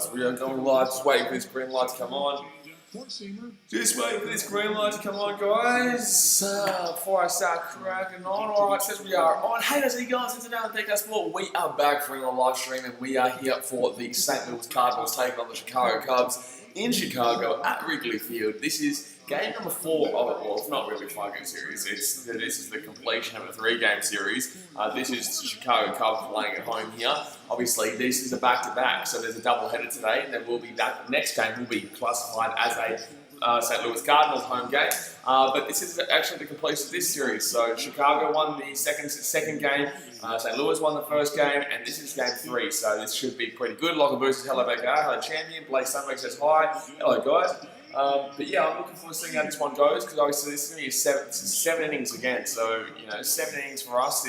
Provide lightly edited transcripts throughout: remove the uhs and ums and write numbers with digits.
guys. We are going live. Just waiting for this green light to come on. Just waiting for this green light to come on, guys. Before I start cracking on. Alright, says we are on. Hey, how's it going? It's another BKRmy Sport. We are back for a live stream, and we are here for the St Louis Cardinals taking on the Chicago Cubs in Chicago at Wrigley Field. This is game number 4 of, well, it's not really a 5-game series. This is the completion of a 3-game series. This is the Chicago Cubs playing at home here. Obviously, this is a back-to-back, so there's a doubleheader today, and then we'll be that next game will be classified as a St. Louis Cardinals home game. But this is actually the completion of this series. So Chicago won the second game, St. Louis won the first game, and this is game 3. So this should be pretty good. Locke versus Hello BKR, hello champion. Blake Sunberg says hi. Hello guys. But yeah, I'm looking forward to seeing how this one goes, because obviously this is going to be 7 innings again. So, you know, 7 innings for us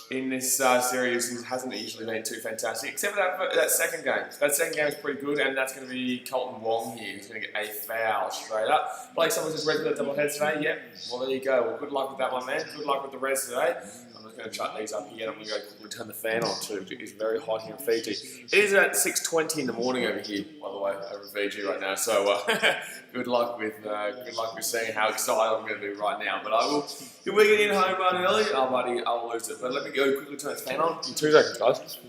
in this series hasn't usually been too fantastic, except for that second game. That second game is pretty good, and that's going to be Colton Wong here. He's going to get a foul straight up. Blake Summers is ready for the doublehead today. Yep. Well, there you go. Well, good luck with that one, man. Good luck with the Reds today. I'm just going to shut these up here. I'm going to go turn the fan on too. It's very hot here in Fiji. It is at 6:20 in the morning over here, by the way, over in Fiji right now. So good luck with seeing how excited I'm going to be right now. But I will. If we get in home run early, oh buddy, I'll lose it. But let me go quickly turn this fan on in 2 seconds, guys.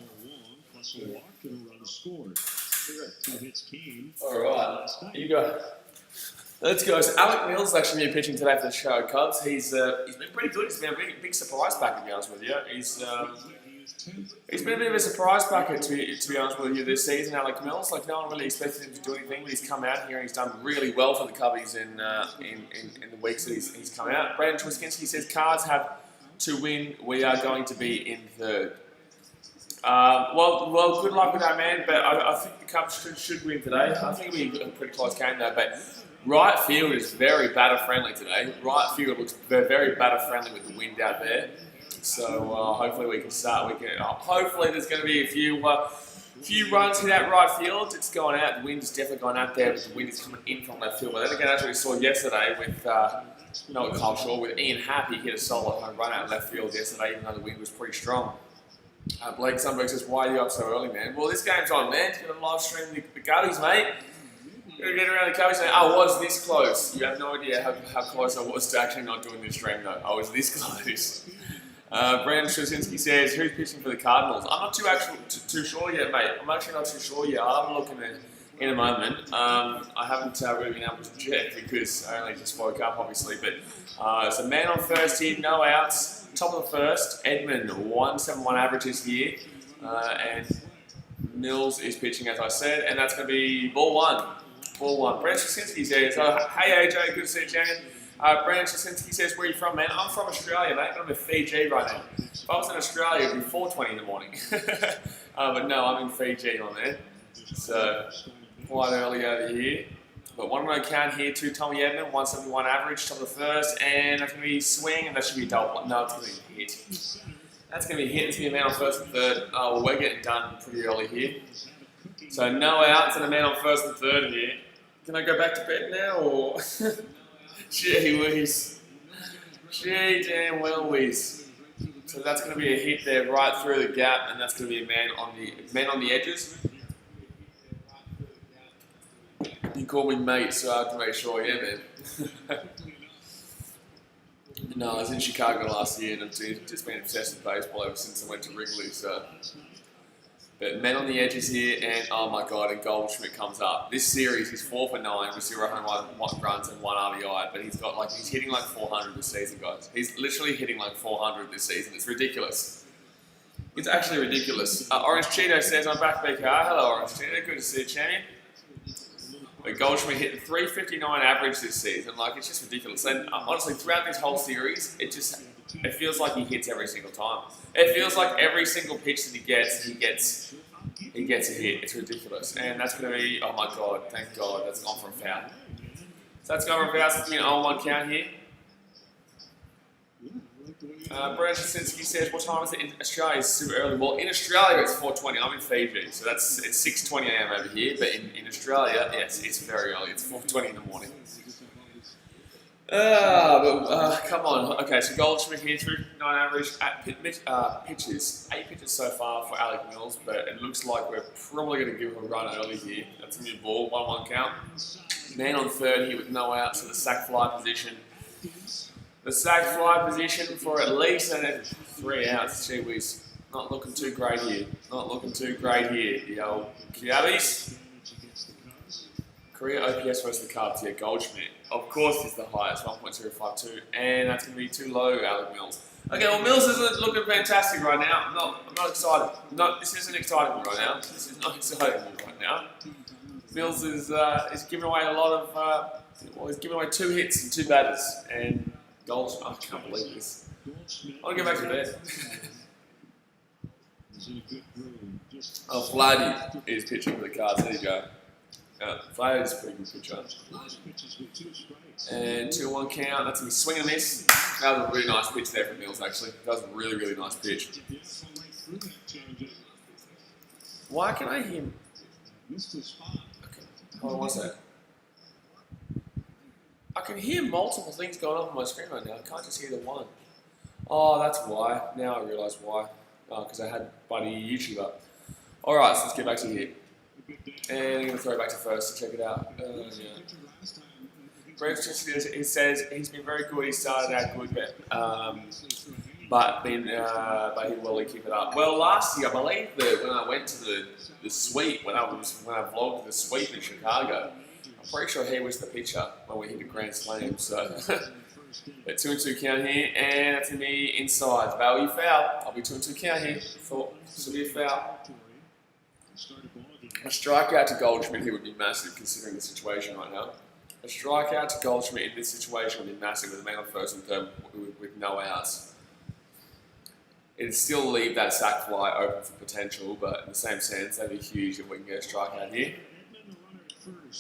All right, you go. Let's go. So Alec Mills is actually been pitching today for the Chicago Cubs. He's been pretty good. He's been a big surprise packet, to be honest with you. He's been a bit of a surprise packet, to be honest with you, this season, Alec Mills. Like, no one really expected him to do anything, but he's come out here and he's done really well for the Cubbies in the weeks that he's come out. Brandon Twiskinski says, Cards have to win. We are going to be in 3rd. Well, good luck with that, man. But I think the Cubs should win today. I think it'll be a pretty close game, though. But right field is very batter-friendly today. Right field looks very batter-friendly with the wind out there. So hopefully we can start. Hopefully there's going to be a few runs hit out right field. It's going out. The wind's definitely gone out there, but the wind is coming in from left field. But then again, as we saw yesterday with Kyle Schwarber, with Ian Happ, he hit a solo home run out left field yesterday, even though the wind was pretty strong. Blake Sunberg says, "Why are you up so early, man?" Well, this game's on, man. It's going to live stream the Cubbies, mate. Gonna get around the Cubbies and I was this close. You have no idea how close I was to actually not doing this stream, though. I was this close. Brandon Straczynski says, who's pitching for the Cardinals? I'm not too sure yet, mate. I'm actually not too sure yet. I'll have a look in a moment. I haven't really been able to check because I only just woke up, obviously. But so man on first here, no outs. Top of the first, Edmund, 171 averages here. And Mills is pitching, as I said, and that's going to be ball 1. Ball 1. Brandon Straczynski says, hey AJ, good to see you, champion. Brandon Straczynski says, where are you from, man? I'm from Australia, mate. I'm in Fiji right now. If I was in Australia, it would be 4:20 in the morning. But no, I'm in Fiji, my man. So, quite early over here. But 1-0 count here to Tommy Edmund, 171 average, top of the first, and that's going to be swing, and that should be a double. No, it's going to be a hit. That's going to be a hit. It's going to be a man on first and third. Well, we're getting done pretty early here. So, no outs and a man on first and third here. Can I go back to bed now, or...? Gee whiz. Gee damn well whiz. So that's going to be a hit there right through the gap, and that's going to be a man on the edges. You call me mate, so I have to make sure, yeah, man. No, I was in Chicago last year, and I've just been obsessed with baseball ever since I went to Wrigley, so... But men on the edges here, and oh my god, and Goldschmidt comes up. This series, he's 4 for 9 with 0 home runs and 1 RBI, but he's hitting like 400 this season, guys. He's literally hitting like 400 this season. It's ridiculous. It's actually ridiculous. Orange Cheeto says, I'm back, BKR. Hello, Orange Cheeto. Good to see you, champion. But Goldschmidt hit 359 average this season. Like, it's just ridiculous. And honestly, throughout this whole series, it feels like he hits every single time. It feels like every single pitch that he gets a hit. It's ridiculous. And that's going to be, oh my god, thank god, that's gone for a foul. So that's gone for a foul, so it's going to be an 0-1 count here. Brad Straczynski says, what time is it in Australia? It's super early. Well, in Australia it's 4:20. I'm in Fiji, so it's 6:20 AM over here. But in Australia, yes, it's very early. It's 4:20 in the morning. Come on. Okay, so Goldschmidt here through 9 average at pitches. 8 pitches so far for Alec Mills, but it looks like we're probably going to give him a run early here. That's a new ball, 1-1 count. Man on third here with no outs, so the sac fly position. The sac fly position for at least 3 outs. Gee whiz. Not looking too great here. Not looking too great here. The old Kiabis. Career OPS versus the Cubs, yeah, Goldschmidt. Of course he's the highest, 1.052, and that's going to be too low, Alec Mills. Okay, well, Mills isn't looking fantastic right now. I'm not excited. This isn't exciting right now. This is not exciting right now. Mills is giving away a lot of, he's giving away 2 hits and 2 batters, and Goldschmidt, I can't believe this. I'll get back to bed. Oh, Vladdy is pitching for the Cards, there you go. Flair is a pretty good pitcher. And 2-1 count, that's going to be swing and miss. That was a really nice pitch there from Mills, actually. That was a really, really nice pitch. Why can I hear him? Okay. Hold on one sec. I can hear multiple things going on my screen right now. I can't just hear the one. Oh, that's why. Now I realise why. Oh, because I had Buddy YouTube up. Alright, so let's get back to here. And I'm going to throw it back to first to check it out. He says he's been very good. He started out good, but he will keep it up. Well, last year I believe that when I went to the sweep, when I vlogged the sweep in Chicago, I'm pretty sure he was the pitcher when we hit the grand slam. So, but 2-2 count here, and that's going to be inside. Value foul. I'll be 2-2 count here. Thought this will be a foul. A strikeout to Goldschmidt here would be massive considering the situation right now. A strikeout to Goldschmidt in this situation would be massive with a man on first and third with no outs. It'd still leave that sac fly open for potential, but in the same sense, that'd be huge if we can get a strikeout here.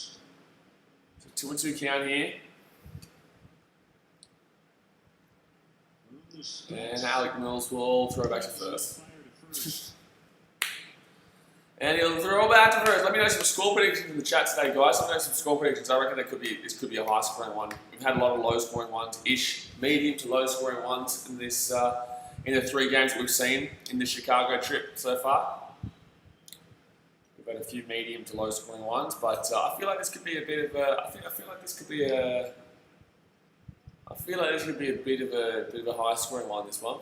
So 2-2 count here. And Alec Mills will throw back to first. And he'll throw back to first. Let me know some score predictions in the chat today, guys. Let me know some score predictions. I reckon this could be a high scoring one. We've had a lot of low scoring ones-ish, medium to low scoring ones in this in the 3 games that we've seen in the Chicago trip so far. We've had a few medium to low scoring ones, but I feel like this could be a bit of a. I feel like this could be a. I feel like this could be a bit of a high scoring one. This one.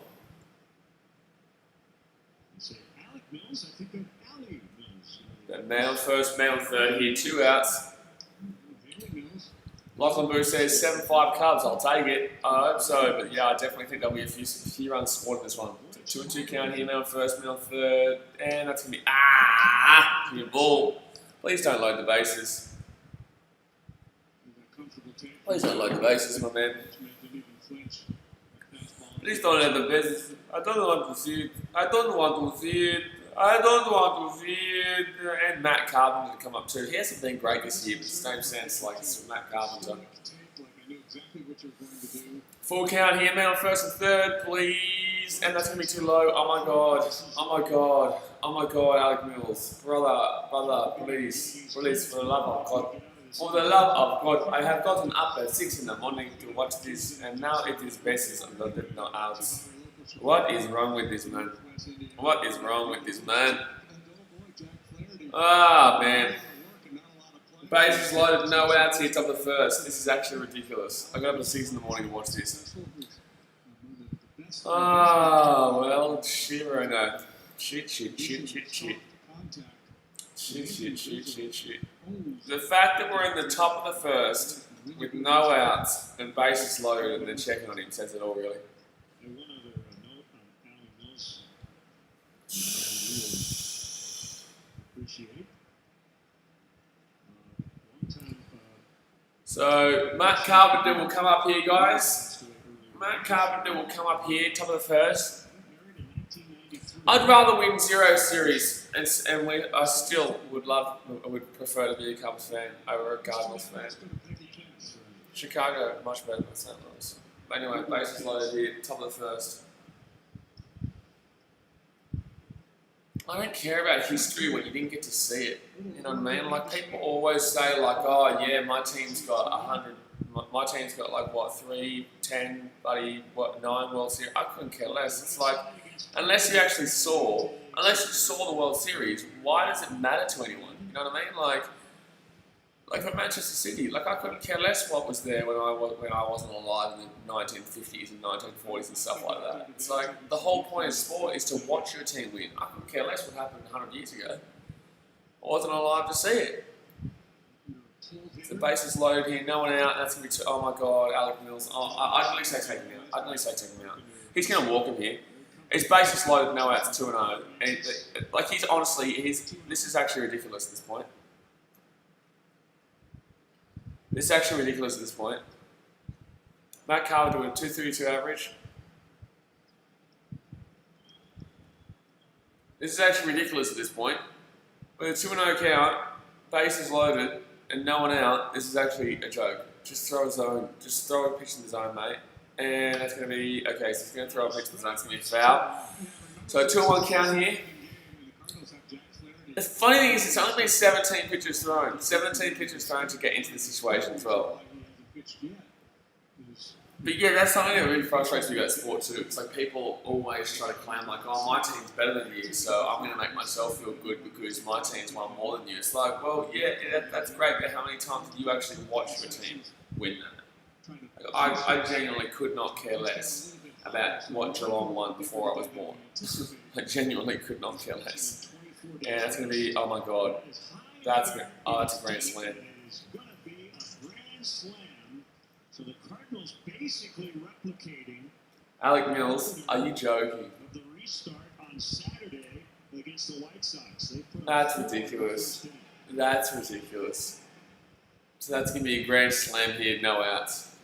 So Alec Mills, I think of Alec Mills. Man on first, man on third here, 2 outs. Lachlan Boo says 7-5 Cubs. I'll take it. I hope so, but yeah, I definitely think there'll be a few runs scored in this one. So 2-2 count here, man on first, man on third, and that's gonna be a ball. Please don't load the bases. Please don't load the bases, my man. Please don't load the bases. I don't want to see it. I don't want to see it. I don't want to see it. And Matt Carpenter to come up too. He hasn't been great this year, but the same sense like Matt Carpenter. Full count here, man on first and third, please. And that's going to be too low. Oh my god. Oh my god. Oh my god, Alec Mills. Brother, please. Please, for the love of God. For the love of God, I have gotten up at 6 in the morning to watch this, and now it is bases unloaded, no outs. What is wrong with this man? What is wrong with this man? Ah, man. Bases loaded, no outs here, top of the first. This is actually ridiculous. I got up at 6 in the morning to watch this. Ah, well, shit right now. Shit. Shit. The fact that we're in the top of the first with no outs and bases loaded and then checking on him says it all, really. So Matt Carpenter will come up here, guys. Matt Carpenter will come up here, top of the first. I'd rather win 0 series, and I still would prefer to be a Cubs fan over a Cardinals fan. Chicago, much better than St Louis. But anyway, bases loaded here, top of the first. I don't care about history when you didn't get to see it. You know what I mean? Like, people always say, like, oh yeah, my team's got 100. My team's got like what 3, 10, bloody 9 World Series. I couldn't care less. It's like, unless you saw the World Series, why does it matter to anyone? You know what I mean? Like for Manchester City, like I couldn't care less what was there when I wasn't alive in the 1950s and 1940s and stuff like that. It's like the whole point of sport is to watch your team win. I couldn't care less what happened 100 years ago. I wasn't alive to see it. The base is loaded here, no one out. That's gonna be oh my god, Alec Mills. Oh, I'd really say take him out. He's gonna walk him here. His base is loaded, no outs, 2-0, and like this is actually ridiculous at this point. This is actually ridiculous at this point. Matt Carpenter with a 232 average. This is actually ridiculous at this point. With a 2-0 count, base is loaded, and no one out, this is actually a joke. Just throw a zone. Just throw a pitch in the zone, mate. And that's going to be, okay, so he's going to throw a pitch in the zone. It's going to be a foul. So 2-1 count here. The funny thing is, it's only been 17 pitches thrown. 17 pitches thrown to get into the situation as well. But yeah, that's something that really frustrates me about sport too. It's like people always try to claim like, oh, my team's better than you, so I'm going to make myself feel good because my team's won more than you. It's like, well, yeah, that's great, but how many times did you actually watch your team win that? Like, I genuinely could not care less about what Geelong won before I was born. I genuinely could not care less. And that's going to be, oh my god, that's a grand slam. So the Cardinals basically replicating Alec Mills, are you joking? the restart on Saturday against the White Sox. That's ridiculous. That's ridiculous. So that's going to be a grand slam here, no outs.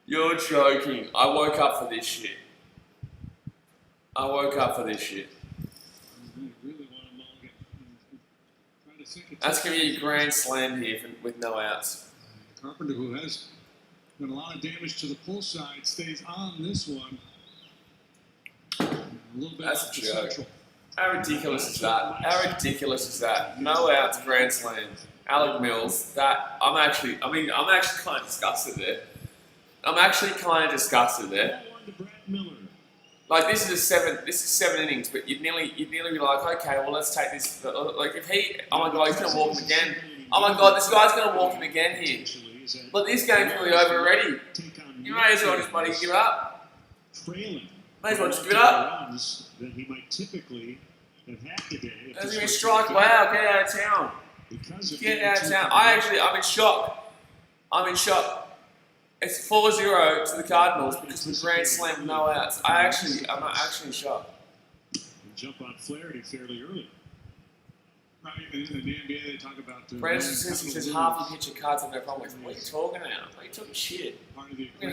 You're joking. I woke up for this shit. That's going to be a grand slam here with no outs. Carpenter, who has done a lot of damage to the pull side, stays on this one. A little bit That's a joke. How ridiculous is that? No outs, grand slam. Alec Mills. That I'm actually kind of disgusted there. Like this is 7 innings, but you'd nearly be like, okay, well let's take this. Like if oh my god, he's gonna walk him again. Oh my god, this guy's gonna walk him again here. But this game's really over already. You may as well just bloody give up. May as well just give it up. There's gonna be a strike. Wow, get out of town. Get out of town. I'm in shock. It's 4-0 to the Cardinals because of the grand slam with no outs. I'm actually in shock. Jump on Flaherty fairly early. In the NBA, they talk about Brandon says half your pitcher cards have no problem with. What are you talking about? What are you talking shit?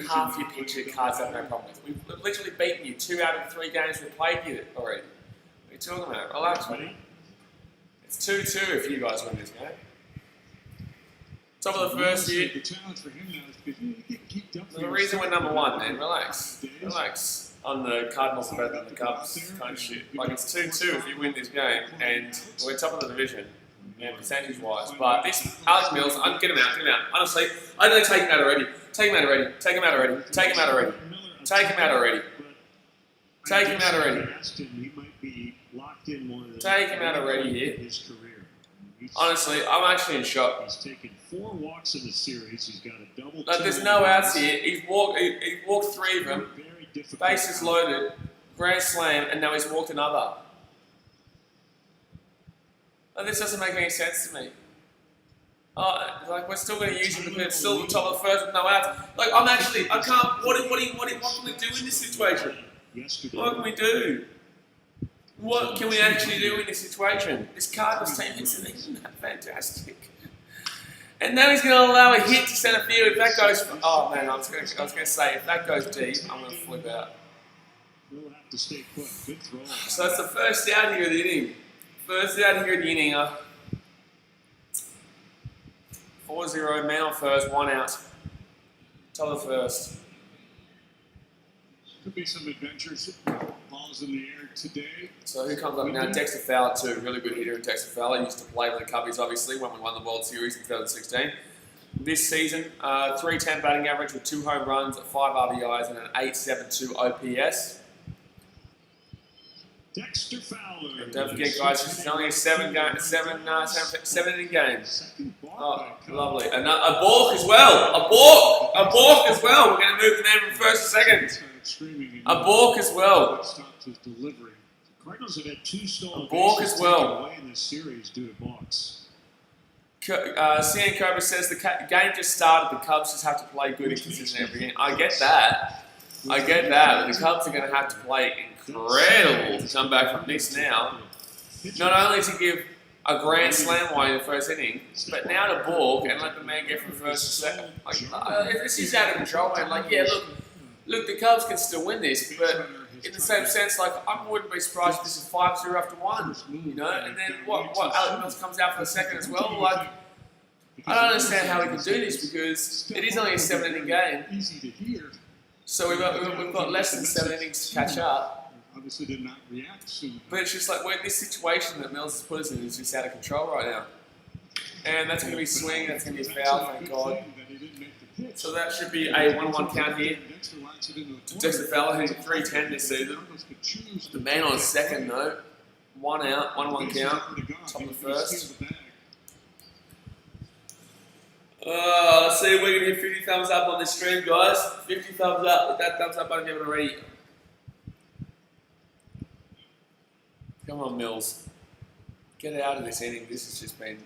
Half your pitcher cards have no problem with. We've literally beaten you 2 out of 3 games we've played you already. What are you talking about? Relax, buddy. It's 2-2 if you guys win this game. Top of the first year. The reason we're number 1, man. Relax. On the Cardinals are better than the Cubs kind of shit. Like it's 2-2 if you win this game, and we're top of the division, percentage-wise. But this Alec Mills, get him out. Honestly, I'd only take him out already. Take him out already here. Honestly, I'm actually in shock. He's taken 4 walks in the series. He's got a double. Like, there's no outs here. He walked 3 of them. Base is loaded, grand slam, and now he's walked another. Like, this doesn't make any sense to me. We're still going to use him because it's still the top of the first with no outs. Like, I can't. What can we do in this situation? What can we do? What can we actually do in this situation? This Cardinals team isn't fantastic. And now he's going to allow a hit to centre field. If that goes, oh man, I was going to say if that goes deep, I'm going to flip out. So that's the first out here of the inning. 4-0, man on first, 1 out. Top of the first. Could be some adventures balls in the air today. So who comes up now? Dexter Fowler too, really good hitter in Dexter Fowler. Used to play with the Cubbies obviously when we won the World Series in 2016. This season, 310 batting average with 2 home runs, 5 RBIs and an 8.72 OPS. Dexter Fowler. And don't forget, guys, this is only a 7 inning game. Oh, lovely. And a balk as well. A balk as well. We're going to move the name from first to second. A balk as well. Stopped his delivery. The Cardinals have had 2 stolen bases taken away in this series due to balks. CN Cobra says the game just started. The Cubs just have to play good and consistent every game. I get that. But the Cubs are going to have to play incredible to come back from this now. Not only to give a grand slam away in the first inning, but now to balk and let the man get from first to second. This is out of control, man. Look, the Cubs can still win this, but in the same sense, I wouldn't be surprised if this is 5-0 after 1, you know. And then what? Alec Mills comes out for the second as well. I don't understand how we can do this because it is only a 7-inning game. So we've got less than 7 innings to catch up. Obviously did not react soon. But it's just we're in this situation that Mills has put us in is just out of control right now. And that's going to be swing, that's going to be foul, thank God. So that should be a 1-1 count here. Dexter Fowler hitting 310 this season. The man on second though. 1 out, 1-1 count. Top of the first. Let's see if we can hit 50 thumbs up on this stream, guys. 50 thumbs up. Hit that thumbs up button if you haven't already. Come on, Mills. Get out of this inning. This has just been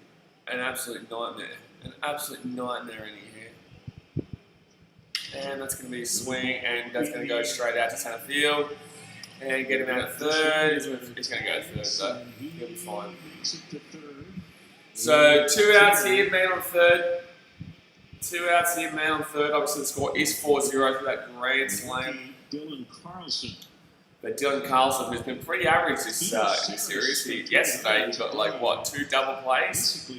an absolute nightmare. An absolute nightmare inning here. And that's going to be a swing, and that's going to go straight out to center field. And get him out at third. He's going to go third, so he'll be fine. So 2 outs here, man on third. 2 outs here, man on third. Obviously, the score is 4-0 for that grand slam. Dylan Carlson. But Dylan Carlson has been pretty average this series. Yesterday, he got 2 double plays.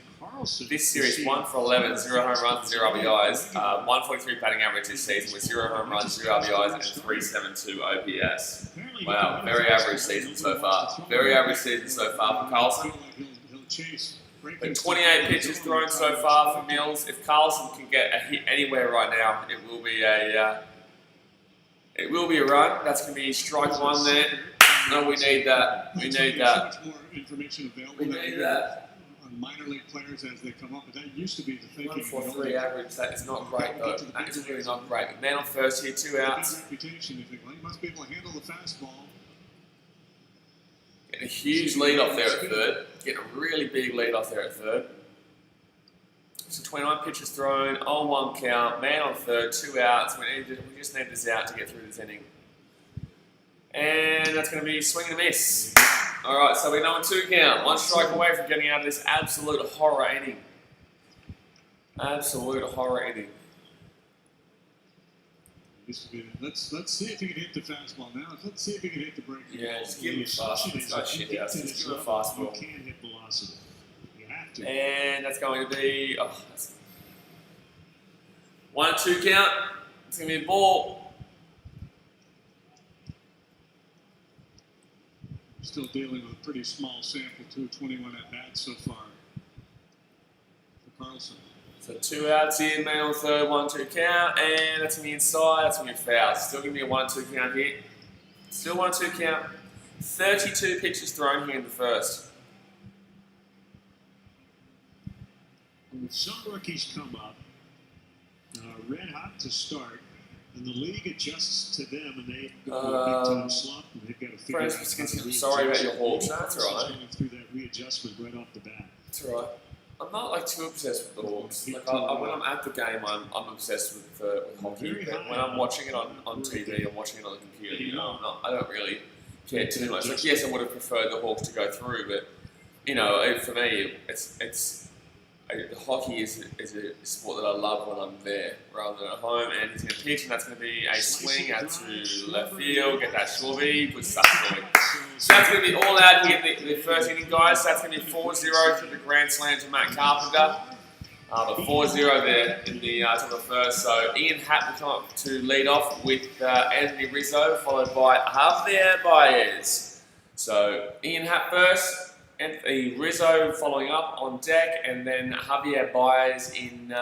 This series, 1 for 11, 0 home runs, 0 RBIs. 143 batting average this season with 0 home runs, 0 RBIs, and 3.72 OPS. Wow, very average season so far. Very average season so far for Carlson. But 28 pitches thrown so far for Mills. If Carlson can get a hit anywhere right now, it will be a run. That's going to be strike 1 there. No, we need that. We need that. We need that. On minor league players as they come up, but that used to be the thinking. 1.43 average. That is not great though. That is really not great. Man on first here, 2 outs. Reputation, you think, he must be able to handle the fastball. Getting a huge lead off there at third. Getting a really big lead off there at third. So 29 pitches thrown, 0-1 count, man on third, 2 outs. We just need this out to get through this inning. And that's going to be swing and a miss. Alright, so we're 0-2 count. 1 strike away from getting out of this absolute horror inning. Absolute horror inning. Let's see if he can hit the fastball now. Let's see if he can hit the breaking ball. Yeah, just give him a fastball. Just give him a fastball. You can hit velocity. You have to. And that's going to be 1-2 count. It's going to be a ball. Still dealing with a pretty small sample, 21 at bats so far for Carlson. So 2 outs here, man on third, 1-2 count, and that's going to be inside, that's going to be a foul. Still going to be a 1-2 count here. Still 1-2 count. 32 pitches thrown here in the first. Some rookies come up, red hot to start, and the league adjusts to them, and they go to a big-time slump, and they've got to figure out how to sorry about your Hawks, that's all right. Going through that readjustment right off the bat. That's all right. I'm not too obsessed with the Hawks. When I'm at the game, I'm obsessed with hockey. But when I'm watching it on TV, I'm watching it on the computer. I don't really care too much. Yes, I would have preferred the Hawks to go through, but for me, hockey is a sport that I love when I'm there rather than at home. And he's going to pitch, and that's going to be a swing out to left field. Get that Schwarber, good stuff for me. So that's going to be all out here in the first inning, guys. That's going to be 4-0 for the grand slam to Matt Carpenter. But 4-0 there in the top of the first. So Ian Happ will come up to lead off with Anthony Rizzo, followed by Javier Baez. So Ian Happ first, Anthony Rizzo following up on deck, and then Javier Baez in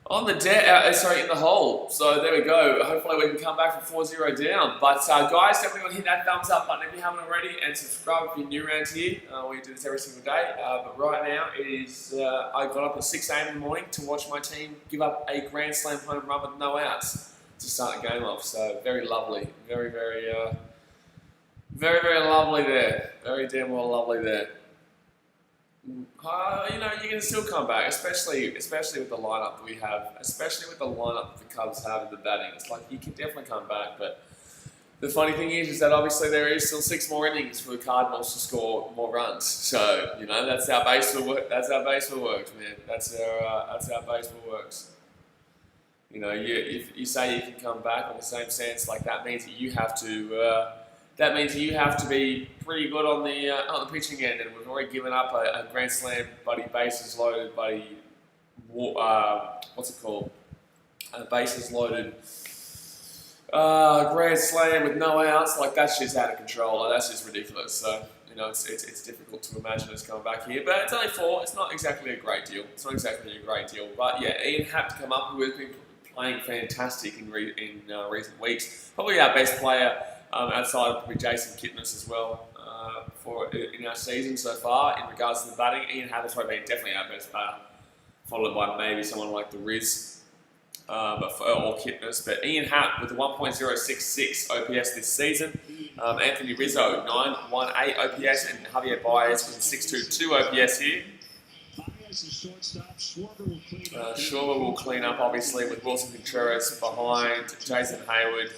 on the deck. In the hole. So there we go. Hopefully we can come back from 4-0 down. But guys, definitely want to hit that thumbs up button if you haven't already, and subscribe if you're new around here. We do this every single day. But right now it is. I got up at 6 a.m. in the morning to watch my team give up a grand slam home run with no outs to start the game off. So very lovely, very lovely there. Very damn well lovely there. You can still come back, especially with the lineup that we have, especially with the lineup that the Cubs have in the batting. It's like you can definitely come back, but the funny thing is that obviously there is still 6 more innings for the Cardinals to score more runs. So that's how baseball works. That's how baseball works, man. That's how baseball works. If you say you can come back in the same sense, like that means that you have to. That means you have to be pretty good on the pitching end, and we've already given up a grand slam, buddy, bases loaded, buddy. What's it called? A bases loaded grand slam with no outs. Like that's just out of control. Like, that's just ridiculous. So it's difficult to imagine us coming back here, but it's only 4. It's not exactly a great deal. But yeah, Ian Happ to come up, who has been playing fantastic in recent weeks. Probably our best player. Outside of probably Jason Kipnis as well in our season so far in regards to the batting. Ian Happ has probably been definitely our best player, followed by maybe someone like the Riz or Kipnis. But Ian Happ with a 1.066 OPS this season. Anthony Rizzo 9.18 OPS, and Javier Baez with a 6.22 OPS here. Schwarber will clean up obviously with Wilson Contreras behind Jason Hayward,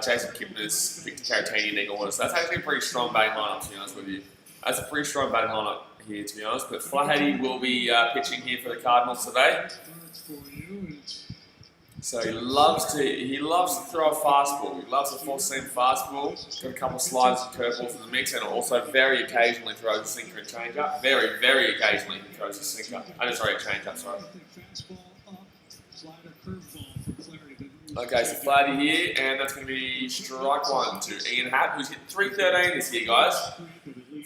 Jason Kipnis, Victor Caratini, Nick Orders. So that's actually a pretty strong batting lineup, to be honest with you. That's a pretty strong batting lineup here, to be honest. But Flaherty will be pitching here for the Cardinals today. So he loves to throw a fastball. He loves a full-seam fastball. Got a couple of slides and curveballs in the mix, and also very occasionally throws a sinker and change-up. Very occasionally he throws a sinker. A change-up, sorry. Okay, so Flaherty here, and that's going to be strike 1 to Ian Happ, who's hit 313 this year, guys.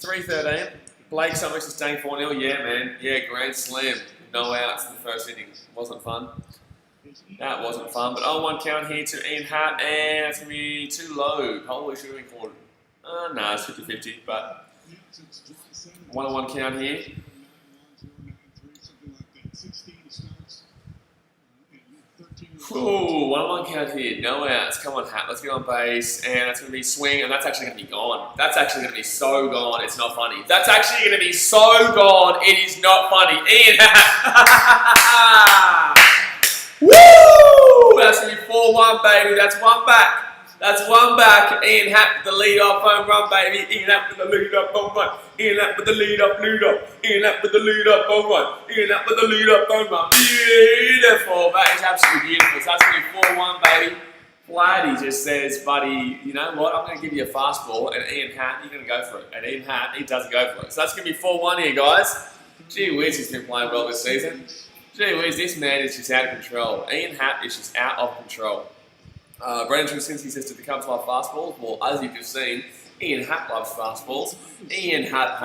313. Blake Summers sustained 4-0. Yeah, man. Yeah, grand slam. No outs in the first inning. Wasn't fun. That wasn't fun, but 0-1 count here to Ian Happ, and that's going to be too low. Probably should have been called. No, it's 50-50, but 1-1 count here. Ooh, 1-1 count here. No outs. Come on, Happ. Let's get on base, and that's going to be swing, and that's actually going to be gone. That's actually going to be so gone. It's not funny. That's actually going to be so gone. It is not funny. Ian Happ. Woo! That's going to be 4-1, baby. That's 1 back. That's 1 back. Ian Happ with the lead-off home run, baby. Ian Happ with the lead-off home run. Ian Happ with the lead-off. Ian Happ with the lead-off home run. Ian Happ with the lead-off home run. Beautiful. That is absolutely beautiful. So that's going to be 4-1, baby. Flaherty just says, buddy, you know what? I'm going to give you a fastball, and Ian Happ, you're going to go for it. And Ian Happ, he doesn't go for it. So that's going to be 4-1 here, guys. Gee whiz, he's been playing well this season. Gee whiz, this man is just out of control. Ian Happ is just out of control. Brandon Tracinski says to the Cubs love fastballs. Well, as you've just seen, Ian Happ loves fastballs. Ian Happ.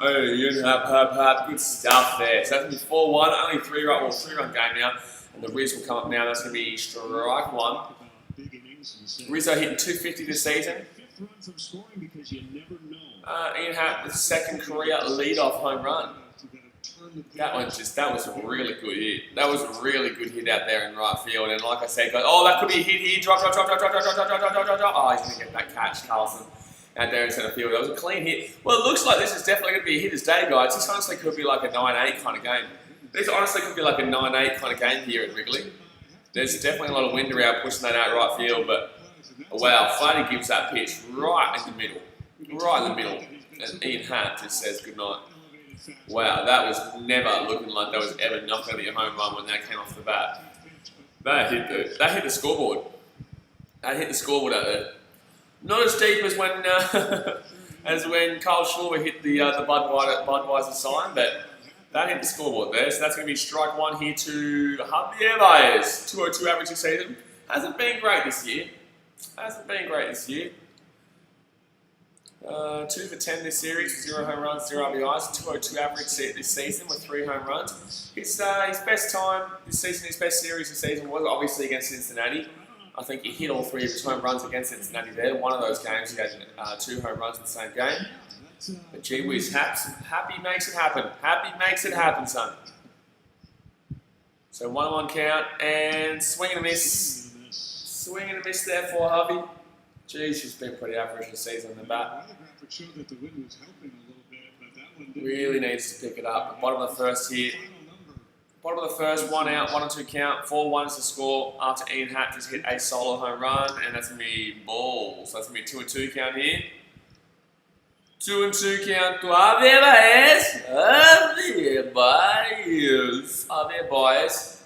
Oh, Ian Happ. Good stuff there. So that's going to be 4-1. Only 3-run game now. And the Riz will come up now. That's going to be strike 1. Rizzo hitting 250 this season. Ian Happ with second career lead-off home run. That was a really good hit. That was a really good hit out there in right field. And like I said, oh, that could be a hit here. Drop. Oh, he's going to get that catch, Carlson, out there in centre field. That was a clean hit. Well, it looks like this is definitely going to be a hitter's day, guys. This honestly could be like a 9-8 kind of game. This honestly could be like a 9-8 kind of game here at Wrigley. There's definitely a lot of wind around pushing that out right field, but wow, Flaherty gives that pitch right in the middle. And Ian Happ just says goodnight. Wow, that was never looking like that was ever not going to be a home run when that came off the bat. That hit the scoreboard. That hit the scoreboard out there. Not as deep as when Kyle Schwarber hit the Budweiser sign, but That hit the scoreboard there, so that's going to be strike one here to Javier Baez. 202 average this season. Hasn't been great this year. 2 for 10 this series, 0 home runs, 0 RBIs, 202 average this season with 3 home runs. His best time this season, his best series this season was obviously against Cincinnati. I think he hit all 3 of his home runs against Cincinnati there. One of those games he had 2 home runs in the same game. But gee whiz, Happy makes it happen. Happy makes it happen, son. So 1-1 count and swing and a miss. Swing and a miss there for Javi. Geez, she's been pretty average this season on the bat. Really needs to pick it up. Bottom of the first here. Bottom of the first, 1 out, 1-2 count. 4-1 is the score after Ian Happ just hit a solo home run, and that's going to be balls. So that's going to be a 2-2 count here. 2-2 count to Javier Baez. Javier Baez.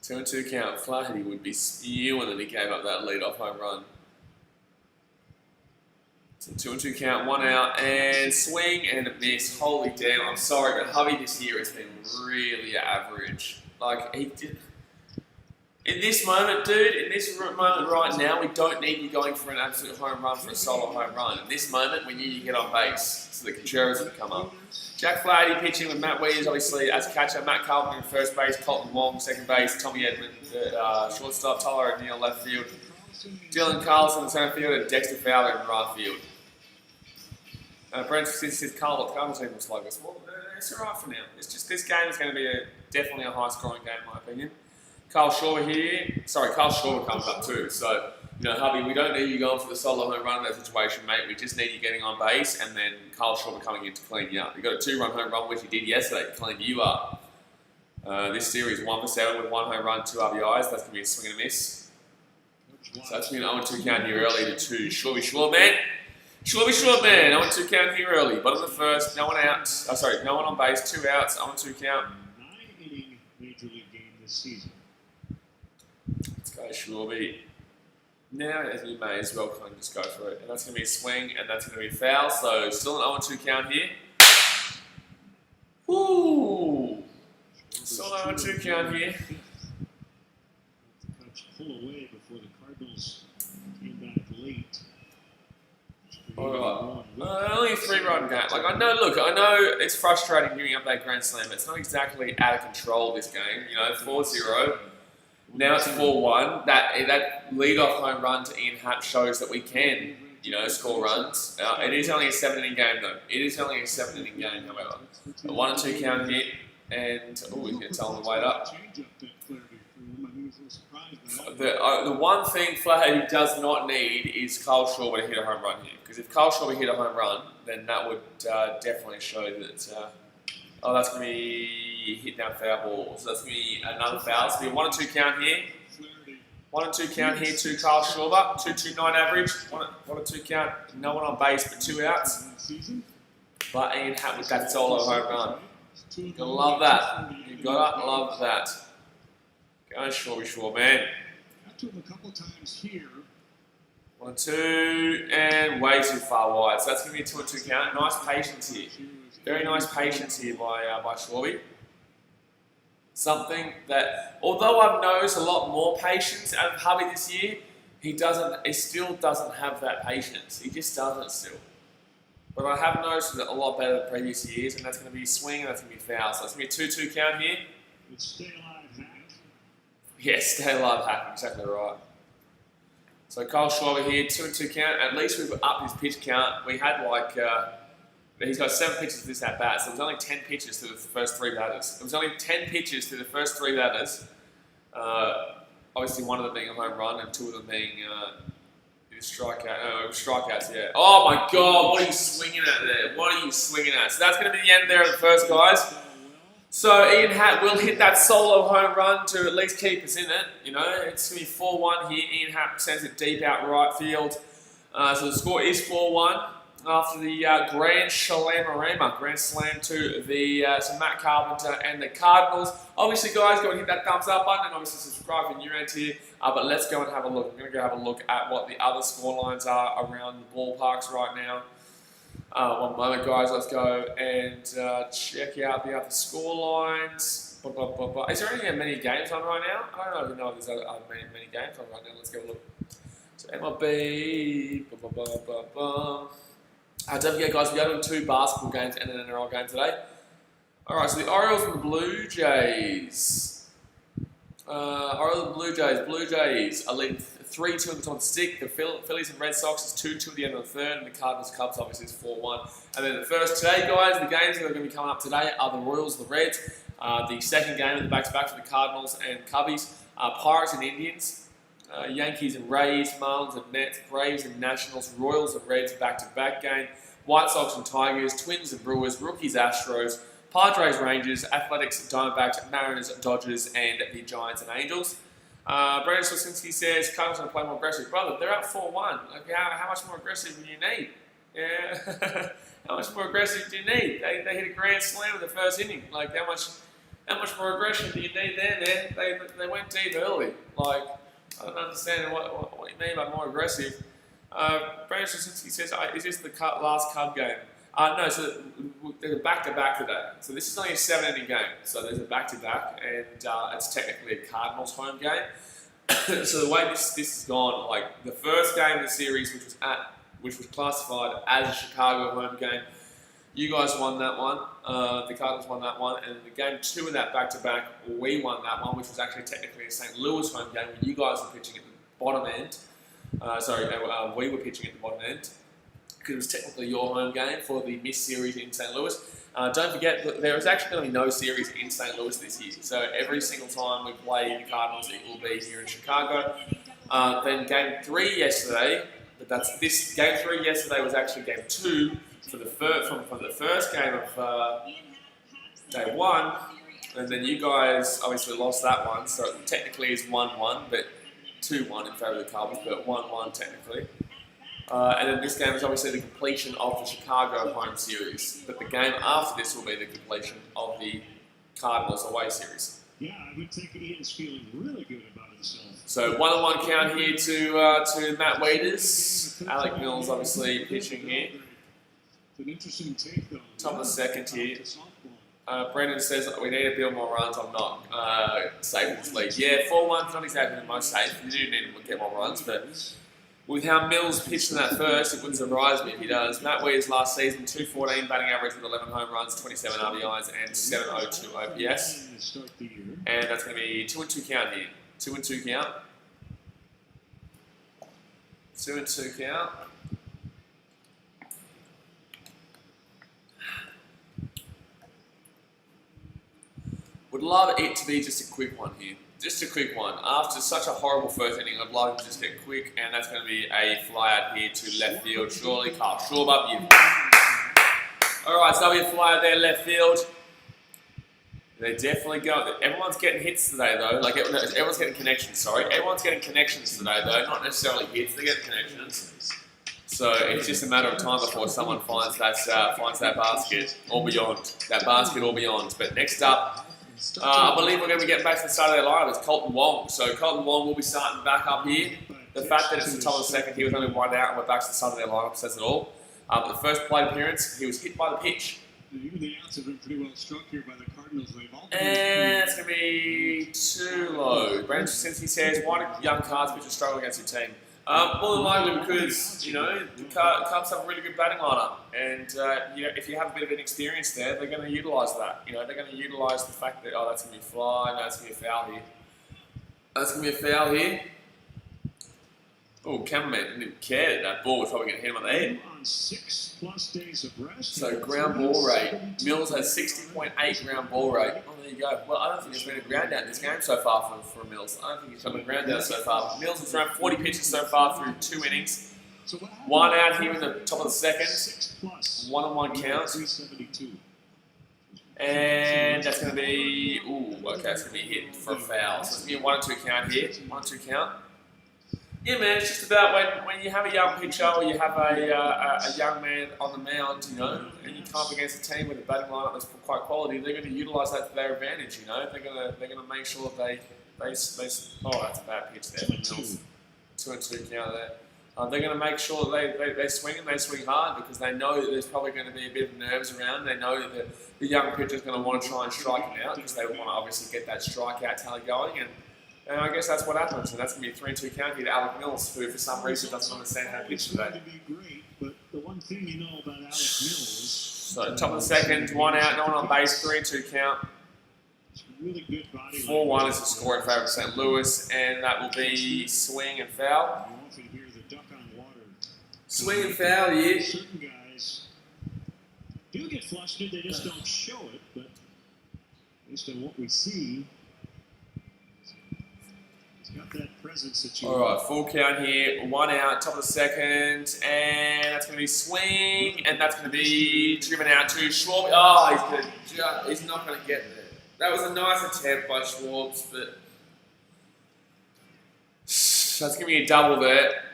2-2 count. Flaherty would be spewing that he gave up that lead-off home run. So 2-2 count, 1 out, and swing and a miss. Holy damn! I'm sorry, but Javi this year has been really average. Like he did. In this moment, dude, in this moment right now, we don't need you going for an absolute home run for a solo home run. In this moment, we need you to get on base so the Contreras can come up. Jack Flaherty pitching with Matt Williams, obviously, as catcher. Matt Carpenter in first base, Colton Wong second base, Tommy Edmund shortstop, Tyler O'Neill left field, Dylan Carlson in center field, and Dexter Fowler in right field. Brent says Cardinals team looks like this. Well, it's alright for now. It's just this game is going to be definitely a high-scoring game, in my opinion. Kyle Schwarber here. Sorry, Kyle Schwarber comes up too. So, you know, Hubby, we don't need you going for the solo home run in that situation, mate. We just need you getting on base and then Kyle Schwarber coming in to clean you up. You got a 2-run home run, which he did yesterday to clean you up. This series, 1 for 7 with 1 home run, 2 RBIs. That's going to be a swing and a miss. So that's going to be an 0-2 count here early to 2. Schwarber, man. 0-2 count here early. Bottom of the first, no one out. No one on base, 2 outs, 0-2 count. 9-inning Major League game this season. Let's go, Schwarber. Now, as we may as well kind of just go for it. And that's going to be a swing, and that's going to be foul. So, still an 0-2 count here. Woo! Still an 0-2 count here. The Cubs pull away before the Cardinals came back late. Only a 3-run game. Like, I know it's frustrating giving up that grand slam. It's not exactly out of control, this game. You know, 4-0. Now it's 4-1. That lead-off home run to Ian Happ shows that we can, you know, score runs. It is only a 7-inning game, though. It is only a 7-inning game, however. A 1-2 count hit, and he's going to tell him to wait up. The one thing Flaherty does not need is Kyle Schwarber to hit a home run here. Because if Kyle Schwarber hit a home run, then that would definitely show that. That's going to be hit down foul ball. So that's going to be another foul. It's going to be a 1-2 count here. 1-2 count here to Kyle Schwarber. 2-2-9 average. 1-2 count. No one on base but 2 outs. But Ian Happ with that solo home run. You gotta love that. You gotta love that. Go Schwarber, man. Got to him a couple times here. 1-2 and way too far wide. So that's gonna be a 2-2 count. Nice patience here. Very nice patience here by Schwarber. Something that, although I've noticed a lot more patience out of Hubby this year, he still doesn't have that patience. He just doesn't still. But I have noticed it a lot better than previous years, and that's going to be a swing and that's going to be foul. So it's going to be a 2-2 count here. Stay alive, Hack. Yes, stay alive, Hack. Exactly right. So Kyle Schwarber here, 2-2 count. At least we've upped his pitch count. We had he's got 7 pitches to this at bat, so there was only 10 pitches to the first 3 batters. There was only 10 pitches to the first 3 batters. Obviously, one of them being a home run and 2 of them being strikeouts, yeah. Oh my God, what are you swinging at there? What are you swinging at? So that's going to be the end there of the first, guys. So Ian Happ will hit that solo home run to at least keep us in it. You know, it's going to be 4-1 here. Ian Happ sends it deep out right field. So the score is 4-1 after the Grand Slam to the Matt Carpenter and the Cardinals. Obviously, guys, go and hit that thumbs up button and obviously subscribe if you're around here. But let's go and have a look. I'm going to go have a look at what the other scorelines are around the ballparks right now. One moment, guys. Let's go and check out the other score lines. Is there any many games on right now? I don't even know if there's many games on right now. Let's go look. So MLB. Don't forget, guys, we are doing 2 basketball games and an NRL game today. All right, so the Orioles and the Blue Jays. Orioles and Blue Jays are leading 3-2 on the top of the stick. The Phillies and Red Sox is 2-2 at the end of the third, and the Cardinals Cubs obviously is 4-1. And then the first today, guys, the games that are going to be coming up today are the Royals, the Reds. The second game of the back-to-back for the Cardinals and Cubbies. Pirates and Indians. Yankees and Rays, Marlins and Mets, Braves and Nationals, Royals and Reds back-to-back game. White Sox and Tigers, Twins and Brewers, Rookies, Astros, Padres, Rangers, Athletics, Diamondbacks, Mariners, Dodgers, and the Giants and Angels. Brandon Sosinski says, Cardinals going to play more aggressive. Brother, they're up 4-1. Like, how much more aggressive do you need? Yeah. How much more aggressive do you need? They hit a grand slam in the first inning. Like, how much more aggression do you need there, man? They went deep early. Like, I don't understand what you mean by more aggressive. Brandon Sosinski says, is this the last Cub game? No, so there's a back-to-back today. So this is only a 7-inning game. So there's a back-to-back, and it's technically a Cardinals home game. So the way this has gone, like the first game of the series, which was classified as a Chicago home game, you guys won that one. The Cardinals won that one, and the game 2 in that back-to-back, we won that one, which was actually technically a St. Louis home game when you guys were pitching at the bottom end. We were pitching at the bottom end, because it was technically your home game for the missed series in St. Louis. Don't forget that there is actually going to be no series in St. Louis this year. So every single time we play the Cardinals, it will be here in Chicago. Then game 3 yesterday, but this game 3 yesterday was actually game 2 for the from the first game of day 1, and then you guys obviously lost that one. So it technically is 1-1, but 2-1 in favour of the Cardinals, but 1-1 technically. And then this game is obviously the completion of the Chicago home series. But the game after this will be the completion of the Cardinals away series. Yeah, I would think Ian's feeling really good about himself. So 1-1 count here to Matt Waiters. Alec Mills obviously pitching here. An interesting take, though. Top of the second here. Brendan says we need to build more runs. I'm not safe in this league. Yeah, 4-1's not exactly the most safe. You do need to get more runs, but with how Mills pitched in that first, it wouldn't surprise me if he does. Matt Weir's last season, 214 batting average with 11 home runs, 27 RBIs, and 702 OPS. And that's going to be 2-2 count here. 2-2 count. 2-2 count. Would love it to be just a quick one here. Just a quick one. After such a horrible first inning, I'd love to just get quick, and that's going to be a fly out here to left field. Surely, Kyle Schwarber. Alright, so that'll be a fly out there, left field. They definitely go. Everyone's getting hits today, though. Like everyone's getting connections. Sorry, everyone's getting connections today, though. Not necessarily hits. They get connections. So it's just a matter of time before someone finds that basket or beyond. That basket or beyond. But next up. I believe we're going to be getting back to the start of their lineup. It's Colton Wong. So Colton Wong will be starting back up here. The fact that it's the top of the second, he was only 1 out and we're back to the start of their lineup says it all. But the first plate appearance, he was hit by the pitch. Even the outs have been pretty well struck here by the Cardinals. And it's going to be too low. Brandon Sosinski says, why do young Cards pitchers struggle against your team? More than likely because, you know, the Cubs have a really good batting lineup. And, you know, if you have a bit of inexperience there, they're going to utilise that. You know, they're going to utilise the fact that, oh, that's going to be a fly, no, that's going to be a foul here. That's going to be a foul here. Oh, cameraman didn't even care that that ball was probably going to hit him on the head. On 6+ days of rest. So ground ball rate. Mills has 60.8 ground ball rate. Oh, there you go. Well, I don't think there's been a ground out in this game so far for Mills. I don't think he's got a ground out so far. Mills has thrown 40 pitches so far through 2 innings. 1 out here in the top of the second. 1-on-1 count. And that's going to be, ooh, okay, it's going to be hit for a foul. So it's going to be a 1-2 count here. 1-2 count. Yeah, man, it's just about when you have a young pitcher or you have a young man on the mound, you know, and you come up against a team with a batting lineup that's quite quality, they're going to utilise that to their advantage, you know. They're going to make sure that they oh, that's a bad pitch there. 2-2 count there. They're going to make sure that they swing and they swing hard because they know that there's probably going to be a bit of nerves around. They know that the young pitcher is going to want to try and strike him out because they want to obviously get that strikeout tally going. And I guess that's what happens. And that's going to be a 3-2 count here to Alec Mills, who for some reason doesn't understand how to pitch today. But the one thing you know about Alec Mills. So top of the second, 1 out, no one on base, 3-2 count. Really good body 4-1 is the score in favour of St. Louis, and that will be swing and foul. You often hear the duck on water. Swing and foul, yeah. Certain guys do get flustered, they just don't show it, but based on what we see, he's got that presence that you. Alright, full count here, 1 out, top of the second, and that's going to be swing, and that's going to be driven out to Schwarber. Oh, he's not going to get there. That was a nice attempt by Schwarber, but that's going to be a double there.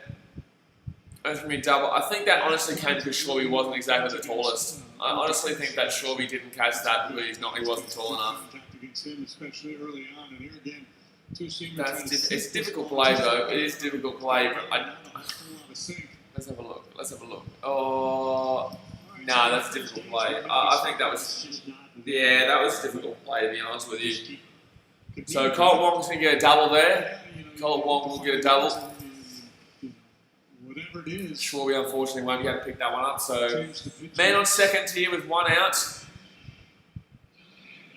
That's going to be a double. I think that honestly came because Schwarber wasn't exactly the tallest. I honestly think that Schwarber didn't catch that because he wasn't tall enough. Especially early on, and here again, it's difficult play though. It is difficult play, but let's have a look. Let's have a look. Oh, no, that's a difficult play. I think that was. Yeah, that was a difficult play, to be honest with you. So Colt Wong's going to get a double there. Colt Wong will get a double. Whatever it is. Schwarber unfortunately won't be able to pick that one up. So man on second here with 1 out.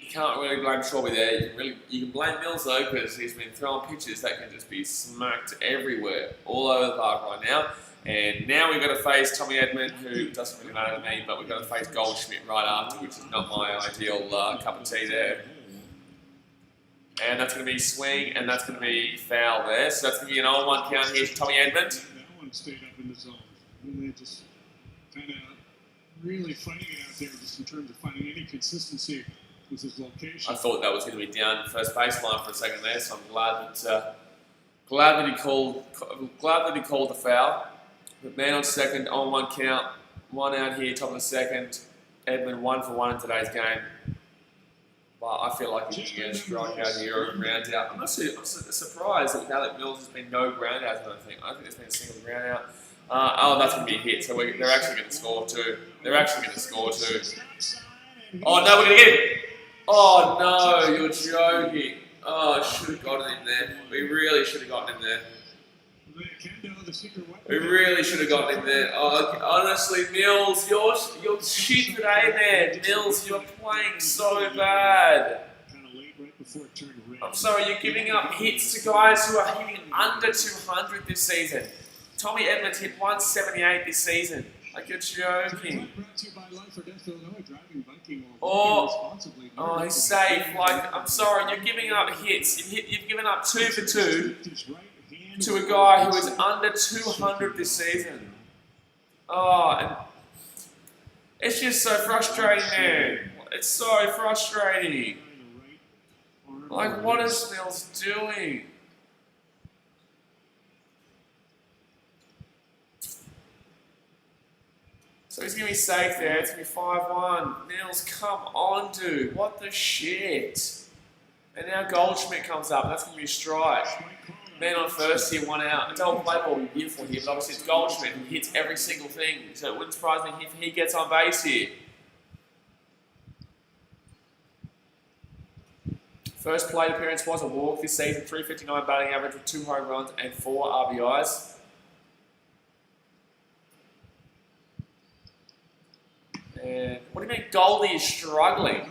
You can't really blame Schwarber there. You can blame Mills though because he's been throwing pitches that can just be smacked everywhere, all over the park right now. And now we've got to face Tommy Edman, who doesn't really matter to me, but we've got to face Goldschmidt right after, which is not my ideal cup of tea there. And that's going to be swing, and that's going to be foul there. So that's going to be an 0-1 count here to Tommy Edman. That one stayed up in the zone. And they just kind of really fighting it out there just in terms of finding any consistency with his location. I thought that was going to be down first baseline for a second there, so I'm glad that he called the foul. But man on second, 0-1 count, 1 out here, top of the second. Edman 1 for 1 in today's game. But I feel like he can get a strikeout here or a ground out. I'm surprised that with Alec Mills there's been no ground outs, I don't think. I don't think there's been a single ground out. Oh, that's going to be a hit, so they're actually going to score too. They're actually going to score too. Oh no, we're going to get him! Oh no, you're joking. Oh, should have gotten him there. We really should have gotten him there. We really should have gotten him there. Oh, honestly, Mills, you're shit today, man. Mills, you're playing so bad. I'm sorry, you're giving up hits to guys who are hitting under 200 this season. Tommy Edman hit 178 this season. Like, you're joking. Oh, he's safe. Like, I'm sorry, you're giving up hits. You've given up 2 for 2. To a guy who is under 200 this season. Oh, and it's just so frustrating, man. It's so frustrating. Like, what is Mills doing? So he's going to be safe there. It's going to be 5-1. Mills, come on, dude. What the shit? And now Goldschmidt comes up. That's going to be a strike. Man on first here, 1 out. A double play ball would be beautiful here, but obviously it's Goldschmidt who hits every single thing, so it wouldn't surprise me if he gets on base here. First plate appearance was a walk this season, 359 batting average with 2 home runs and 4 RBIs. And what do you mean Goldie is struggling?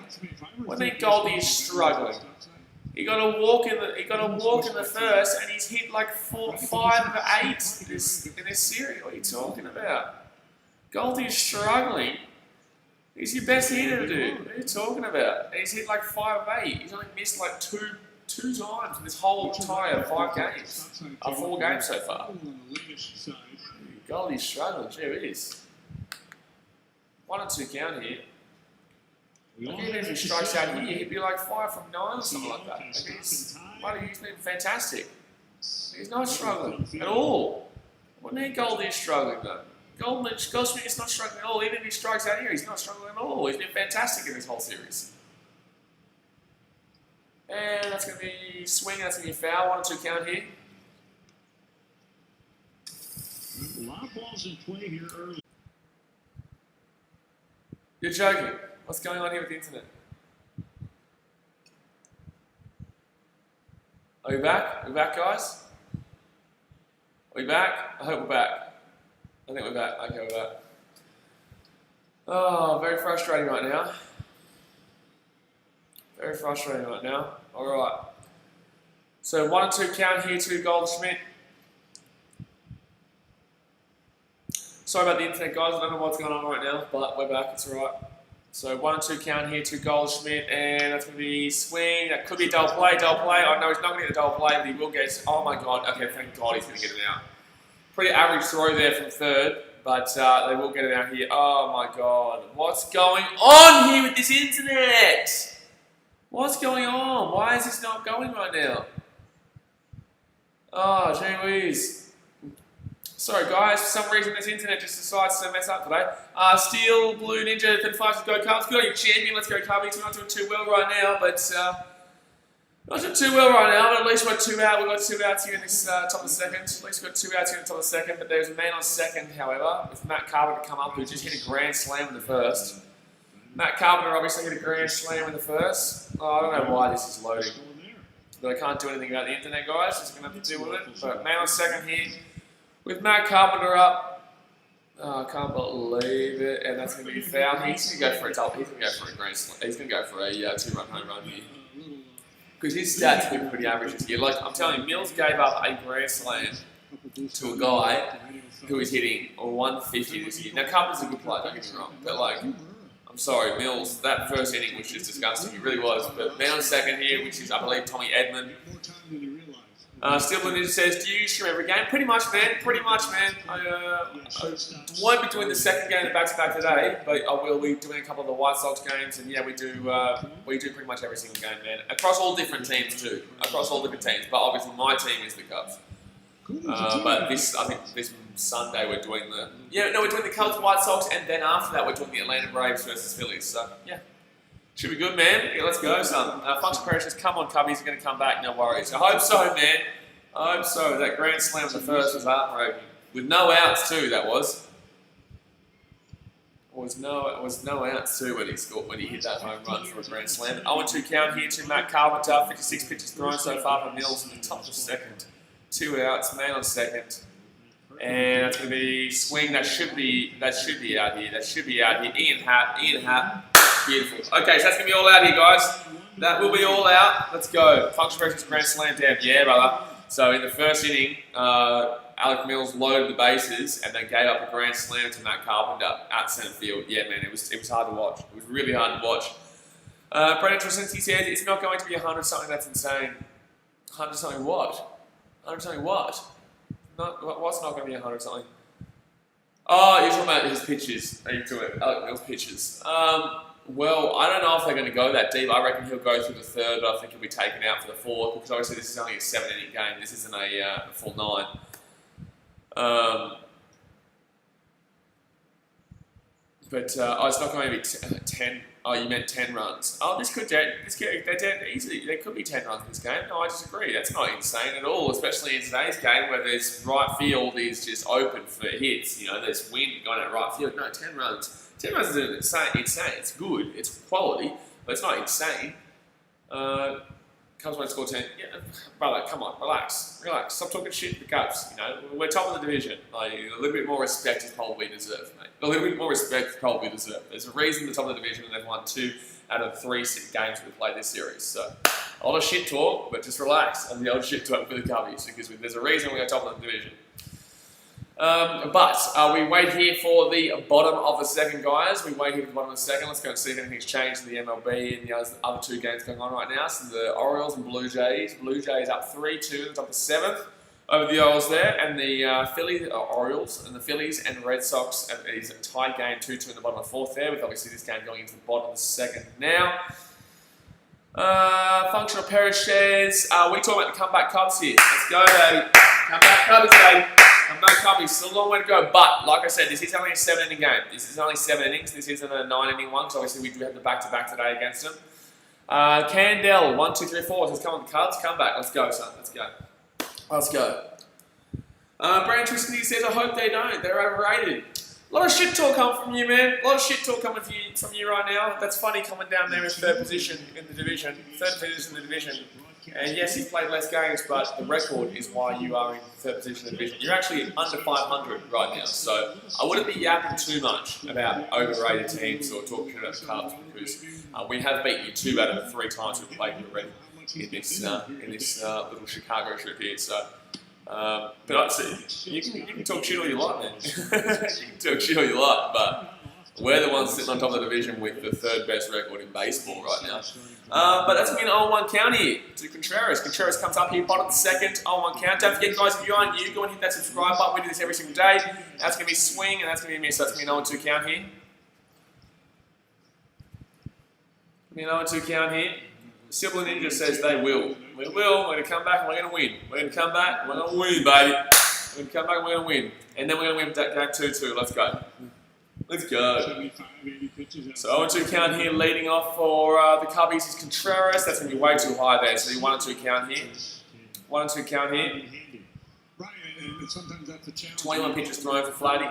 What do you mean Goldie is struggling? He got a walk in the first, and he's hit like 5 of 8 in this series. What are you talking about? Goldie is struggling. He's your best hitter, dude. What are you talking about? He's hit like 5 of 8. He's only missed like two times in this whole entire 5 games. 4 games so far. Goldie's struggling. Gee, it is. 1 and 2 count here. Even if he strikes out here, he'd be like 5 from 9 or something like that. Like he's been fantastic. He's not struggling at all. What do you mean Goldie is struggling though? Goldschmidt is not struggling at all. Even if he strikes out here, he's not struggling at all. He's been fantastic in this whole series. And that's going to be swing. That's going to be foul. 1 and 2 count here. A lot of balls in play here early. You're joking. What's going on here with the internet? Are we back? Are we back, guys? Are we back? I hope we're back. I think we're back. Okay, we're back. Oh, very frustrating right now. Very frustrating right now. Alright. So 1 and 2 count here to Goldschmidt. Sorry about the internet, guys. I don't know what's going on right now, but we're back. It's alright. So 1 and 2 count here to Goldschmidt, and that's going to be swing. That could be a double play. Oh no, he's not going to get a double play, but he will get it. Oh my god. Okay, thank god he's going to get it out. Pretty average throw there from third, but they will get it out here. Oh my god. What's going on here with this internet? What's going on? Why is this not going right now? Oh, gee whiz. Sorry guys, for some reason this internet just decides to mess up today. Steel, Blue Ninja, 35 to go Cubs. Good on you, champion. Let's go Cubbies. We're not doing too well right now, but not doing too well right now, but at least we're 2 out. We've got 2 outs here in this top of the second. At least we've got 2 outs here in the top of the second, but there's a man on second, however, with Matt Carpenter to come up, who just hit a grand slam in the first. Matt Carpenter obviously hit a grand slam in the first. Oh, I don't know why this is loading, but I can't do anything about the internet, guys. Just going to have to deal with it. But man on second here with Matt Carpenter up. Oh, I can't believe it. And that's going to be a foul. He's going to go for a double. He's going to go for a grand slam. He's going to go for a 2-run home run here. Because his stats have been pretty average this year. Like, I'm telling you, Mills gave up a grand slam to a guy who is hitting 150 this year. Now, Carpenter's a good player, don't get me wrong. But, like, I'm sorry, Mills, that first inning was just disgusting. It really was. But man on second here, which is, I believe, Tommy Edmond. Still Blue Ninja says, do you stream every game? Pretty much, man. Pretty much, man. I won't be doing the second game of the back-to-back today, but I will be doing a couple of the White Sox games. And yeah, we do pretty much every single game, man. Across all different teams, too. Across all different teams. But obviously, my team is the Cubs. But I think this Sunday we're doing we're doing the Cubs, White Sox, and then after that we're doing the Atlanta Braves versus Phillies. So yeah, should be good, man. Yeah, let's go, son. Function Precious, come on, Cubbies, are going to come back. No worries. I hope so, man. I hope so. That grand slam of the first was heartbreaking, with no outs too. That was. It was no outs too when he hit that home run for a grand slam. 0-2 count here to Matt Carpenter. 56 pitches thrown so far for Mills in the top of the second. 2 outs, man on second. And that's going to be swing. That should be out here. That should be out here. Ian Happ. Beautiful. Okay, so that's going to be all out here, guys. That will be all out. Let's go. Function versus grand slam down. Yeah, brother. So in the first inning, Alec Mills loaded the bases and then gave up a grand slam to Matt Carpenter at center field. Yeah, man, it was hard to watch. It was really hard to watch. Brendan Tracinski says it's not going to be 100 something. That's insane. 100 something what? 100 something what? What's not going to be 100 something? Oh, you're talking about his pitches. Are you doing Alec Mills pitches? Well, I don't know if they're going to go that deep. I reckon he'll go through the third, but I think he'll be taken out for the fourth because obviously this is only a 7-inning game. This isn't a full 9. But it's not going to be 10. Oh, you meant 10 runs. Oh, this could easily. There could be 10 runs in this game. No, I disagree. That's not insane at all, especially in today's game where there's right field is just open for hits. You know, there's wind going at right field. No, 10 runs. 10 runs isn't insane. It's good. It's quality, but it's not insane. Cubs won't score 10. Yeah, brother, come on, relax. Stop talking shit to the Cubs. You know, we're top of the division. Like, a little bit more respect is probably deserved, mate. A little bit more respect is probably deserved. There's a reason they're top of the division and they've won 2 out of 3 games we've played this series. So, a lot of shit talk, but just relax on the old shit talk for the Cubbies because there's a reason we're top of the division. But we wait here for the bottom of the second, guys. We wait here for the bottom of the second. Let's go and see if anything's changed in the MLB and the other 2 games going on right now. So the Orioles and Blue Jays. Blue Jays up 3-2 in the top of the 7th over the Orioles there. And the Orioles and the Phillies and Red Sox. And it is a tied game 2-2 in the bottom of the 4th there, with obviously this game going into the bottom of the 2nd now. Functional Perish says, we talking about the comeback Cubs here. Let's go, baby. Comeback Cubs, baby. Comeback Cubs. Still a long way to go. But, like I said, this is only a 7-inning game. This is only 7 innings. This isn't a 9-inning one, because obviously we do have the back-to-back today against them. Candell, 1, 2, 3, 4 says, come on, the Cubs, come back. Let's go, son. Let's go. Let's go. Brand Tristan says, I hope they don't. They're overrated. A lot of shit talk coming from you, man. A lot of shit talk coming from you right now. That's funny coming down there in third position in the division. Third position in the division. And yes, he's played less games, but the record is why you are in third position in the division. You're actually under 500 right now, so I wouldn't be yapping too much about overrated teams or talking about the Cubs because we have beaten you 2 out of the 3 times we've played you already in this little Chicago trip here. So, but I'd say you can talk shit all you like, man. You can talk shit all you like, but we're the ones sitting on top of the division with the 3rd best record in baseball right now. But that's going to be an 0-1 count here to Contreras. Contreras comes up here, bottom of the 2nd, 0-1 count. Don't forget, guys, if you're on you, go and hit that subscribe button. We do this every single day. That's going to be swing, and that's going to be miss. So that's going to be an 0-2 count here. Going to be an 0-2 count here. Sibling Ninja says they will. We will. We're going to come back and we're going to win. We're going to come back and we're going to win, baby. We're going to come back and we're going to win. And then we're going to win game 2-2. Let's go. Let's go. So 0-2 count here, leading off for the Cubbies is Contreras. That's going to be way too high there. So 1-2 count here. 1-2 count here. 21 pitches thrown for Flatty.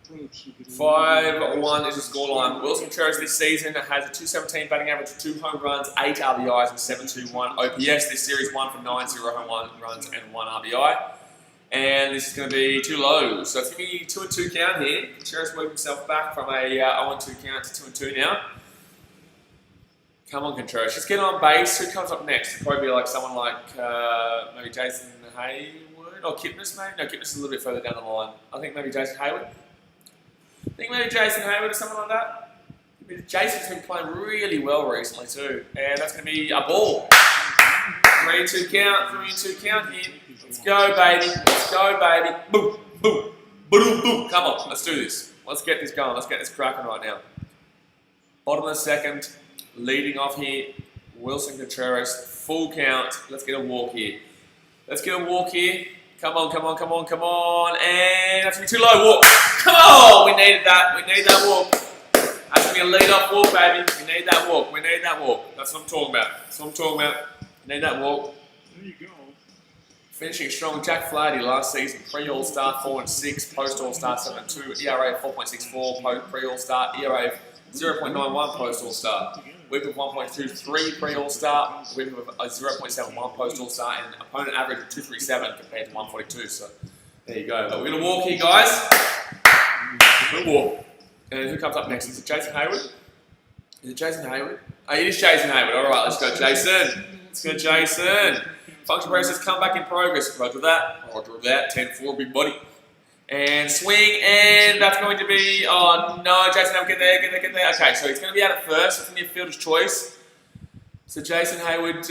5-1 is the scoreline. Wilson Contreras this season has a .217 batting average, 2 home runs, 8 RBIs, and 7.21 OPS. This series 1 for 9, 0 home runs, and 1 RBI. And this is going to be too low. So it's going to be 2-2 count here. Contreras moved himself back from a 0-2 count to 2-2 now. Come on, Contreras. Just get on base. Who comes up next? It'll probably be like someone like maybe Jason Hayward or Kipnis, maybe? No, Kipnis is a little bit further down the line. I think maybe Jason Hayward. I think maybe Jason Hayward or someone like that. Jason's been playing really well recently too. And that's going to be a ball. 3-2 count. 3-2 count here. Let's go, baby. Let's go, baby. Boom, boom, boom, boom. Come on, let's do this. Let's get this going. Let's get this cracking right now. Bottom of the 2nd, leading off here, Wilson Contreras, full count. Let's get a walk here. Let's get a walk here. Come on, come on, come on, come on. And that's going to be too low. Walk. Come on. We needed that. We need that walk. That's going to be a lead-off walk, baby. We need that walk. We need that walk. That's what I'm talking about. That's what I'm talking about. We need that walk. There you go. Finishing strong, Jack Flaherty last season, pre-All-Star 4-6, post-All-Star 7-2, ERA 4.64, pre-All-Star, ERA 0.91 post-All-Star, whip of 1.23 pre-All-Star, whip of 0.71 post-All-Star, and opponent average of 237 compared to 142. So there you go. But we're going to walk here, guys. We're going to walk. And who comes up next? Is it Jason Hayward? Is it Jason Hayward? Oh, it is Jason Hayward. All right, let's go, Jason. Let's go, Jason. Function process, comeback in progress. Roger that. Roger that. 10-4, big buddy. And swing, and that's going to be, oh no, Jason, get there, get there, get there. Okay, so he's going to be out at first. It's going to be a fielder's choice. So Jason Hayward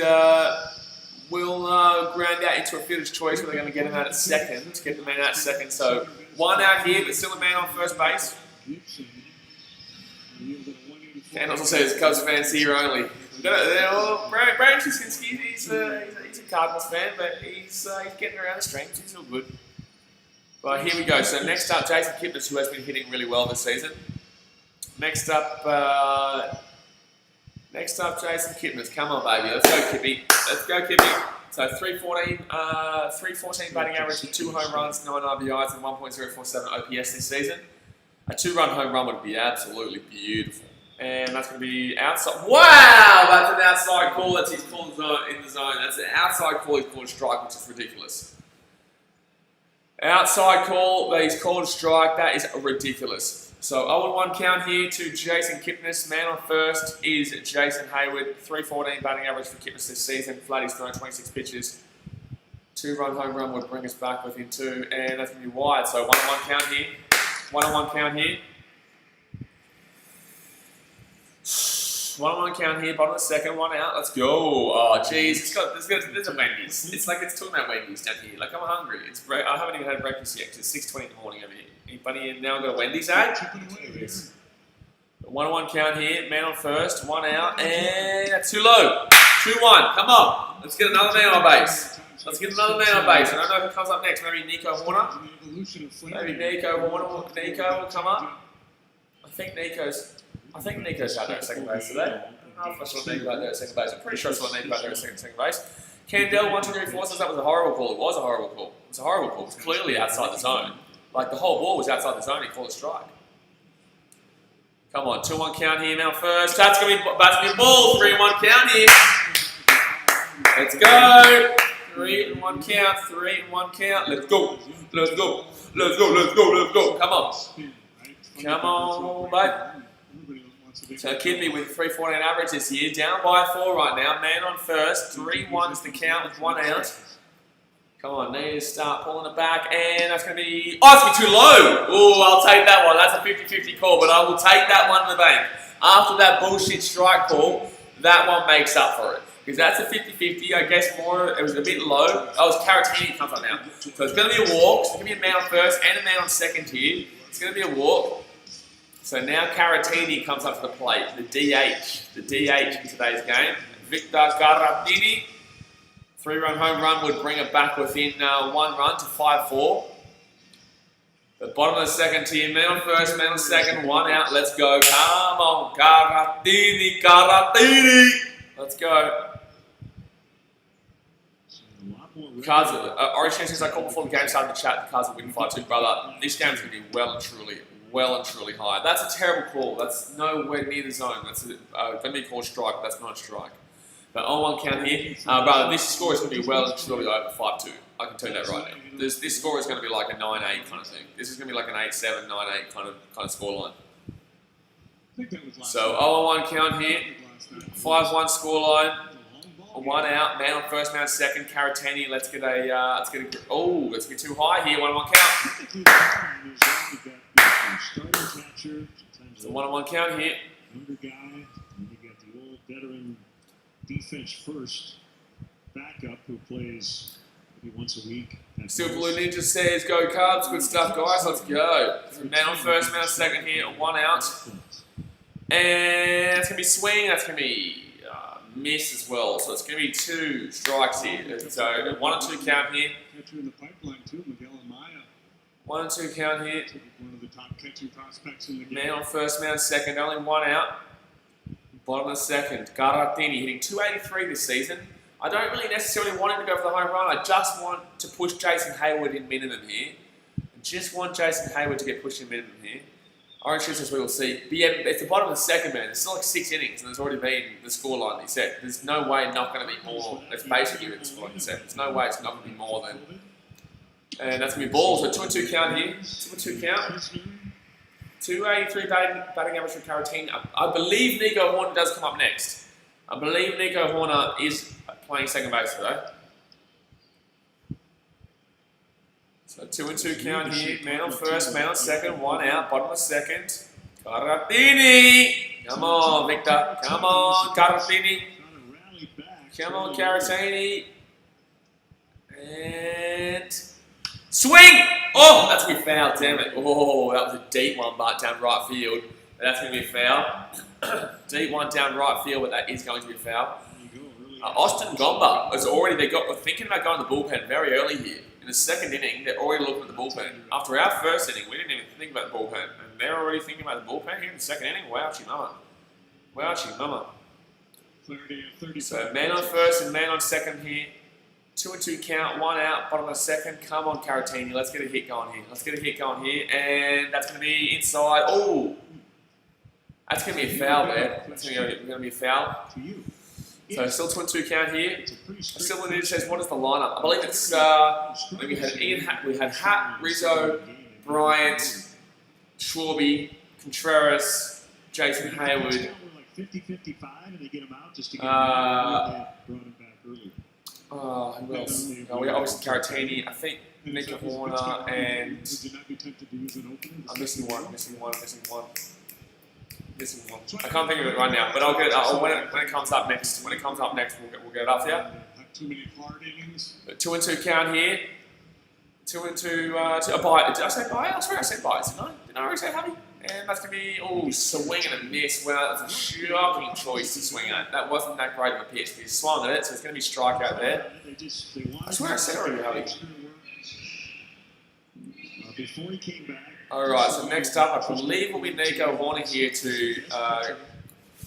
will ground out into a fielder's choice where they're going to get him out at second, get the man out at second. So 1 out here, but still a man on first base. And also says Cubs fans here only. Brandon Krasinski, he's a Cardinals fan, but he's getting around the streams. He's all good. But here we go. So next up, Jason Kipnis, who has been hitting really well this season. Next up, Jason Kipnis. Come on, baby. Let's go, Kippy. Let's go, Kippy. So 314 batting average with 2 home runs, 9 RBIs, and 1.047 OPS this season. A 2-run home run would be absolutely beautiful. And that's going to be outside. Wow! That's an outside call. That's his call in the zone. That's an outside call. He's called a strike, which is ridiculous. Outside call that he's called a strike. That is ridiculous. So 0-1 count here to Jason Kipnis. Man on first is Jason Hayward. 314 batting average for Kipnis this season. Flatty's thrown 26 pitches. 2-run home run would bring us back within 2. And that's going to be wide. So 1-1 count here. 1-1 count here. 1-1 count here, bottom of the 2nd, 1 out, let's go. Oh, jeez, there's a Wendy's. It's like it's talking about Wendy's down here. Like, I'm hungry. I haven't even had breakfast yet because it's 6:20 in the morning over here. Anybody now got a Wendy's ad? 1-1 count here, man on first, 1 out, and that's too low. 2-1, come on. Let's get another man on base. Let's get another man on base. I don't know who comes up next. Maybe Nico Horner? Maybe Nico Horner. Nico will come up. I think Nico's out there at second base today. I don't know if I saw Nico out there at second base. I'm pretty sure I saw Nico out there at second base. Candell, 1, 2, 3, 4 says that was a horrible call. It was a horrible call. It was a horrible call. It was clearly outside the zone. Like the whole ball was outside the zone. He called a strike. Come on, 2-1 count here now first. That's going to be a ball. 3-1 count here. Let's go. 3-1 count. 3-1 count. Let's go. Let's go. Let's go. Let's go. Let's go. Come on. Come on, bud. So Kidney with 3.14 average this year, down by 4 right now. Man on first, 3-1 is the count with 1 out. Come on, need to start pulling it back, and that's going to be... Oh, it's going to be too low! Oh, I'll take that one. That's a 50-50 call, but I will take that one in the bank. After that bullshit strike call, that one makes up for it. Because that's a 50-50, I guess more, it was a bit low. Oh, it's Caratini comes on now. So it's going to be a walk. So it's going to be a man on first and a man on second here. It's going to be a walk. So now Caratini comes up to the plate, the DH in today's game. Victor Caratini, 3-run home run would bring it back within 1 run to 5-4. The bottom of the second tier, man on first, man on second, 1 out, let's go. Come on, Caratini. Let's go. Cards, Orange chances I called before the game started to chat, the Cards are winning 5-2, brother. This game's going to be well and truly high. That's a terrible call. That's nowhere near the zone. That's going to be called strike. That's not a strike. But on 1 count here, brother, this score is going to be well and truly over 5-2. I can tell you that right now. This score is going to be like a 9-8 kind of thing. This is going to be like an 8-7, 9-8 kind of scoreline. So 0-1 count here, 5-1 scoreline. 1 out, man on first, man on second. Caratini, let's get a oh, let's get too high here. 1-1 count. So 1-1 count here. Younger guy, and you got the old veteran defense first backup who plays maybe once a week. Still Blue Ninja says, go Cubs. Good stuff, guys. Let's go. So man on first, man on second here. 1 out. And it's going to be swing. That's going to be miss as well. So it's going to be 2 strikes here. So 1 and 2 count here. Catcher in the pipeline too, Miguel Amaya. 1 and 2 count here. One of the top catching prospects in the game. Man on first, man on second. Only 1 out. Bottom of the second. Caratini hitting 283 this season. I don't really necessarily want him to go for the home run. I just want to push Jason Hayward in minimum here. I just want Jason Hayward to get pushed in minimum here. Orange shoots as we will see. But yeah, it's the bottom of the second, man. It's still like 6 innings, and there's already been the scoreline that he said. There's no way not going to be more. That's basically what the scoreline he said. There's no way it's not going to be more than. And that's going to be balls. So 2 and 2 count here. 2 and 2 count. 283 batting average for Caratini. I believe Nico Horner does come up next. I believe Nico Horner is playing second base today. So 2 and 2 count here. Man on first, man on second. 1 out, bottom of second. Caratini. Come on, Victor. Come on, Caratini. Come on, Caratini. And swing! Oh, that's going to be foul, damn it. Oh, that was a deep one, but down right field. That's going to be a foul. Deep one down right field, but that is going to be a foul. Austin Gomba is already, we're thinking about going to the bullpen very early here. In the second inning, they're already looking at the bullpen. After our first inning, we didn't even think about the bullpen. And they're already thinking about the bullpen here in the second inning. Wow, mama. Wow, mama. So man on first and man on second here. 2 and 2 count, 1 out, bottom of the second. Come on, Caratini. Let's get a hit going here. Let's get a hit going here. And that's going to be inside. Oh! That's going to be a foul there. That's going to be a foul. So still 2 and 2 count here. Still Linda says, what is the lineup? I believe it's, we had Hatt, Rizzo, Bryant, Schwarber, Contreras, Jason Hayward. 50-55 and they get him out just to get him out. Who else? We got obviously Caratini, I think Nico Horner, and I'm missing one. I can't think of it right now, but I'll get it when it comes up next. When it comes up next, we'll get it up here. Too many hard innings. 2 and 2 count here. 2 and 2. A bite. Did I say bite? I swear I said bite. Didn't I already say happy? And that's going to be, swing and a miss. Well, that's a shocking choice to swing at. That wasn't that great of a pitch. He swung at it, so it's going to be strikeout there. I swear I said already happy. Before he came back. Alright, so next up, I believe will be Nico Horner here to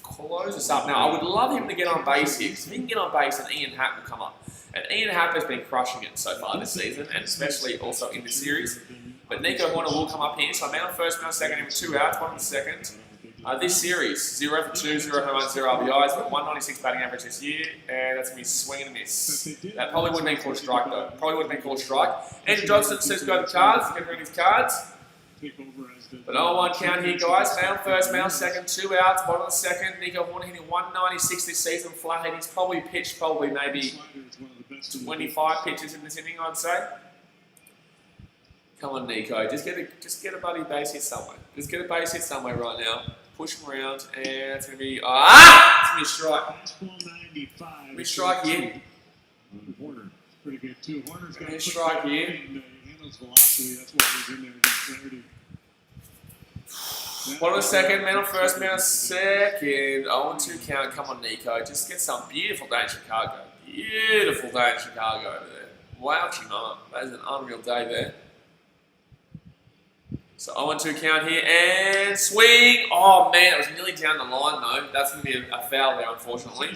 close us up. Now, I would love him to get on base here, because if he can get on base, then Ian Hatt will come up. And Ian Happ has been crushing it so far this season, and especially also in this series. But Nico Horner will come up here, so man on first, man on second, with 2 outs, 1 on the second. This series, 0 for 2, 0 home runs, 0 RBIs, but 196 batting average this year, and that's going to be swing and miss. That probably wouldn't have been called a strike, though. Probably wouldn't have been called a strike. Andrew Johnson says go to the cards, get rid of his cards. But 0-1 count here, guys. Man on first, man on second, 2 outs, bottom of the second. Nico Horner hitting 196 this season, flat hit. He's probably pitched maybe 25 pitches in this inning, I'd say. Come on, Nico. Just get a bloody base hit somewhere. Just get a base hit somewhere right now. Push him around, and it's going to be... it's going to be a strike. Going to be a strike here. Horner, pretty good too. Horner's got a strike here. Handles velocity. That's why he's in there against Flaherty. Bottom of the second, man on first, man on second. 0-2 count. Come on, Nico. Just get some beautiful day in Chicago. Beautiful day in Chicago over there. Wowching on. That is an unreal day there. So 0-2 count here, and swing! Oh man, it was nearly down the line though. That's going to be a foul there, unfortunately.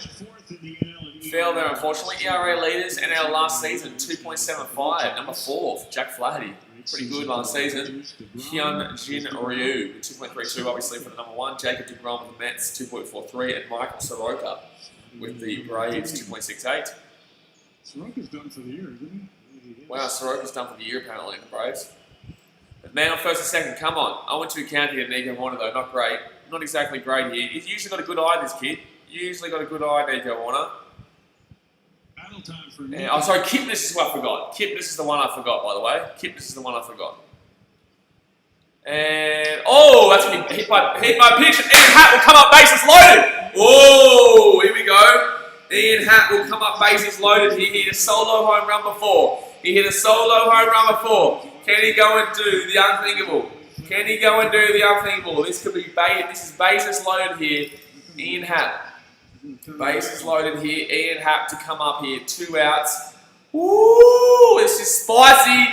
Foul there, unfortunately. ERA leaders and our last season, 2.75. Number 4 for Jack Flaherty. Pretty good last season. Hyun Jin Ryu, 2.32 obviously for the number 1. Jacob deGrom with the Mets, 2.43. And Michael Soroka with the Braves, 2.68. Soroka's done for the year, isn't he? Wow, Soroka's done for the year apparently in the Braves. Man on first and second, come on. 0-2 count here, Nico Horner though, not great. Not exactly great here. He's usually got a good eye, this kid. Usually got a good eye, Nico Horner. Battle time for Oh, sorry, Kipnis is what I forgot. Kipnis is the one I forgot, by the way. Kipnis is the one I forgot. And, that's going to be hit by pitch. And Ian Happ will come up, bases loaded. Whoa, here we go. Ian Happ will come up, bases loaded. He hit a solo home run before. Can he go and do the unthinkable? This could be this is bases loaded here. Ian Happ. Bases loaded here. Ian Happ to come up here. 2 outs. Woo! This is spicy.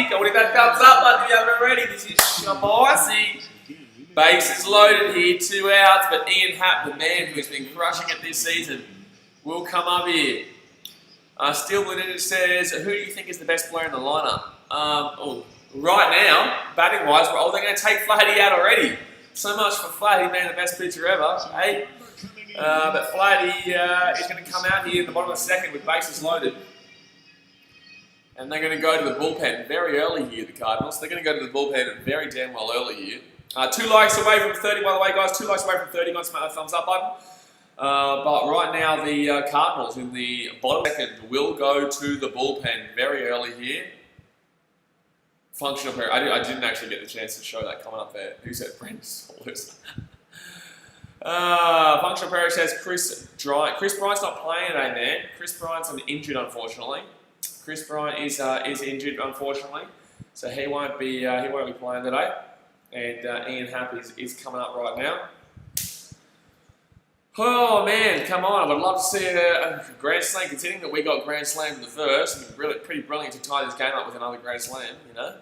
Go with that thumbs up like you haven't already. This is spicy. Bases loaded here. 2 outs. But Ian Happ, the man who has been crushing it this season, will come up here. Steel Blue says, who do you think is the best player in the lineup? Right now, batting-wise, they're going to take Flaherty out already. So much for Flaherty being the best pitcher ever, eh? But Flaherty is going to come out here in the bottom of the second with bases loaded. And they're going to go to the bullpen very early here, the Cardinals. They're going to go to the bullpen very damn well early here. 2 likes away from 30, by the way, guys. 2 likes away from 30. Go and smash that thumbs up button. But right now, the Cardinals in the bottom second will go to the bullpen very early here. Functional player. I didn't actually get the chance to show that coming up there. Who said Brent Saunders? Functional player says Chris Bryant's not playing today, man. Chris Bryant's injured, unfortunately. Chris Bryant is injured, unfortunately, so he won't be playing today. And Ian Happ is coming up right now. Oh man, come on! I would love to see a Grand Slam. Considering that we got Grand Slam in the first, it'd be pretty brilliant to tie this game up with another Grand Slam. You know,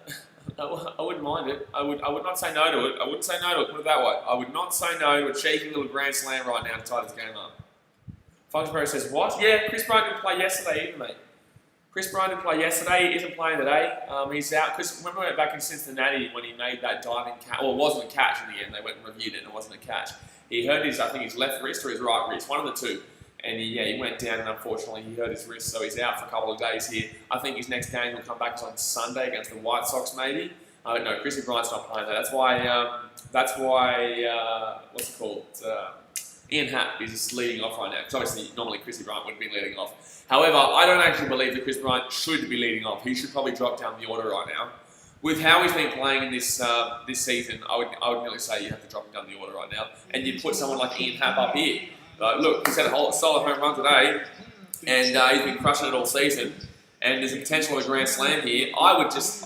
I wouldn't mind it. I would not say no to it. I wouldn't say no to it. Put it that way. I would not say no to a cheeky little Grand Slam right now to tie this game up. Function Pro says what? Yeah, Chris Bryant didn't play yesterday either, mate. Chris Bryant didn't play yesterday. He isn't playing today. He's out. Because remember we went back in Cincinnati when he made that diving catch. Well, it wasn't a catch in the end. They went and reviewed it, and it wasn't a catch. He hurt his left wrist or his right wrist, one of the two. And he went down, and unfortunately he hurt his wrist, so he's out for a couple of days here. I think his next game will come back on Sunday against the White Sox, maybe. No, Chrissy Bryant's not playing there. That's why. What's it called? Ian Happ is just leading off right now, because obviously normally Chrissy Bryant would be leading off. However, I don't actually believe that Chris Bryant should be leading off. He should probably drop down the order right now. With how he's been playing in this season, I would nearly say you have to drop him down the order right now, and you put someone like Ian Happ up here. Look, he's had a solid home run today, and he's been crushing it all season. And there's a potential of a Grand Slam here. I would just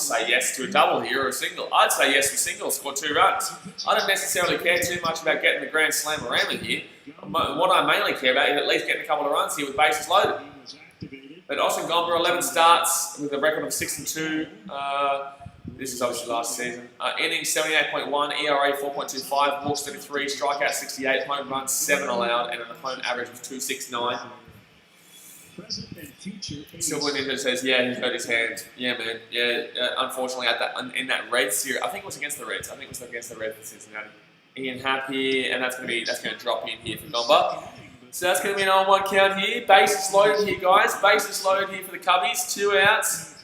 say yes to a double here or a single. I'd say yes to a single, score 2 runs. I don't necessarily care too much about getting the Grand Slam around here. What I mainly care about is at least getting a couple of runs here with bases loaded. But Austin Gomber, 11 starts with a record of 6-2. This is obviously last season. Innings 78.1, ERA 4.25, walks 33, strikeout 68, home runs 7 allowed, and a home average of 269. Silver says, yeah, he hurt his hand. Yeah, man. Yeah, unfortunately, in that Reds series, I think it was against the Reds. I think it was against the Reds in Cincinnati. Ian Happ here, and that's going to drop in here for Gomba. So that's going to be an 0-1 count here. Bases loaded here, guys. Bases loaded here for the Cubbies. 2 outs.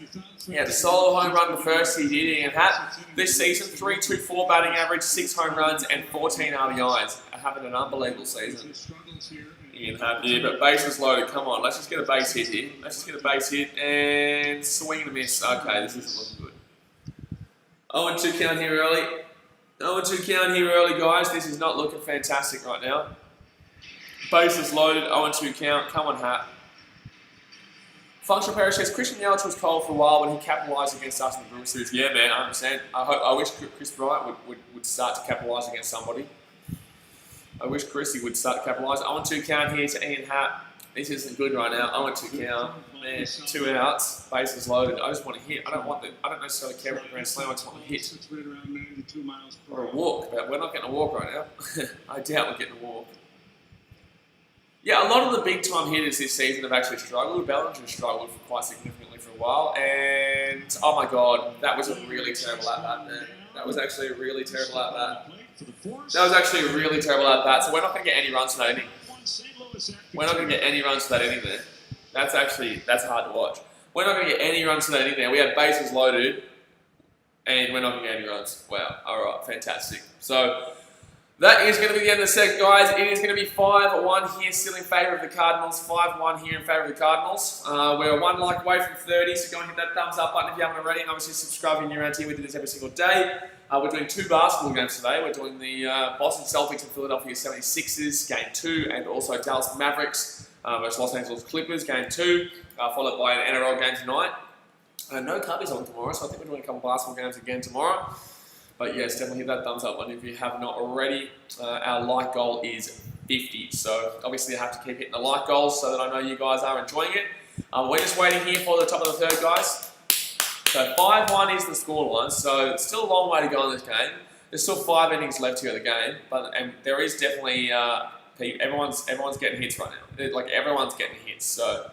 Yeah, the solo home run the first he did, Ian Happ. This season, 3.24 batting average, 6 home runs, and 14 RBIs. Having an unbelievable season. Ian Happ here, but bases loaded. Come on, let's just get a base hit here. Let's just get a base hit and swing and a miss. Okay, this isn't looking good. 0-2 count here early. 0-2 count here early, guys. This is not looking fantastic right now. Bases loaded, 0-2 count. Come on, Happ. Functional Parish says Christian Yelich was cold for a while, but he capitalised against us in the Brewers series. Yeah, man, I understand. I wish Chris Bryant would start to capitalise against somebody. I wish Chrissy would start to capitalise. 0-2 count here to Ian Happ. This isn't good right now. 0-2 count. Man, 2 outs. Bases loaded. I just want to hit. I don't necessarily care about the grand slam. I just want to hit. Or a walk, but we're not getting a walk right now. I doubt we're getting a walk. Yeah, a lot of the big time hitters this season have actually struggled. Bellinger's struggled for quite significantly for a while, and oh my god, that was a really terrible at bat, man. That was actually a really terrible at bat. That was actually a really terrible at bat. So we're not going to get any runs for that inning. We're not going to get any runs for that inning there. That's hard to watch. We're not going to get any runs for that inning there. We had bases loaded, and we're not going to get any runs. Wow. All right, fantastic. So that is going to be the end of the set, guys. It is going to be 5-1 here, still in favour of the Cardinals. 5-1 here in favour of the Cardinals. We're 1 like away from 30, so go and hit that thumbs up button if you haven't already. And obviously subscribe if you're around here. We do this every single day. We're doing 2 basketball games today. We're doing the Boston Celtics and Philadelphia 76ers, Game 2, and also Dallas Mavericks versus Los Angeles Clippers, Game 2, followed by an NRL game tonight. No Cubbies on tomorrow, so I think we're doing a couple of basketball games again tomorrow. But yes, definitely hit that thumbs up button if you have not already. Our like goal is 50, so obviously I have to keep hitting the like goals so that I know you guys are enjoying it. We're just waiting here for the top of the third, guys. So 5-1 is the scoreline, so it's still a long way to go in this game. There's still 5 innings left here in the game, and there is definitely everyone's getting hits right now. Like everyone's getting hits, so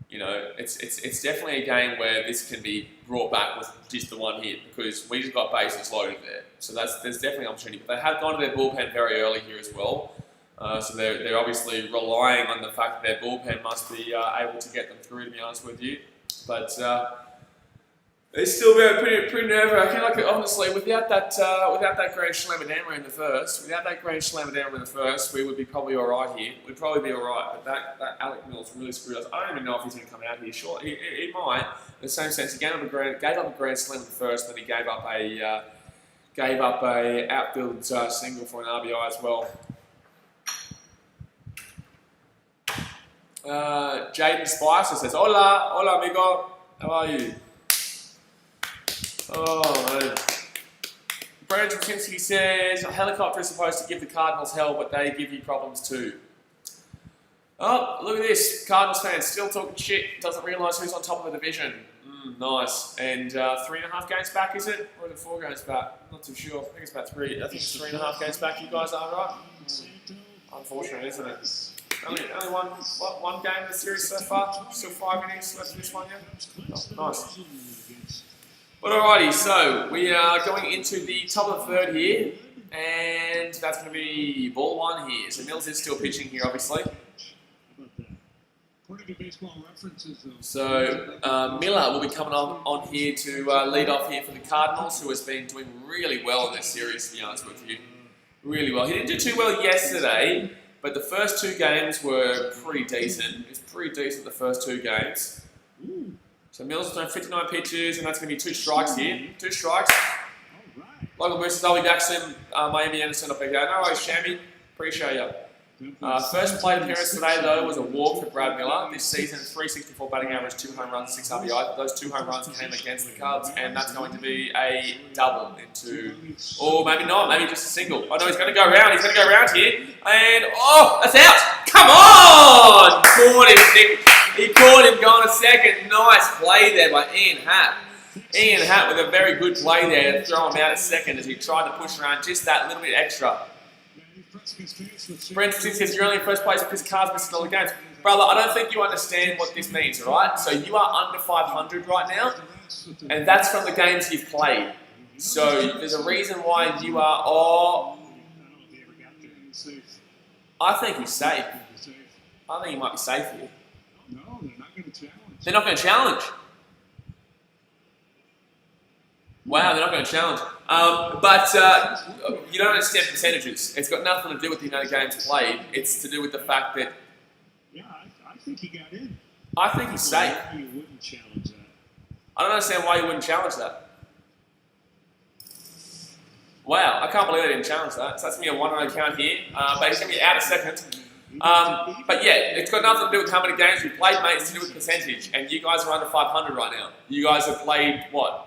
you know it's definitely a game where this can be brought back with just the 1 hit because we just got bases loaded there. So there's definitely an opportunity, but they have gone to their bullpen very early here as well. So they're obviously relying on the fact that their bullpen must be able to get them through. To be honest with you, but. It's still pretty nerve-wracking. Like honestly, without that grand slammer in the first, we would be probably all right here. We'd probably be all right. But that Alec Mills really screwed us. I don't even know if he's going to come out here. Sure, he might. In the same sense, he gave up a grand slam in the first, then he gave up a outfield single for an RBI as well. Jaden Spicer says, "Hola, amigo. How are you?" Oh, man. Brandon Traczynski says, a helicopter is supposed to give the Cardinals hell, but they give you problems too. Oh, look at this. Cardinals fans still talking shit. Doesn't realise who's on top of the division. Nice. And 3.5 games back, is it? Or is it 4 games back? I'm not too sure. I think it's about 3. I think it's 3.5 games back. You guys are right. Unfortunate, isn't it? Only one game in the series so far. Still 5 innings left in this one, yeah? Oh, nice. But alrighty, so we are going into the top of the third here, and that's going to be ball 1 here. So Mills is still pitching here, obviously. So Miller will be coming on here to lead off here for the Cardinals, who has been doing really well in this series, to be honest with you. Really well. He didn't do too well yesterday, but the first 2 games were pretty decent. It's pretty decent, the first 2 games. So Mills has done 59 pitches, and that's going to be 2 strikes here. 2 strikes. Local boosters, I'll be back soon. Miami Anderson up there. No worries, Shammy. Appreciate you. First plate appearance today, though, was a walk for Brad Miller. This season, 364 batting average, 2 home runs, 6 RBI. Those 2 home runs came against the Cubs, and that's going to be a double into, or maybe not, maybe just a single. Oh no, he's going to go around. He's going to go around here, and oh, that's out. Come on! Caught him, Nick. He caught him going to second. Nice play there by Ian Happ. Ian Happ with a very good play there to throw him out at second as he tried to push around just that little bit extra. Brent says you're only in first place because Cards missed all the games. Brother, I don't think you understand what this means, all right? So you are under 500 right now, and that's from the games you've played. So there's a reason why you are, I think he's safe. I think he might be safe here. No, they're not going to challenge. They're not going to challenge. Wow, they're not going to challenge. But you don't understand percentages. It's got nothing to do with the amount of games played. It's to do with the fact that... Yeah, I think he got in. I think he's safe. You wouldn't challenge that. I don't understand why you wouldn't challenge that. Wow, I can't believe they didn't challenge that. So that's going to be a 1-0 count here. But he's going to be out a second. But yeah, it's got nothing to do with how many games we've played, mate. It's to do with percentage. And you guys are under 500 right now. You guys have played, what,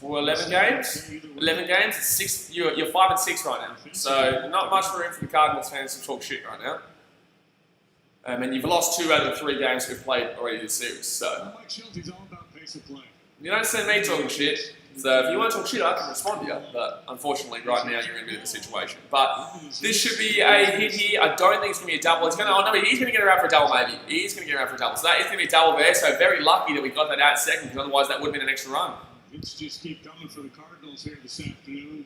11 games? 11 games? You're 5 and 6 right now. So not much room for the Cardinals fans to talk shit right now. And you've lost 2 out of the 3 games we've played already this series. So you don't send me talking shit. So if you want to talk shit, I can respond to you. But unfortunately, right now you're in a bit of a situation. But this should be a hit here. I don't think it's going to be a double. It's going to. Oh no, he's going to get around for a double maybe. He's going to get around for a double. So that is going to be a double there. So very lucky that we got that out second, because otherwise that would have been an extra run. Hits just keep coming for the Cardinals here this afternoon.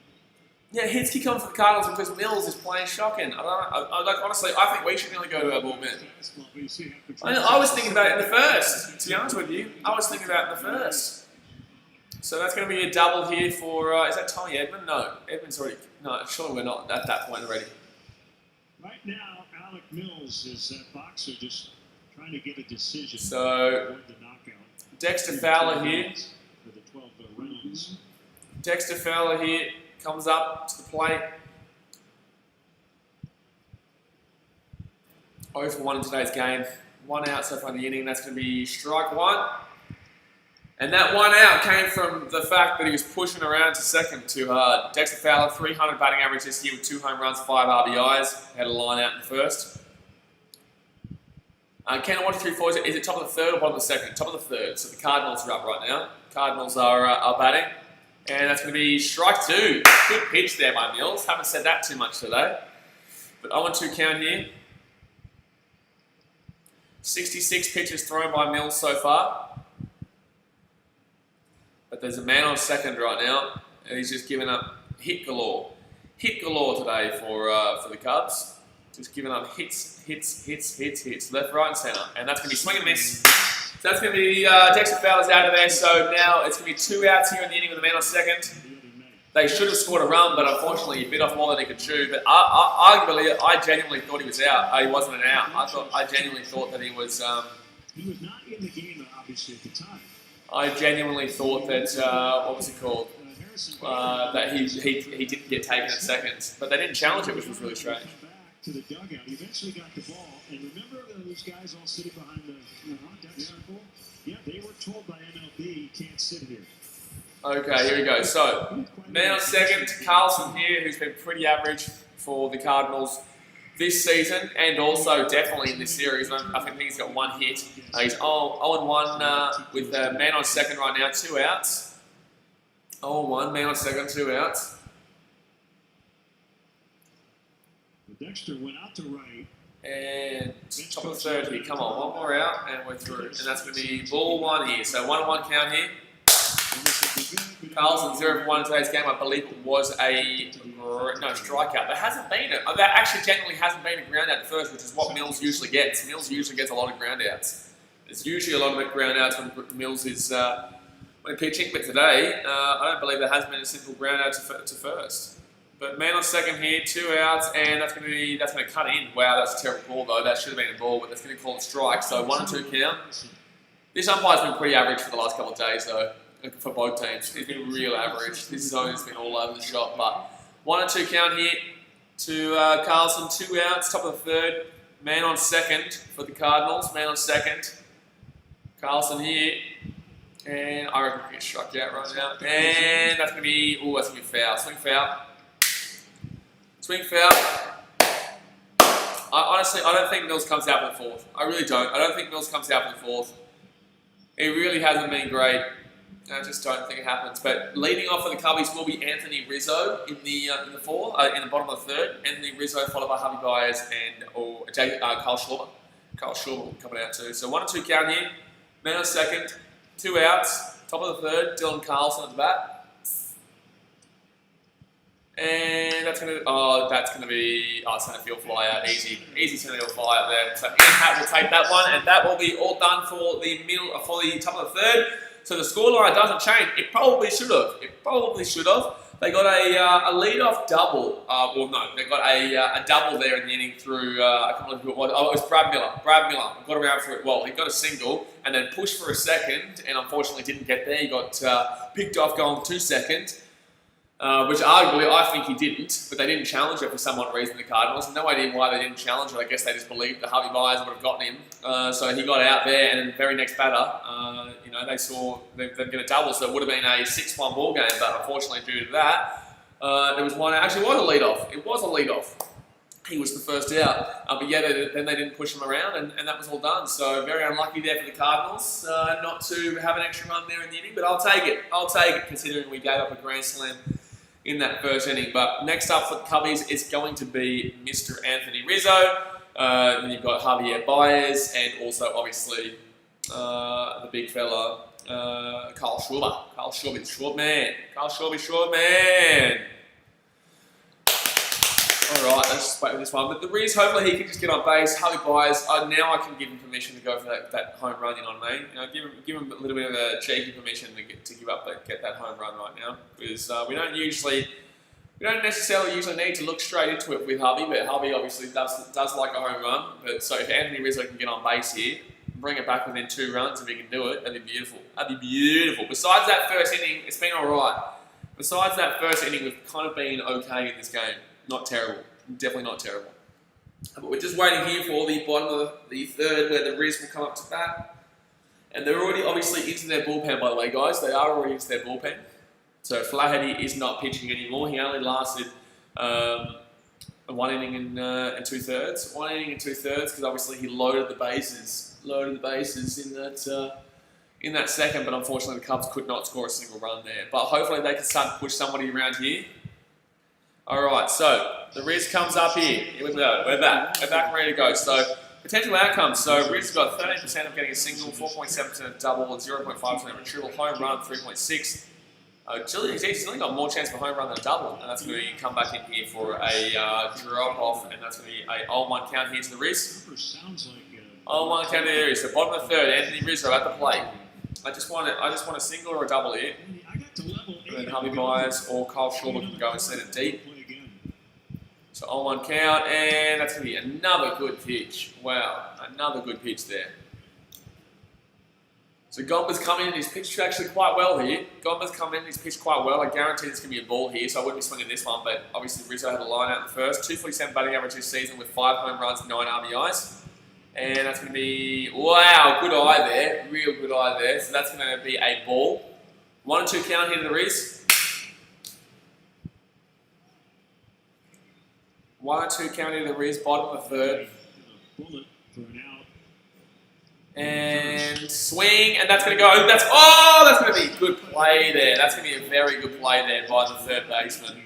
Yeah, hits keep coming for the Cardinals because Mills is playing shocking. I don't know. Like, honestly, I think we should really go to our ball man. I was thinking about it in the first. To be honest with you, I was thinking about it in the first. So that's going to be a double here for, is that Tommy Edmund? No, Edmund's already, no, surely we're not at that point already. Right now, Alec Mills is that boxer just trying to get a decision. So, Dexter Fowler here. For the 12 rounds. Dexter Fowler here comes up to the plate. 0 for 1 in today's game. 1 out so far in the inning. That's going to be strike 1. And that 1 out came from the fact that he was pushing around to second too hard. Dexter Fowler, 300 batting average this year with 2 home runs, 5 RBIs. Had a line out in the first. Ken, 1, 2, 3, 4. Is it top of the third or bottom of the second? Top of the third. So the Cardinals are up right now. Cardinals are batting. And that's going to be strike 2. Good pitch there by Mills. Haven't said that too much today. But 0-2 count here. 66 pitches thrown by Mills so far. But there's a man on second right now, and he's just given up hit galore. Hit galore today for the Cubs. Just giving up hits, left, right, and centre. And that's going to be swing and miss. So that's going to be Dexter Fowler's out of there. So now it's going to be 2 outs here in the inning with a man on second. They should have scored a run, but unfortunately he bit off more than he could chew. But arguably, I genuinely thought he was out. He wasn't an out. I genuinely thought that he was... he was not in the game, obviously, at the time. I genuinely thought that, what was it called? That he didn't get taken in seconds. But they didn't challenge it, which was really strange. To the dugout. He eventually got the ball. And remember those guys all sitting behind the deck circle? Yeah, they were told by MLB, you can't sit here. Okay, here we go. So, man on second, Carlson here, who's been pretty average for the Cardinals this season, and also definitely in this series. I think he's got 1 hit. He's 0-1 with man on second right now, 2 outs. 0-1, man on second, 2 outs. Dexter went out to right. And top of the third here. Come on, 1 more out, and we're through. And that's going to be ball 1 here. So 1-1 count here. Carlson 0 for 1 in today's game. I believe it was a strikeout. There hasn't been it. There actually genuinely hasn't been a ground out at first, which is what Mills usually gets. Mills usually gets a lot of ground outs. There's usually a lot of ground outs when Mills is when pitching, but today I don't believe there has been a simple ground out to first. But man on second here, 2 outs, and that's going to cut in. Wow, that's a terrible call though. That should have been a ball, but that's going to call a strike. So 1-2 count. This umpire's been pretty average for the last couple of days though. For both teams, he's been real average. This zone has been all over the shop, but 1-2 count here to Carlson, 2 outs, top of the third, man on second for the Cardinals, man on second, Carlson here, and I reckon we get struck out right now, and that's going to be, that's going to be foul, swing foul. Honestly, I don't think Mills comes out for the 4th. I really don't. I don't think Mills comes out for the 4th. He really hasn't been great. I just don't think it happens. But leading off for the Cubbies will be Anthony Rizzo in the in the bottom of the third. Anthony Rizzo followed by Javi Baez and Kyle Schwarber. Kyle Schwarber coming out too. So 1-2 count here. Man on second. 2 outs. Top of the third. Dylan Carlson at the bat. And that's gonna be centre field fly out. Easy centre field fly out there. So Ian Hatt will take that one, and that will be all done for the top of the third. So the scoreline doesn't change. It probably should have. They got a lead-off double. They got a double there in the inning through, I can't remember who it was. Oh, it was Brad Miller. Brad Miller got around for it. Well, he got a single and then pushed for a second, and unfortunately didn't get there. He got picked off going to second, which arguably I think he didn't, but they didn't challenge it for some odd reason, the Cardinals. No idea why they didn't challenge it. I guess they just believed the Harvey Myers would have gotten him. So he got out there, and then the very next batter, they saw them get a double, so it would have been a 6-1 ball game, but unfortunately due to that, there was one, actually it was a lead-off. It was a lead-off. He was the first out, but yeah, then they didn't push him around, and that was all done. So very unlucky there for the Cardinals, not to have an extra run there in the inning, but I'll take it, considering we gave up a grand slam in that first inning. But next up for the Cubbies is going to be Mr. Anthony Rizzo. Then you've got Javier Baez, and also obviously the big fella, Kyle Schwarber. Kyle Schwarber, short man. All right, let's just wait with this one. But the Riz, hopefully he can just get on base. Javier Baez, now I can give him permission to go for that home run. You know what I mean? Give him a little bit of a cheeky permission to get that home run right now, because we don't necessarily usually need to look straight into it with Harvey, but Harvey obviously does like a home run. But so if Anthony Rizzo can get on base here, bring it back within 2 runs, if he can do it, that'd be beautiful. Besides that first inning, it's been all right. Besides that first inning, we've kind of been okay in this game. Not terrible. Definitely not terrible. But we're just waiting here for the bottom of the third, where the Riz will come up to bat. And they're already obviously into their bullpen, by the way, guys. They are already into their bullpen. So Flaherty is not pitching anymore. He only lasted 1 inning and 2/3. 1 inning and 2/3, because obviously he loaded the bases in that second, but unfortunately the Cubs could not score a single run there. But hopefully they can start to push somebody around here. Alright, so the Riz comes up here. Here we go. We're back and ready to go. So potential outcomes. So Riz got 13% of getting a single, 4.7% of double, and 0.5% of a triple. Home run, 3.6. He's only got more chance for home run than a double, and that's going to come back in here for a drop off, and that's going to be a 0-1 count here to the Riz. 0-1 count to the Riz. So bottom of the third, Anthony Rizzo at the plate. I just want a single or a double here. And then Javier Baez or Kyle Schwarber can go and send it deep. So 0-1 count, and that's going to be another good pitch. Wow, another good pitch there. So Gomber's come in and he's pitched actually quite well here. Gomber's come in and he's pitched quite well. I guarantee there's going to be a ball here, so I wouldn't be swinging this one, but obviously Rizzo had a line out in the first. 247 batting average this season with 5 home runs, 9 RBIs. And that's going to be, wow, good eye there. Real good eye there. So that's going to be a ball. 1-2 count here to the Riz. 1-2 count here to the Riz, bottom of the third. And swing, and that's going to go. That's going to be a good play there. That's going to be a very good play there by the third baseman.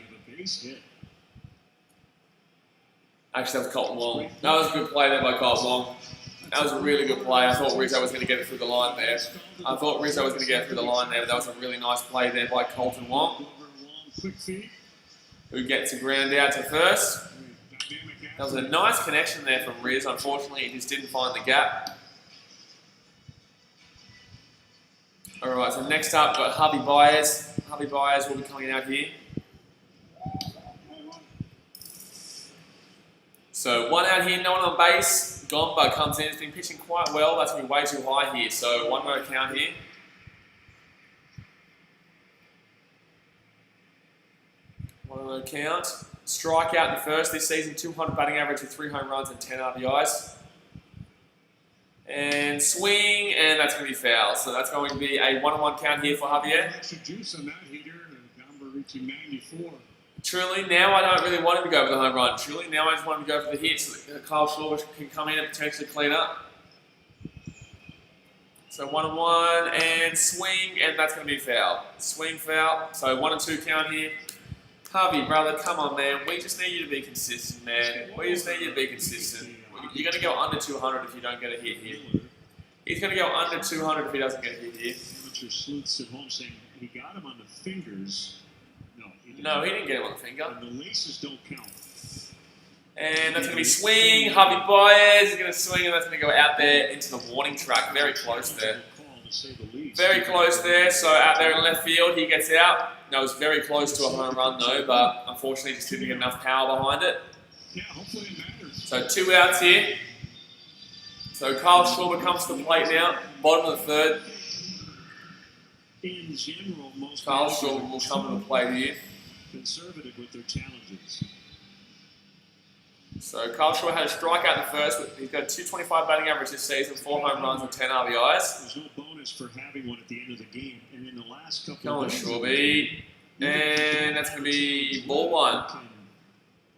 Actually, that was Colton Wong. That was a good play there by Colton Wong. That was a really good play. I thought Rizzo was going to get it through the line there. But that was a really nice play there by Colton Wong, who gets a ground out to first. That was a nice connection there from Riz. Unfortunately, he just didn't find the gap. Alright, so next up, we've got Javier Baez. Javier Baez will be coming out here. So 1 out here, no one on base. Gomber comes in, he's been pitching quite well. That's going to be way too high here. So 1 more count here. One more count. Strikeout in the first this season, 200 batting average with 3 home runs and 10 RBIs. And swing, and that's going to be foul. So that's going to be a 1-1 count here for Javier. Truly, now I don't really want him to go for the home run. Truly, now I just want him to go for the hit so that Kyle Schwarber can come in and potentially clean up. So 1-1 and swing, and that's going to be foul. Swing, foul. So 1-2 count here. Harvey, brother, come on, man. We just need you to be consistent, man. We just need you to be consistent. You're going to go under 200 if you don't get a hit here. He's going to go under 200 if he doesn't get a hit here. Amateur sleuths at home saying he got him on the fingers. No, he didn't get him on the finger. And the laces don't count. And that's going to be swing. Javi Baez is going to swing, and that's going to go out there into the warning track. Very close there. Very close there. So out there in left field, he gets out. That was very close to a home run though, but unfortunately just didn't get enough power behind it. Yeah, hopefully it matters. So 2 outs here. So Kyle Schwarber comes to the plate now, bottom of the third. In general, most Kyle Schwarber will come to the plate here. Conservative with their challenges. So Kyle Schwarber had a strikeout in the first. He's got a 225 batting average this season, 4 home runs and 10 RBIs. There's no bonus for having one at the end of the game. And in the last couple Come on, of Schwarber. And that's going to be ball 1.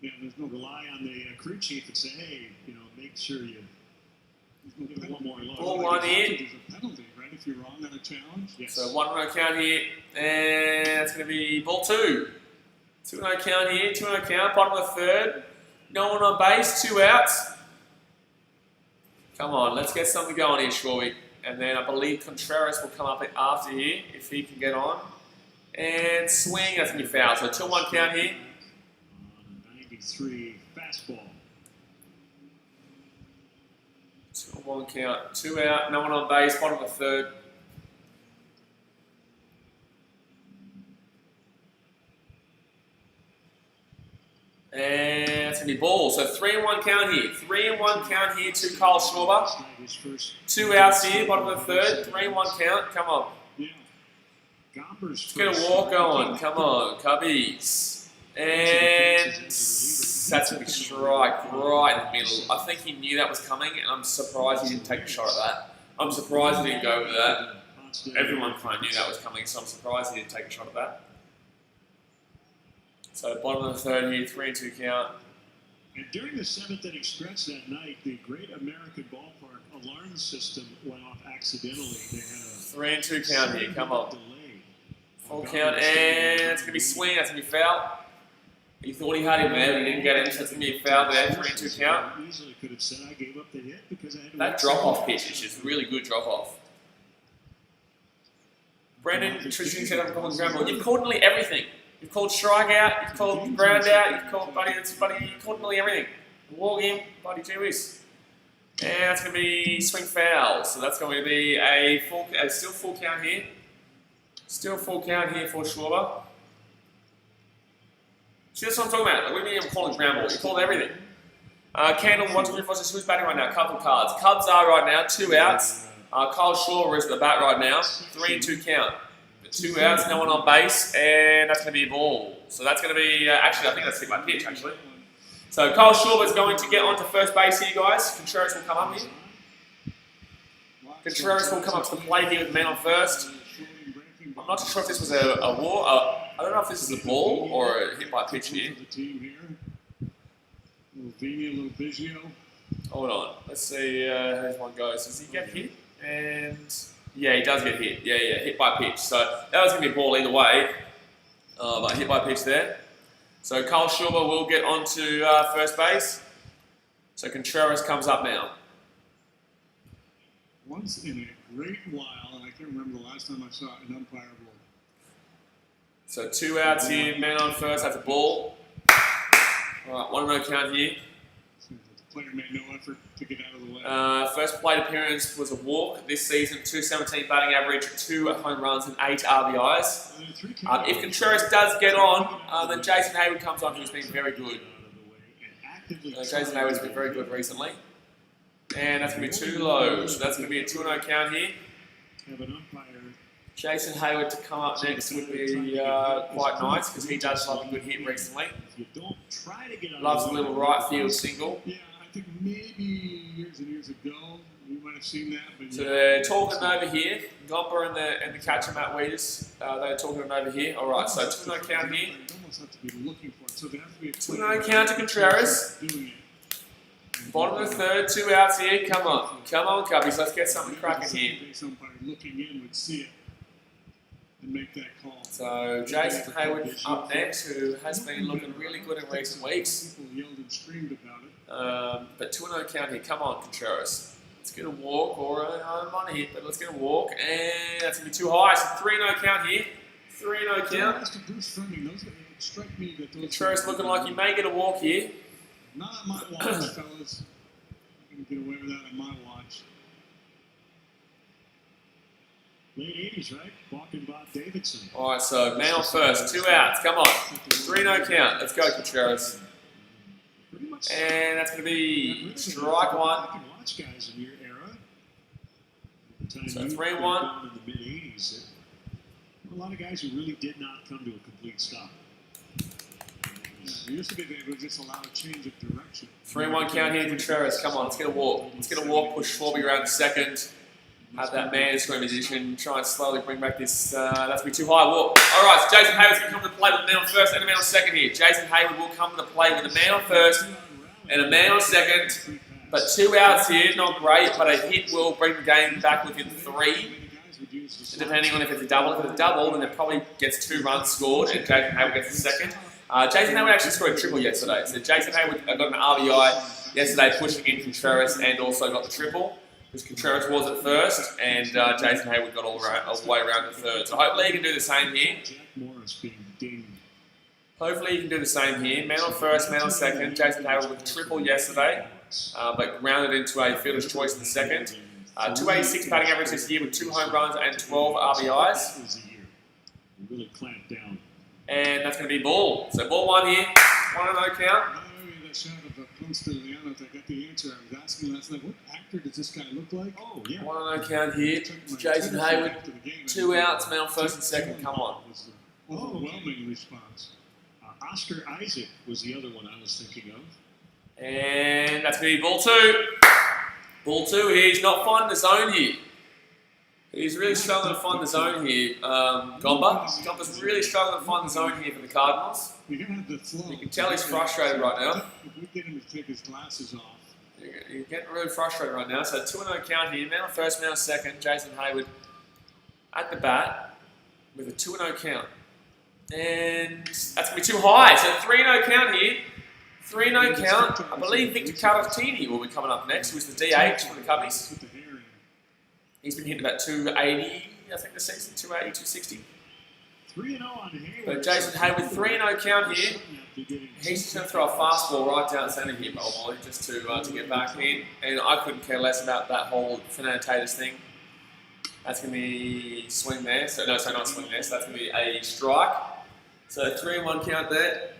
Yeah, there's no rely on the crew chief and say, hey, make sure you give one more look. Ball 1 here. There's a penalty, right, if you're wrong on a challenge? Yes. So 1-0 count here. And that's going to be ball 2. 2-0 count here, 2-0 count, bottom of the third. No one on base, 2 outs. Come on, let's get something going here, Schwarber. And then I believe Contreras will come up after here if he can get on. And swing, that's going to be foul. So 2-1 count here. 93 fastball. 2-1 count, 2 out, no one on base, bottom of the third. And it's going to be ball. So 3-1 count here. 3-1 count here to Kyle Schwarber. 2 outs here, bottom of the third. 3-1 count. Come on. Let's get a walk going. Come on, Cubbies. And that's going to be strike right in the middle. I think he knew that was coming, and I'm surprised he didn't take a shot at that. I'm surprised he didn't go with that. Everyone kind of knew that was coming, so I'm surprised he didn't take a shot at that. So bottom of the third here, 3-2 count. And during the 7th inning stretch that night, the Great American Ballpark alarm system went off accidentally. They had a 3-2 count here, come on. Full count, and it's going to be swing, that's going to be foul. He thought he had him there, but he didn't get him, so it's going to be a foul there, 3-2 count. Easily could have said I gave up the hit because I had that drop-off pitch is just really good drop-off. Brendan Tristan said I'm calling ground ball. You've called nearly everything. You've called strikeout, you've called ground out, you've called you've called nearly everything. Walk in, buddy, gee whiz. And that's going to be swing foul. So that's going to be a still full count here. Still full count here for Schwarber. See, that's what I'm talking about. Like, what do you mean I'm calling ground ball? You called everything. Candle, 1, 2, 3, 4, 6. Who's batting right now? Couple cards. Cubs are right now, 2 outs. Kyle Schwarber is at the bat right now. 3-2 count. 2 outs, no one on base, and that's going to be a ball. So that's going to be, actually, I think that's hit by pitch, actually. So Kyle Schwarber is going to get onto first base here, guys. Contreras will come up here. Contreras will come up to the plate here with men on first. I'm not sure if this was a war. I don't know if this is a ball or a hit by pitch here. Hold on. Let's see how this one goes. Does he get hit? And yeah, he does get hit. Yeah, hit by pitch. So that was going to be a ball either way. But hit by pitch there. So Kyle Schwarber will get onto first base. So Contreras comes up now. Once in a great while, and I can't remember the last time I saw an umpire ball. So 2 outs here, man on first, that's a ball. All right, 1-0 count here. The player made no effort to get out of the way. First plate appearance was a walk this season, 217 batting average, 2 home runs and 8 RBIs. If Contreras does get on, then Jason Hayward comes on, who's been very good. Jason Hayward's been very good recently. And that's going to be too low, so that's going to be a 2-0 count here. Jason Hayward to come up next would be quite nice, because he does have a good hit recently. Loves a little right field single. Yeah, I think maybe years and years ago, you might have seen that. But so they're talking over here. Gomper and the catcher, Matt Weeders, they're talking over here. All right, so 2-0 count here. 2-0 count to Contreras. Bottom of the third, 2 outs here. Come on, Cubbies. Let's get something cracking here. and make that call. So Jason Hayward up next, who has been looking really good in recent weeks. People yelled and screamed about it. But 2-0 count here. Come on, Contreras. Let's get a walk or a home run here, but let's get a walk, and that's going to be too high. So 3-0 count here. 3-0 count. Contreras looking like he may get a walk here. Not on my watch, fellas. I'm going to get away with that on my watch. Late 80s, right? Walking Bob Davidson. All right, so man on first, 2 outs. Come on. 3-0 count. Let's go, Contreras. And that's going to be strike one. Guys in your era. So 3-1. In the mid 80s, a lot of guys who really did not come to a complete stop. It used to be they would just allow a change of direction. 3-1 count here, Contreras. Come on, let's get a walk. Let's get a walk. Push Schwarber around second. Have that man in scoring position. Try and slowly bring back this. That's be too high walk. All right, so Jason Hayward's going to come to the plate with a man on first and a man on second here. Jason Hayward will come to the plate with a man on first and a man on second. But 2 outs here, not great, but a hit will bring the game back within 3. Depending on if it's a double. If it's a double, then it probably gets 2 runs scored, and Jason Hayward gets the second. Jason Hayward actually scored a triple yesterday. So Jason Hayward got an RBI yesterday, pushing in Contreras, and also got the triple. Because Contreras was at first, and Jason Hayward got all the way around to third. So hopefully he can do the same here. Hopefully he can do the same here. Man on first, man on second. Jason Hayward with a triple yesterday. But rounded into a fielder's choice in the second. 286 batting average this year with 2 home runs and 12 RBIs. Really clamped down. And that's going to be ball. So ball 1 here. 1-0 count. That shot of Ponce de Leon, I got the answer I was asking last night. What actor does this guy look like? Oh, yeah. 1-0 count here. Jason Hayward. 2 outs, man on first and second. Come on. Overwhelming response. Oscar Isaac was the other one I was thinking of. And that's going to be ball 2. Ball 2 here. He's not finding the zone here. He's really struggling to find the zone here. Gomba's really struggling to find the zone here for the Cardinals. You can tell he's frustrated right now. If we get him to take his glasses off. You're getting really frustrated right now. So 2-0 count here. Man on first, man on second. Jason Hayward at the bat with a 2-0 count. And that's going to be too high. So 3-0 count here. 3-0 count. I believe Victor Caratini will be coming up next, who's the DH for the Cubbies. He's been hitting about 280, I think, this season. 280, 260. 3-0 on Hayward. But Jason Hayward, 3-0 count here. He's just going to throw a fastball right down centre here, probably, just to get back in. And I couldn't care less about that whole Fernando Tatis thing. That's going to be swing there. So not swing there. So that's going to be a strike. So 3-1 count there.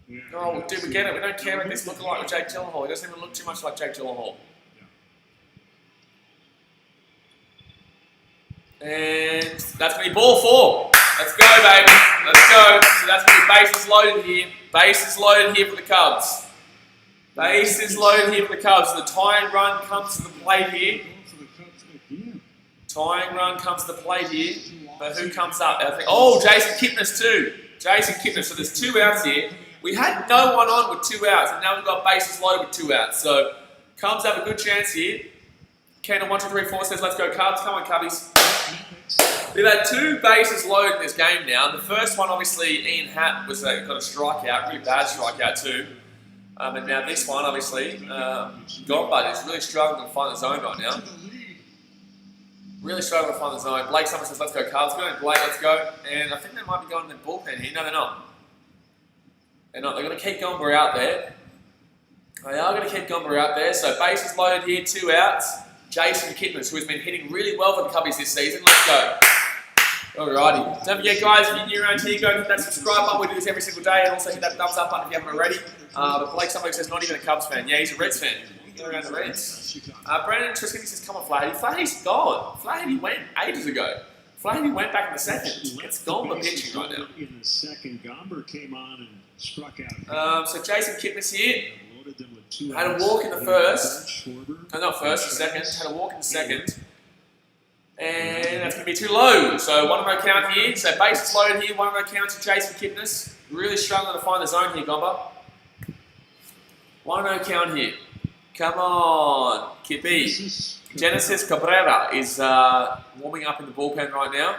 Yeah, Oh, dude, we get it. We don't care about this looking like Jake Gyllenhaal. He doesn't even look too much like Jake Gyllenhaal. And that's going to be ball 4. Let's go, baby. Let's go. So that's going to be bases loaded here. Bases loaded here for the Cubs. Bases loaded here for the Cubs. So the tying run comes to the plate here. Tying run comes to the plate here. But who comes up? I think, oh, Jason Kipnis too. Jason Kipnis. So there's 2 outs here. We had no one on with 2 outs, and now we've got bases loaded with 2 outs. So Cubs have a good chance here. Ken on 1, 2, 3, 4 says, let's go Cubs. Come on, Cubbies. We've had 2 bases loaded in this game now. The first one, obviously, Ian Happ got a strikeout, really bad strikeout too. And now this one, obviously, Gomba is really struggling to find the zone right now. Really struggling to find the zone. Blake Summers says, let's go Cubs. Go ahead, Blake, let's go. And I think they might be going in the bullpen here. No, they're not. They're not. They're going to keep Gomba out there. They are going to keep Gomba out there. So bases loaded here, 2 outs. Jason Kipnis, who has been hitting really well for the Cubbies this season. Let's go. Alrighty. Don't forget, guys, if you're new around here, go hit that subscribe button. We do this every single day. And also hit that thumbs up button if you haven't already. But Blake somebody says not even a Cubs fan. Yeah, he's a Reds fan. Go around the Reds. Brandon Triskin says, come on, Flaherty. Flaherty's gone. Flaherty went ages ago. Flaherty went back in the second. It's Gomba pitching right now. In the second, Gomber came on and struck out. So Jason Kipnis here. Had a walk in the first. No, not first, the second. Had a walk in the second. And that's going to be too low. So 1-0 count here. So bases loaded here. 1-0 count to Jason Kipnis. Really struggling to find the zone here, Gomba. 1-0 count here. Come on, Kippy. Genesis Cabrera is warming up in the bullpen right now.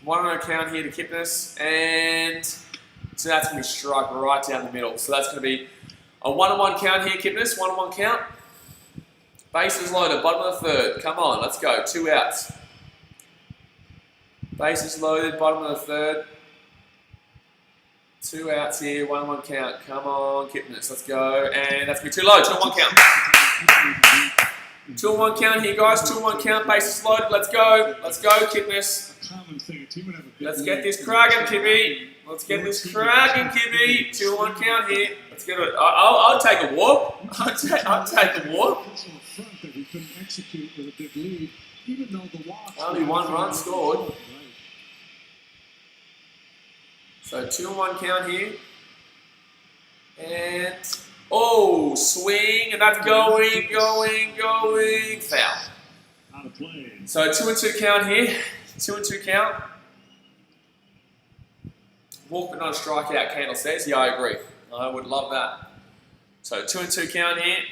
1-0 count here to Kipnis, and so that's going to be strike right down the middle. So that's going to be a 1-1 count here, Kipnis. 1-1 count. Bases loaded, bottom of the third. Come on, let's go. 2 outs. Bases loaded, bottom of the third. 2 outs here, 1-1 count. Come on, Kipnis, let's go. And that's going to be too low. 2-1 count. 2-1 count here, guys. 2-1 count. Bases loaded. Let's go. Let's go, Kipnis. Let's get this cracking, Kippy. Let's get this cracking, Kippy. 2-1 count here. Let's get it. I'll take a walk. I'll take a walk. Only 1 run scored. So 2-1 count here. And oh, swing, and that's going. Foul. So 2-2 count here. 2-2 count. Walk but not a strikeout, Candle says. Yeah, I agree. I would love that. So 2-2 count here.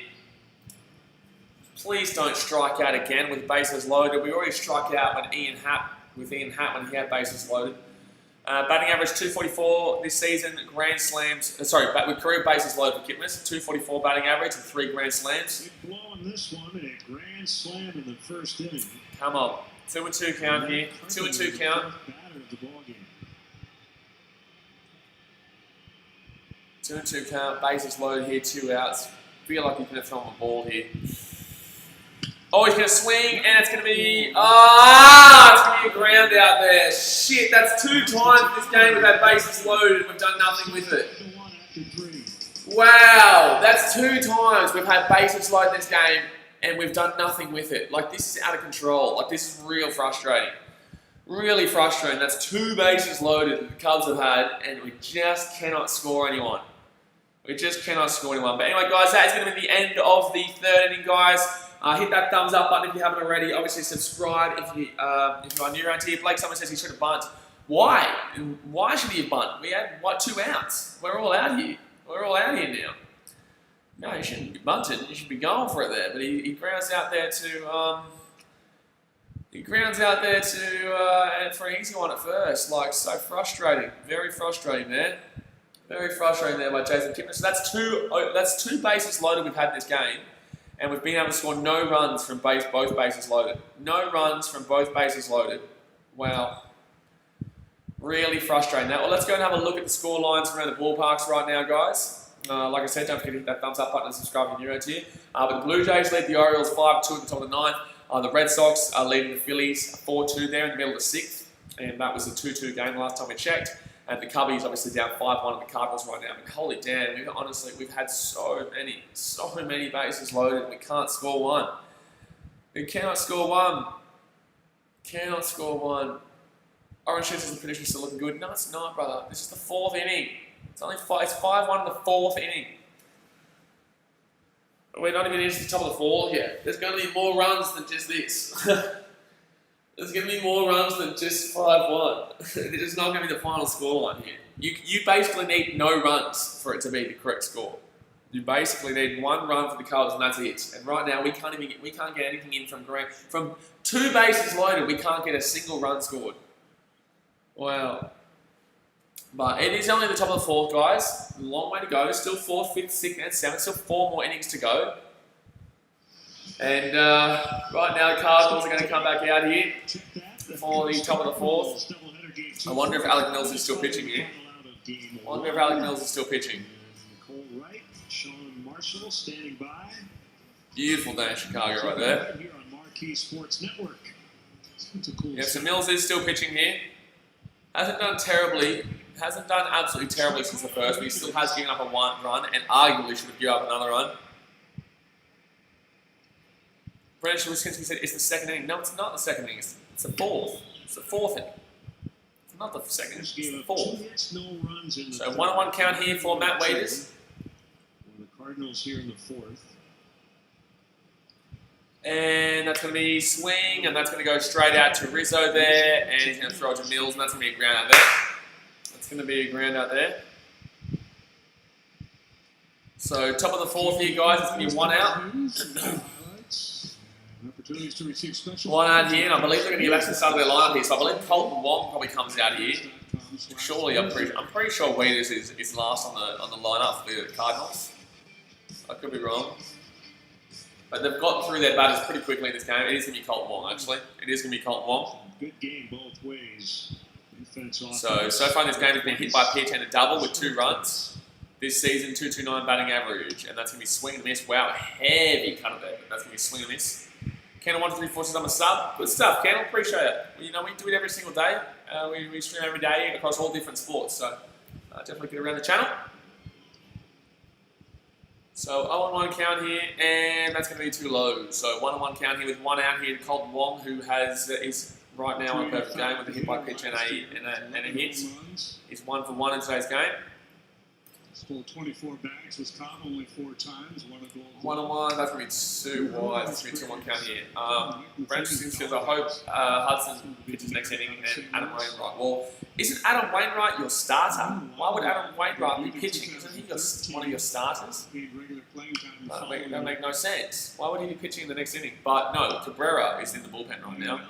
Please don't strike out again with bases loaded. We already struck out when Ian Happ when he had bases loaded. Batting average 244 this season. Grand slams. With career bases loaded for Kipnis. 244 batting average and 3 grand slams. Blowing this one in a grand slam in the first inning. Come on. 2-2 count here. 2-2 count. 2-2 count. Bases loaded here. 2 outs. Feel like he's going to throw him a ball here. Oh, he's going to swing, and it's going to be... it's going to be a ground out there. Shit, that's 2 times this game we've had bases loaded and we've done nothing with it. Wow, that's 2 times we've had bases loaded this game and we've done nothing with it. Like, this is out of control. Like, this is real frustrating. Really frustrating. That's 2 bases loaded that the Cubs have had, and we just cannot score anyone. We just cannot score anyone. But anyway, guys, that is going to be the end of the 3rd inning, guys. Hit that thumbs up button if you haven't already. Obviously, subscribe if you are new around here. Blake, someone says he should have bunt. Why? Why should he have bunt? We had, 2 outs. We're all out here. We're all out here now. No, you shouldn't be bunting. You should be going for it there. But he grounds out there to... for an easy one at first. Like, so frustrating. Very frustrating there. Very frustrating there by Jason Kipnis. So that's 2 bases loaded we've had in this game. And we've been able to score no runs from both bases loaded. No runs from both bases loaded. Wow. Really frustrating that. Well, let's go and have a look at the score lines around the ballparks right now, guys. Like I said, don't forget to hit that thumbs up button and subscribe if you're new around here. But the Blue Jays lead the Orioles 5-2 at the top of the 9th. The Red Sox are leading the Phillies 4-2 there in the middle of the 6th. And that was a 2-2 game last time we checked. And the Cubbies obviously down 5-1 at the Cardinals right now. I mean, holy damn, we've had so many bases loaded. We can't score one. We cannot score one. Cannot score one. Orange Shirts is the prediction still looking good. No, it's not, brother. This is the 4th inning. It's 5-1 in the 4th inning. We're not even into the top of the 4th yet. There's going to be more runs than just this. There's going to be more runs than just 5-1. It's not going to be the final score line here. You basically need no runs for it to be the correct score. You basically need 1 run for the Cubs and that's it. And right now we can't get anything in from 2 bases loaded. We can't get a single run scored. Wow. But it is only the top of the 4th, guys. A long way to go. Still 4th, 5th, 6th, and 7th. Still 4 more innings to go. And right now the Cardinals are going to come back out here for the top of the 4th. I wonder if Alec Mills is still pitching here. Beautiful day in Chicago right there. Yeah, so Mills is still pitching here. Hasn't done absolutely terribly since the first, but he still has given up a 1 run and arguably should have given up another run. Brandon Shawinski said it's the 2nd inning. No, it's not the 2nd inning. It's the 4th. It's the 4th inning. It's not the 2nd inning. It's the 4th. So 1-1 count here for Matt Waiters. The Cardinals here in the 4th. And that's going to be swing, and that's going to go straight out to Rizzo there, and he's going to throw it to Mills, and that's going to be a ground out there. That's going to be a ground out there. So top of the fourth here, guys. It's going to be one out. One out here, and I believe they're going to get back to the start of their lineup here. So I believe Colton Wong probably comes out here. Surely, I'm pretty sure Weeders is last on the lineup for the Cardinals. I could be wrong. But they've got through their batters pretty quickly in this game. It is going to be Colton Wong, actually. It is going to be Colton Wong. Good game both ways. So far in this game has been hit by a pitch and a double with 2 runs. This season, 229 batting average. And that's going to be swing and miss. Wow, heavy cut of that. That's going to be swing and miss. Kendall 1, 2, 3, 4 says I'm a sub. Good stuff, Kendall. Appreciate it. Well, you know, we do it every single day. We stream every day across all different sports. So definitely get around the channel. So 0-1 count here, and that's going to be too low. So 1-1 count here with 1 out here to Colton Wong, who is right now on a perfect game with a hit by pitch and a hit. He's 1 for 1 in today's game. Stole 24 bags, was caught only 4 times, 1-1, that's going to be too wide. That's going to be 2-1 count here. Brent says, I hope Hudson pitches next inning and Adam Wainwright. Well, isn't Adam Wainwright your starter? Why would Adam Wainwright be pitching? Isn't he one of your starters? That make no sense. Why would he be pitching in the next inning? But no, Cabrera is in the bullpen right now.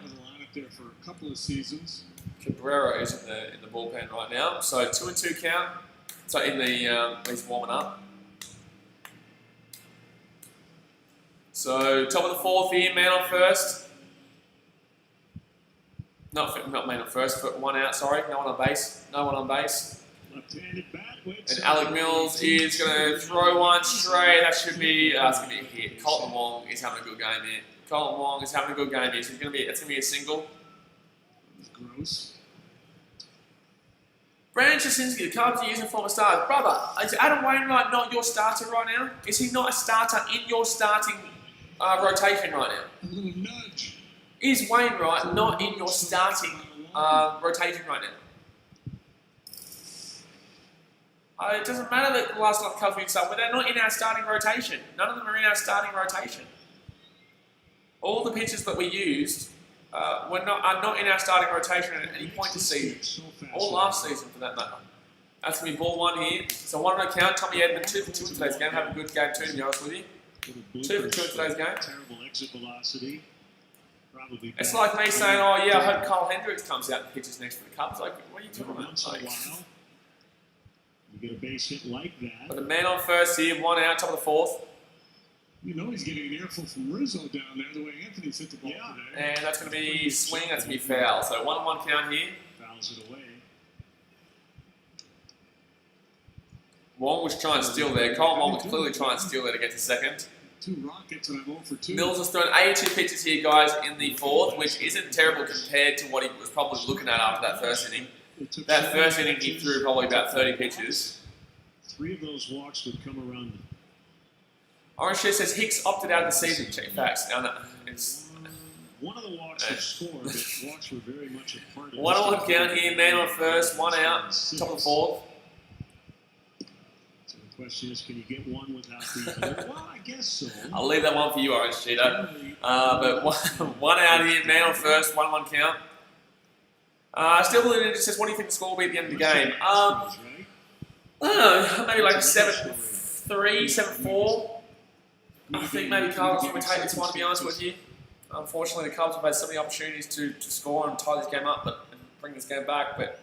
There for a couple of seasons. Cabrera is in the bullpen right now. So 2-2 count. So in the he's warming up. So top of the fourth here, man on first. Not man on first, but 1 out. Sorry, no one on base. No one on base. And Alec Mills is going to throw one straight. That should be it's going to be a hit. Colton Wong is having a good game here. Colton Wong is having a good game here. So it's going to be a single. Gross. Brandon Jasinski, the Cubs are using former stars. Brother, is Adam Wainwright not your starter right now? Is he not a starter in your starting rotation right now? A little nudge. Is Wainwright not in your starting rotation right now? It doesn't matter that the last time Cubs were but they're not in our starting rotation. None of them are in our starting rotation. All the pitchers that we used are not in our starting rotation at any point this season, or last season for that matter. That's going to be ball 1 here. So 1 count. Tommy Edmund 2 for 2 in today's game. Have a good game too, to be honest with you. 2 for 2 in today's game. Terrible exit velocity. Probably it's like me saying, oh yeah, I hope Carl Hendricks comes out and pitches next for the Cubs. Like, what are you talking about? Like, you get a base hit like that. But the man on first here, 1 out, top of the fourth. You know he's getting an earful from Rizzo down there, the way Anthony's hit the ball today. And that's going to be swing, that's going to be foul. So 1-1 count here. Fouls it away. Wong was trying to steal there. Cole Wong was clearly trying to steal there to get to second. 2 rockets and I'm 0 for 2. Mills has thrown 82 pitches here, guys, in the fourth, which isn't terrible compared to what he was probably looking at after that first inning. That first inning, he threw probably about 30 pitches. 3 of those walks would come around. Orange Shirt says Hicks opted out of the season. Check facts. Now, it's one of the walks have scored, but walks were very much a part of it. 1-1 count here, man on first, 1 out, top of the fourth. So the question is, can you get one without the other? Well, I guess so. I'll leave that one for you, Orange Cheetah. But one out here, man on first, 1-1 count. Still believing it says, what do you think the score will be at the end of the game? I don't know, maybe like 7-3, 7-4. I think maybe Cardinals will take this one, to be honest with you. Unfortunately, the Cubs have had so many opportunities to score and tie this game up and bring this game back, but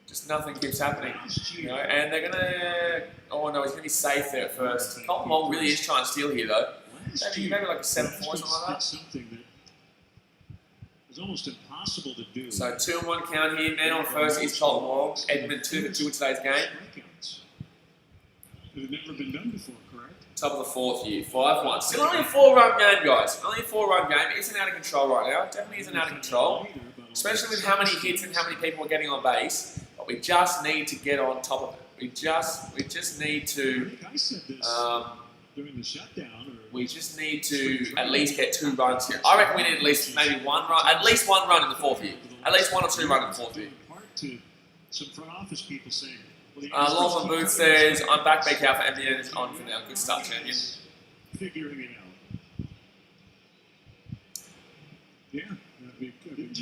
just nothing keeps happening. You know, and they're going to... Oh, no, he's going to be safe there at first. Colton Wong really is trying to steal here, though. Maybe like a 7-4 or something like that. Something that was almost impossible to do. So 2-1 count here. Man on first is Colton Wong. Edmund 2 for 2 in today's game. It had never been done before, correct? Top of the fourth here, 5-1. Still only a 4-run game, guys. Only a 4-run game. It isn't out of control right now. It definitely isn't out of control. Especially with how many hits and how many people are getting on base. But we just need to get on top of it. We just need to. During the shutdown. We just need to at least get 2 runs here. I reckon we need at least maybe 1 run. At least 1 run in the fourth here. At least 1 or 2 runs in the fourth here. Some front office people saying. Lawson Booth says, I'm back out for MBN on for now. Good stuff, champion. Figuring it out. Yeah, that'd be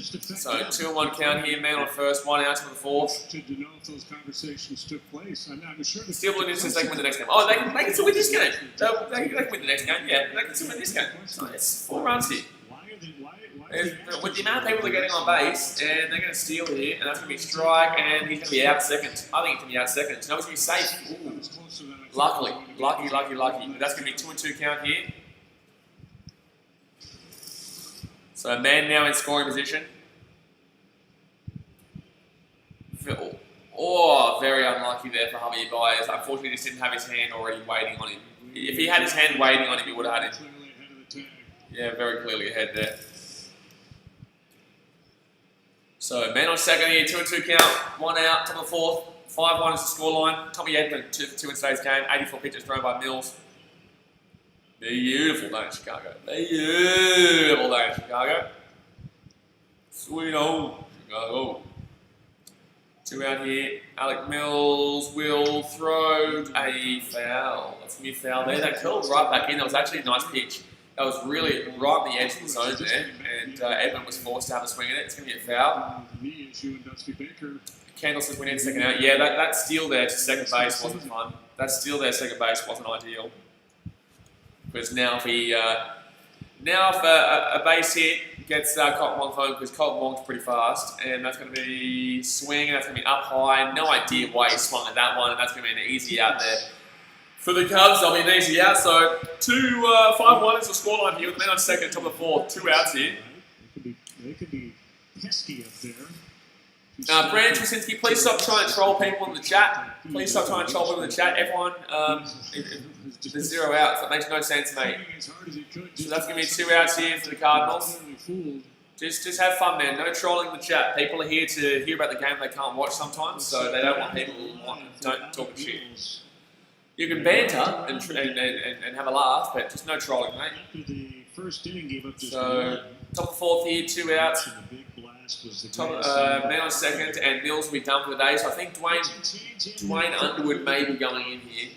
So 2-1 count here, man on first, 1 out to the fourth. To know if those conversations took place. I'm sure Still winning since they can win the next game. Oh, they can still win this game. They can win the next game. Yeah, they can still win this game. So it's 4 runs here. With the amount of people they're getting on base, and they're going to steal here, and that's going to be strike, and he's going to be out second. I think he's going to be out second. No, he's going to be safe. Ooh. Lucky. But that's going to be 2-2 count here. So man now in scoring position. Oh, very unlucky there for Javier Baez. Unfortunately, he just didn't have his hand already waiting on him. If he had his hand waiting on him, he would have had him. Yeah, very clearly ahead there. So man on second here, 2-2 count, 1 out, top of the fourth, 5-1 is the scoreline. Tommy Edman, 2 for 2 in today's game, 84 pitches thrown by Mills. Beautiful day in Chicago. Beautiful day in Chicago. Sweet old Chicago. 2 out here. Alec Mills will throw a foul. That's a new foul there. That curled right back in. That was actually a nice pitch. That was really right on the edge of the zone there. And Edmund was forced to have a swing at it. It's going to be a foul. Kendall says we need a second out. Yeah, that steal there to second base wasn't fun. That steal there to second base wasn't ideal. Because now if a base hit gets Colton Wong home, because Colton Wong's pretty fast, and that's going to be swing, and that's going to be up high. No idea why he swung at that one, and that's going to be an easy out there. For the Cubs, that'll be an easy out. So 5-1 is the scoreline here with the man on second, top of the fourth. 2 outs here. They could be pesky up there. Brand Trasinski, please stop trying to troll people in the chat. Please stop trying to troll people in the chat. Everyone, there's 0 outs. That makes no sense, mate. So that's going to be 2 outs here for the Cardinals. Just have fun, man. No trolling the chat. People are here to hear about the game they can't watch sometimes, so they don't want people who don't talk shit. You can banter and have a laugh, but just no trolling, mate. So, top of fourth here, 2 outs. Man on second, and Mills will be done for the day. So I think Dwayne Underwood may be going in here.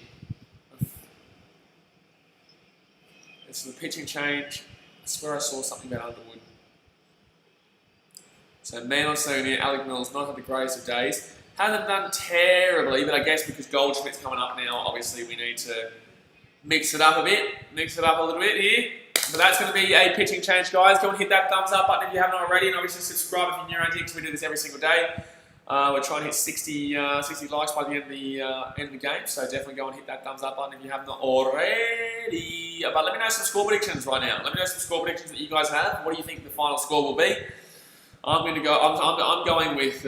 It's the pitching change. I swear I saw something about Underwood. So man on second here, Alec Mills, not had the greatest of days. Hasn't done terribly, but I guess because Goldschmidt's coming up now, obviously we need to mix it up a bit. Mix it up a little bit here. But that's going to be a pitching change, guys. Go and hit that thumbs up button if you haven't already, and obviously subscribe if you're new around here, because we do this every single day. We're trying to hit 60 likes by the end of the game, so definitely go and hit that thumbs up button if you have not already. But let me know some score predictions right now. Let me know some score predictions that you guys have. What do you think the final score will be? I'm going with.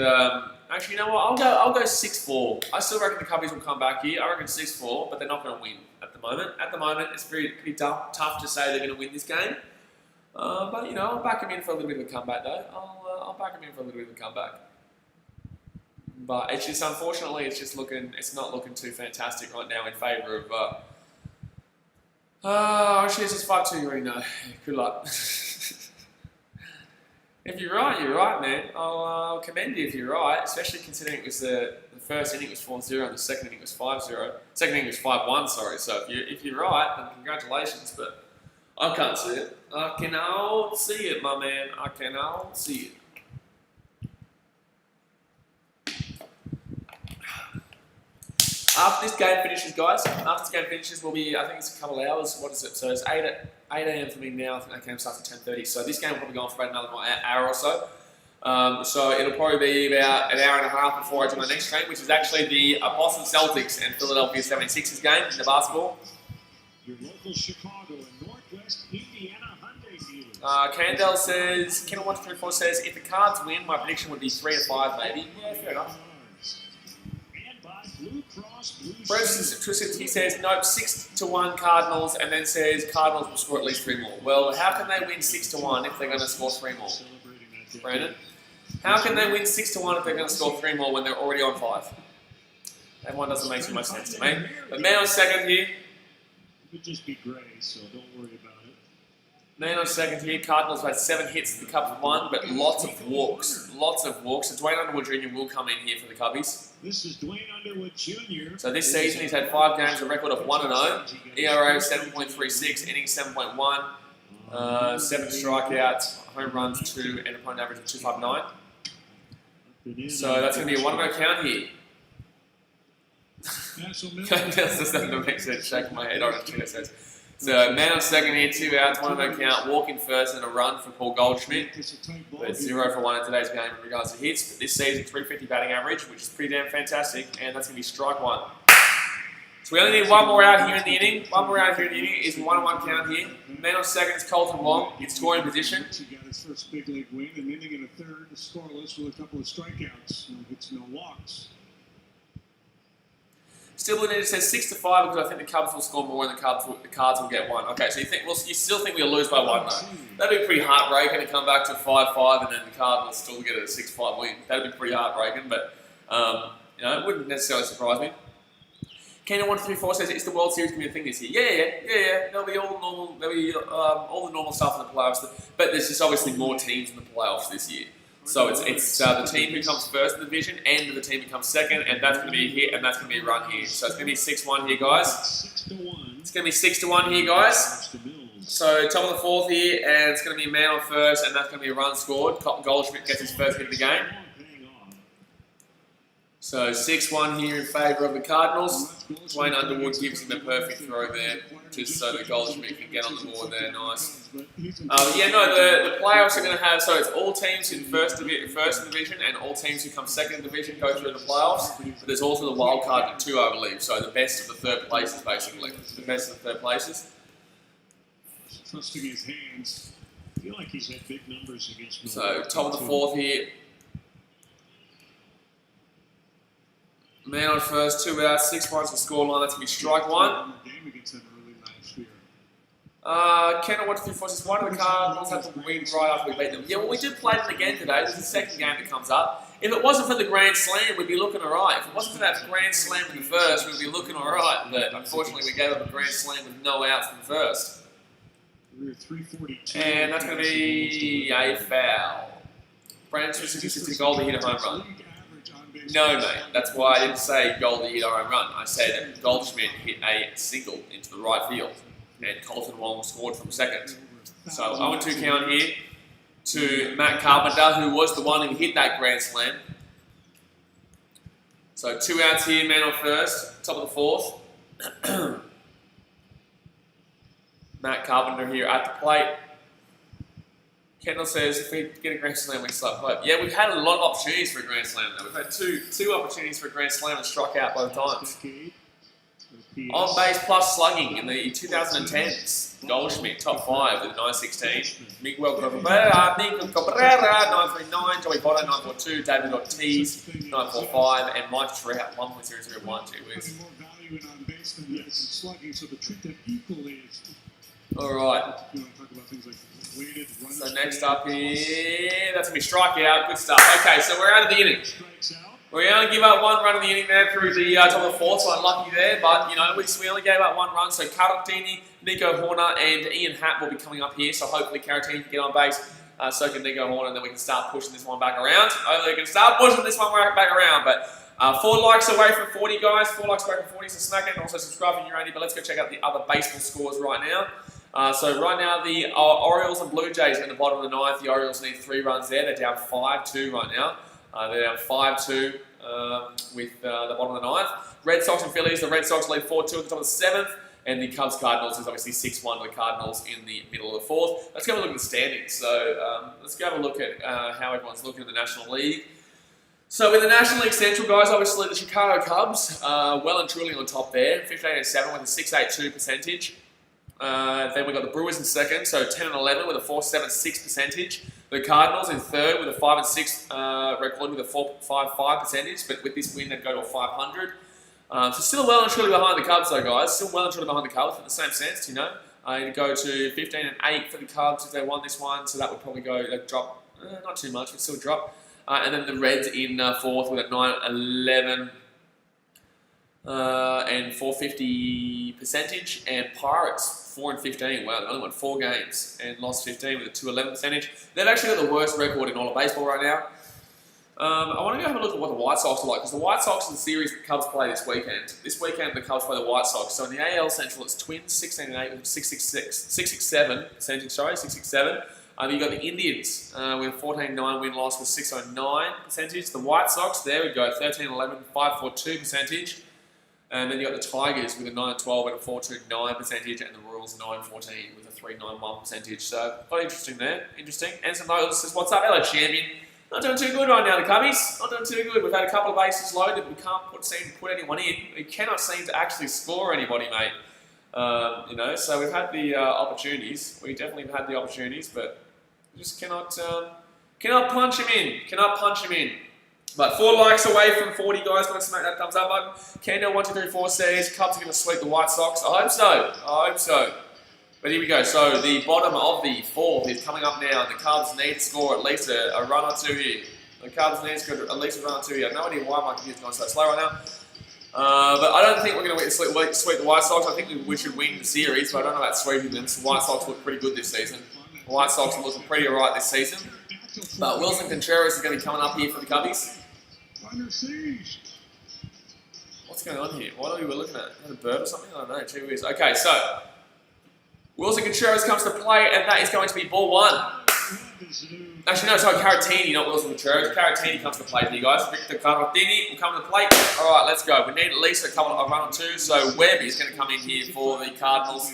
Actually, you know what? I'll go 6-4. I still reckon the Cubbies will come back here. I reckon 6-4, but they're not going to win at the moment. At the moment, it's pretty tough to say they're going to win this game. But you know, I'll back them in for a little bit of a comeback, though. I'll back them in for a little bit of a comeback. But it's just, unfortunately, it's not looking too fantastic right now in favour of. Actually, it's just 5-2 Reno. Good luck. If you're right, you're right, man. I'll commend you if you're right, especially considering it was the first inning was 4-0 and the second inning was 5-0. Second inning was 5-1, sorry. So if you're right, then congratulations. But I can't see it. I cannot see it, my man. I cannot see it. After this game finishes, guys, we'll be, I think it's a couple of hours. What is it? So it's 8 a.m. for me now. I think that game starts at 10:30. So this game will probably go on for about another hour or so. So it'll probably be about an hour and a half before I do my next game, which is actually the Boston Celtics and Philadelphia 76ers game in the basketball. Your local Chicago and Northwest Indiana Hyundai dealers. Candell says, Kendall134 says, if the Cards win, my prediction would be 3-5 maybe. Yeah, fair enough. He says, nope, 6-1 Cardinals, and then says Cardinals will score at least 3 more. Well, how can they win 6-1 if they're going to score 3 more? Brandon? How can they win 6-1 if they're going to score 3 more when they're already on 5? That one doesn't make too much sense to me. But man on second here. It would just be grey, so don't worry about it. Man on second here, Cardinals have had 7 hits, the Cubs won, but lots of walks. Lots of walks. So Dwayne Underwood Jr. will come in here for the Cubbies. This is Dwayne Underwood Jr. So this season he's had 5 games, a record of 1-0, ERA 7.36, innings 7.1. 7 strikeouts, home runs 2, and opponent average of 259. So that's going to be a 1-0 count here. This doesn't make sense. Shaking my head on it. So man on second here, 2 outs, 1-0 count, walk in first, and a run for Paul Goldschmidt. But 0 for 1 in today's game in regards to hits. But this season, 350 batting average, which is pretty damn fantastic, and that's going to be strike 1. So we only need one more out here in the inning. One more out here in the inning is 1-1 count here. Man on second is Colton Wong in scoring position. He got his first big league win, an inning and a third, scoreless with a couple of strikeouts. No hits, no walks. Still, it says 6-5 because I think the Cubs will score more and the Cards will get 1. Okay, so you still think we'll lose by 1 though? That'd be pretty heartbreaking to come back to 5-5 and then the Cardinals still get a 6-5 win. That'd be pretty heartbreaking, but it wouldn't necessarily surprise me. Keno134 says, is the World Series going to be a thing this year? Yeah. There'll be all normal. There'll be all the normal stuff in the playoffs, but there's just obviously more teams in the playoffs this year. So it's the team who comes first in the division and the team who comes second, and that's going to be a hit and that's going to be a run here. So it's going to be 6-1 here, guys. It's going to be 6-1 here, guys. So top of the fourth here, and it's going to be a man on first, and that's going to be a run scored. Goldschmidt gets his first hit of the game. So 6-1 here in favour of the Cardinals. Dwayne Underwood gives him a perfect throw there, just so that Goldschmidt can get on the board there. Nice. The playoffs are going to have, so it's all teams in first division and all teams who come second division go through the playoffs. But there's also the wild card too, I believe. So the best of the third places, basically. The best of the third places. Trusting his hands. I feel like he's had big numbers against. So top of the fourth here. Man on first, 2 outs, 6 runs for scoreline. That's going to be strike 1. Keno134 says, why do the Cardinals have to win right after we beat them? Yeah, well, we did play them again today. This is the second game that comes up. If it wasn't for the Grand Slam, we'd be looking alright. If it wasn't for that Grand Slam in the first, we'd be looking alright. But unfortunately, we gave up a Grand Slam with no outs in the first. And that's going to be a foul. Brandon Switzer says it's a goal to hit a home run. No, mate. That's why I didn't say Goldie hit a home run. I said Goldschmidt hit a single into the right field, and Colton Wong scored from second. So 0-2 count here to Matt Carpenter, who was the one who hit that Grand Slam. So 2 outs here, man on first, top of the fourth. Matt Carpenter here at the plate. Kendall says, if we get a Grand Slam, we slap hope. Yeah, we've had a lot of opportunities for a Grand Slam, though. We've had two opportunities for a Grand Slam and struck out both times. On base plus slugging in the 2010s. Goldschmidt, top 5 with 916. Miguel Cabrera, 939. Joey Votto, 942. David Ortiz, 945. And Mike Trout, 1.012. All right. So next up here, that's going to be strikeout. Good stuff. Okay, so we're out of the inning. We only give up 1 run in the inning there through the top of the fourth, so unlucky there. But, we only gave up 1 run. So Caratini, Nico Horner, and Ian Happ will be coming up here. So hopefully Caratini can get on base. So can Nico Horner, and then we can start pushing this one back around. Hopefully we can start pushing this one back around. But 4 likes away from 40, guys. 4 likes away from 40, so smack it. And also subscribe if you're ready. But let's go check out the other baseball scores right now. So right now the Orioles and Blue Jays are in the bottom of the 9th. The Orioles need 3 runs there. They're down 5-2 right now. They're down 5-2 with the bottom of the 9th. Red Sox and Phillies. The Red Sox lead 4-2 at the top of the 7th. And the Cubs Cardinals is obviously 6-1 to the Cardinals in the middle of the 4th. Let's go have a look at the standings. So let's go have a look at how everyone's looking in the National League. So in the National League Central, guys, obviously the Chicago Cubs well and truly on top there. 15-7 with a 6.82 percentage. Then we've got the Brewers in second, so 10-11 with a 4.76 percentage. The Cardinals in third with a 5-6 record with a 4.55 percentage, but with this win they'd go to a 500. So still well and truly behind the Cubs though, guys. Still well and truly behind the Cubs in the same sense, You'd go to 15-8 for the Cubs if they won this one, so that would probably go, they'd drop, not too much, but still drop. And then the Reds in fourth with a 9-11 and 4.50 percentage, and Pirates 4-15. Wow, they only won 4 games and lost 15 with a 2.11 percentage. They've actually got the worst record in all of baseball right now. I want to go have a look at what the White Sox are like, because the White Sox in the series the Cubs play this weekend. This weekend the Cubs play the White Sox. So in the AL Central, it's Twins 16-8 with 667 percentage. Sorry, 667. You've got the Indians with a 14-9 win-loss with 609 percentage. The White Sox, there we go, 13-11, 542 percentage. And then you've got the Tigers with a 9-12 and a 429 percentage, and the Royals 9-14 with a 391 percentage. So quite interesting there. Interesting. And some notes says, "What's up, hello champion? Not doing too good right now, the Cubbies. Not doing too good. We've had a couple of bases loaded. We can't seem to put anyone in. We cannot seem to actually score anybody, mate. You know, so we've had the opportunities. We definitely have had the opportunities, but we just cannot punch him in. Cannot punch him in. But 4 likes away from 40 guys. Don't smack that thumbs up button. Kendo 1, 2, 3, 4 says Cubs are going to sweep the White Sox. I hope so. I hope so. But here we go. So the bottom of the 4th is coming up now. The Cubs need to score at least a run or 2 here. The Cubs need to score at least a run or 2 here. I have no idea why my computer's going so slow right now. But I don't think we're going to sweep the White Sox. I think we should win the series, but I don't know about sweeping them. The White Sox look pretty good this season. The White Sox are looking pretty alright this season. But Wilson Contreras is going to be coming up here for the Cubbies. What's going on here? What are we looking at? Is that a bird or something? I don't know. Gee whiz. Okay, so Wilson Contreras comes to play, and that is going to be ball 1. Actually, no, sorry, Caratini, not Wilson Contreras. Caratini comes to play for you guys. Victor Caratini will come to the plate. All right, let's go. We need at least a run or 2. So Webb is going to come in here for the Cardinals.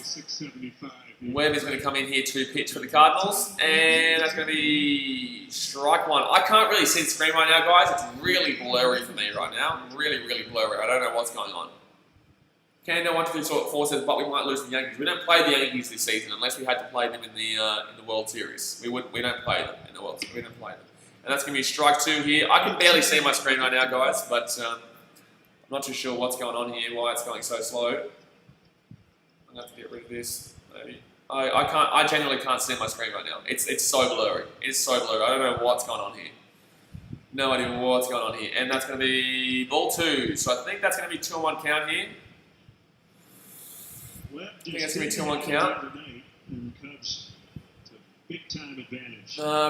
Webb is going to come in here to pitch for the Cardinals, and that's going to be strike 1. I can't really see the screen right now, guys. It's really blurry for me right now. Really, really blurry. I don't know what's going on. Kando 1, 2, 3, 4 says, but we might lose the Yankees. We don't play the Yankees this season unless we had to play them in the World Series. We don't play them in the World Series. We don't play them. And that's going to be strike 2 here. I can barely see my screen right now, guys, but I'm not too sure what's going on here, why it's going so slow. I'm going to have to get rid of this, maybe. I genuinely can't see my screen right now. It's so blurry. It's so blurry. I don't know what's going on here. No idea what's going on here. And that's going to be ball 2. So I think that's going to be 2-1 count here. I think that's going to be 2-1 count.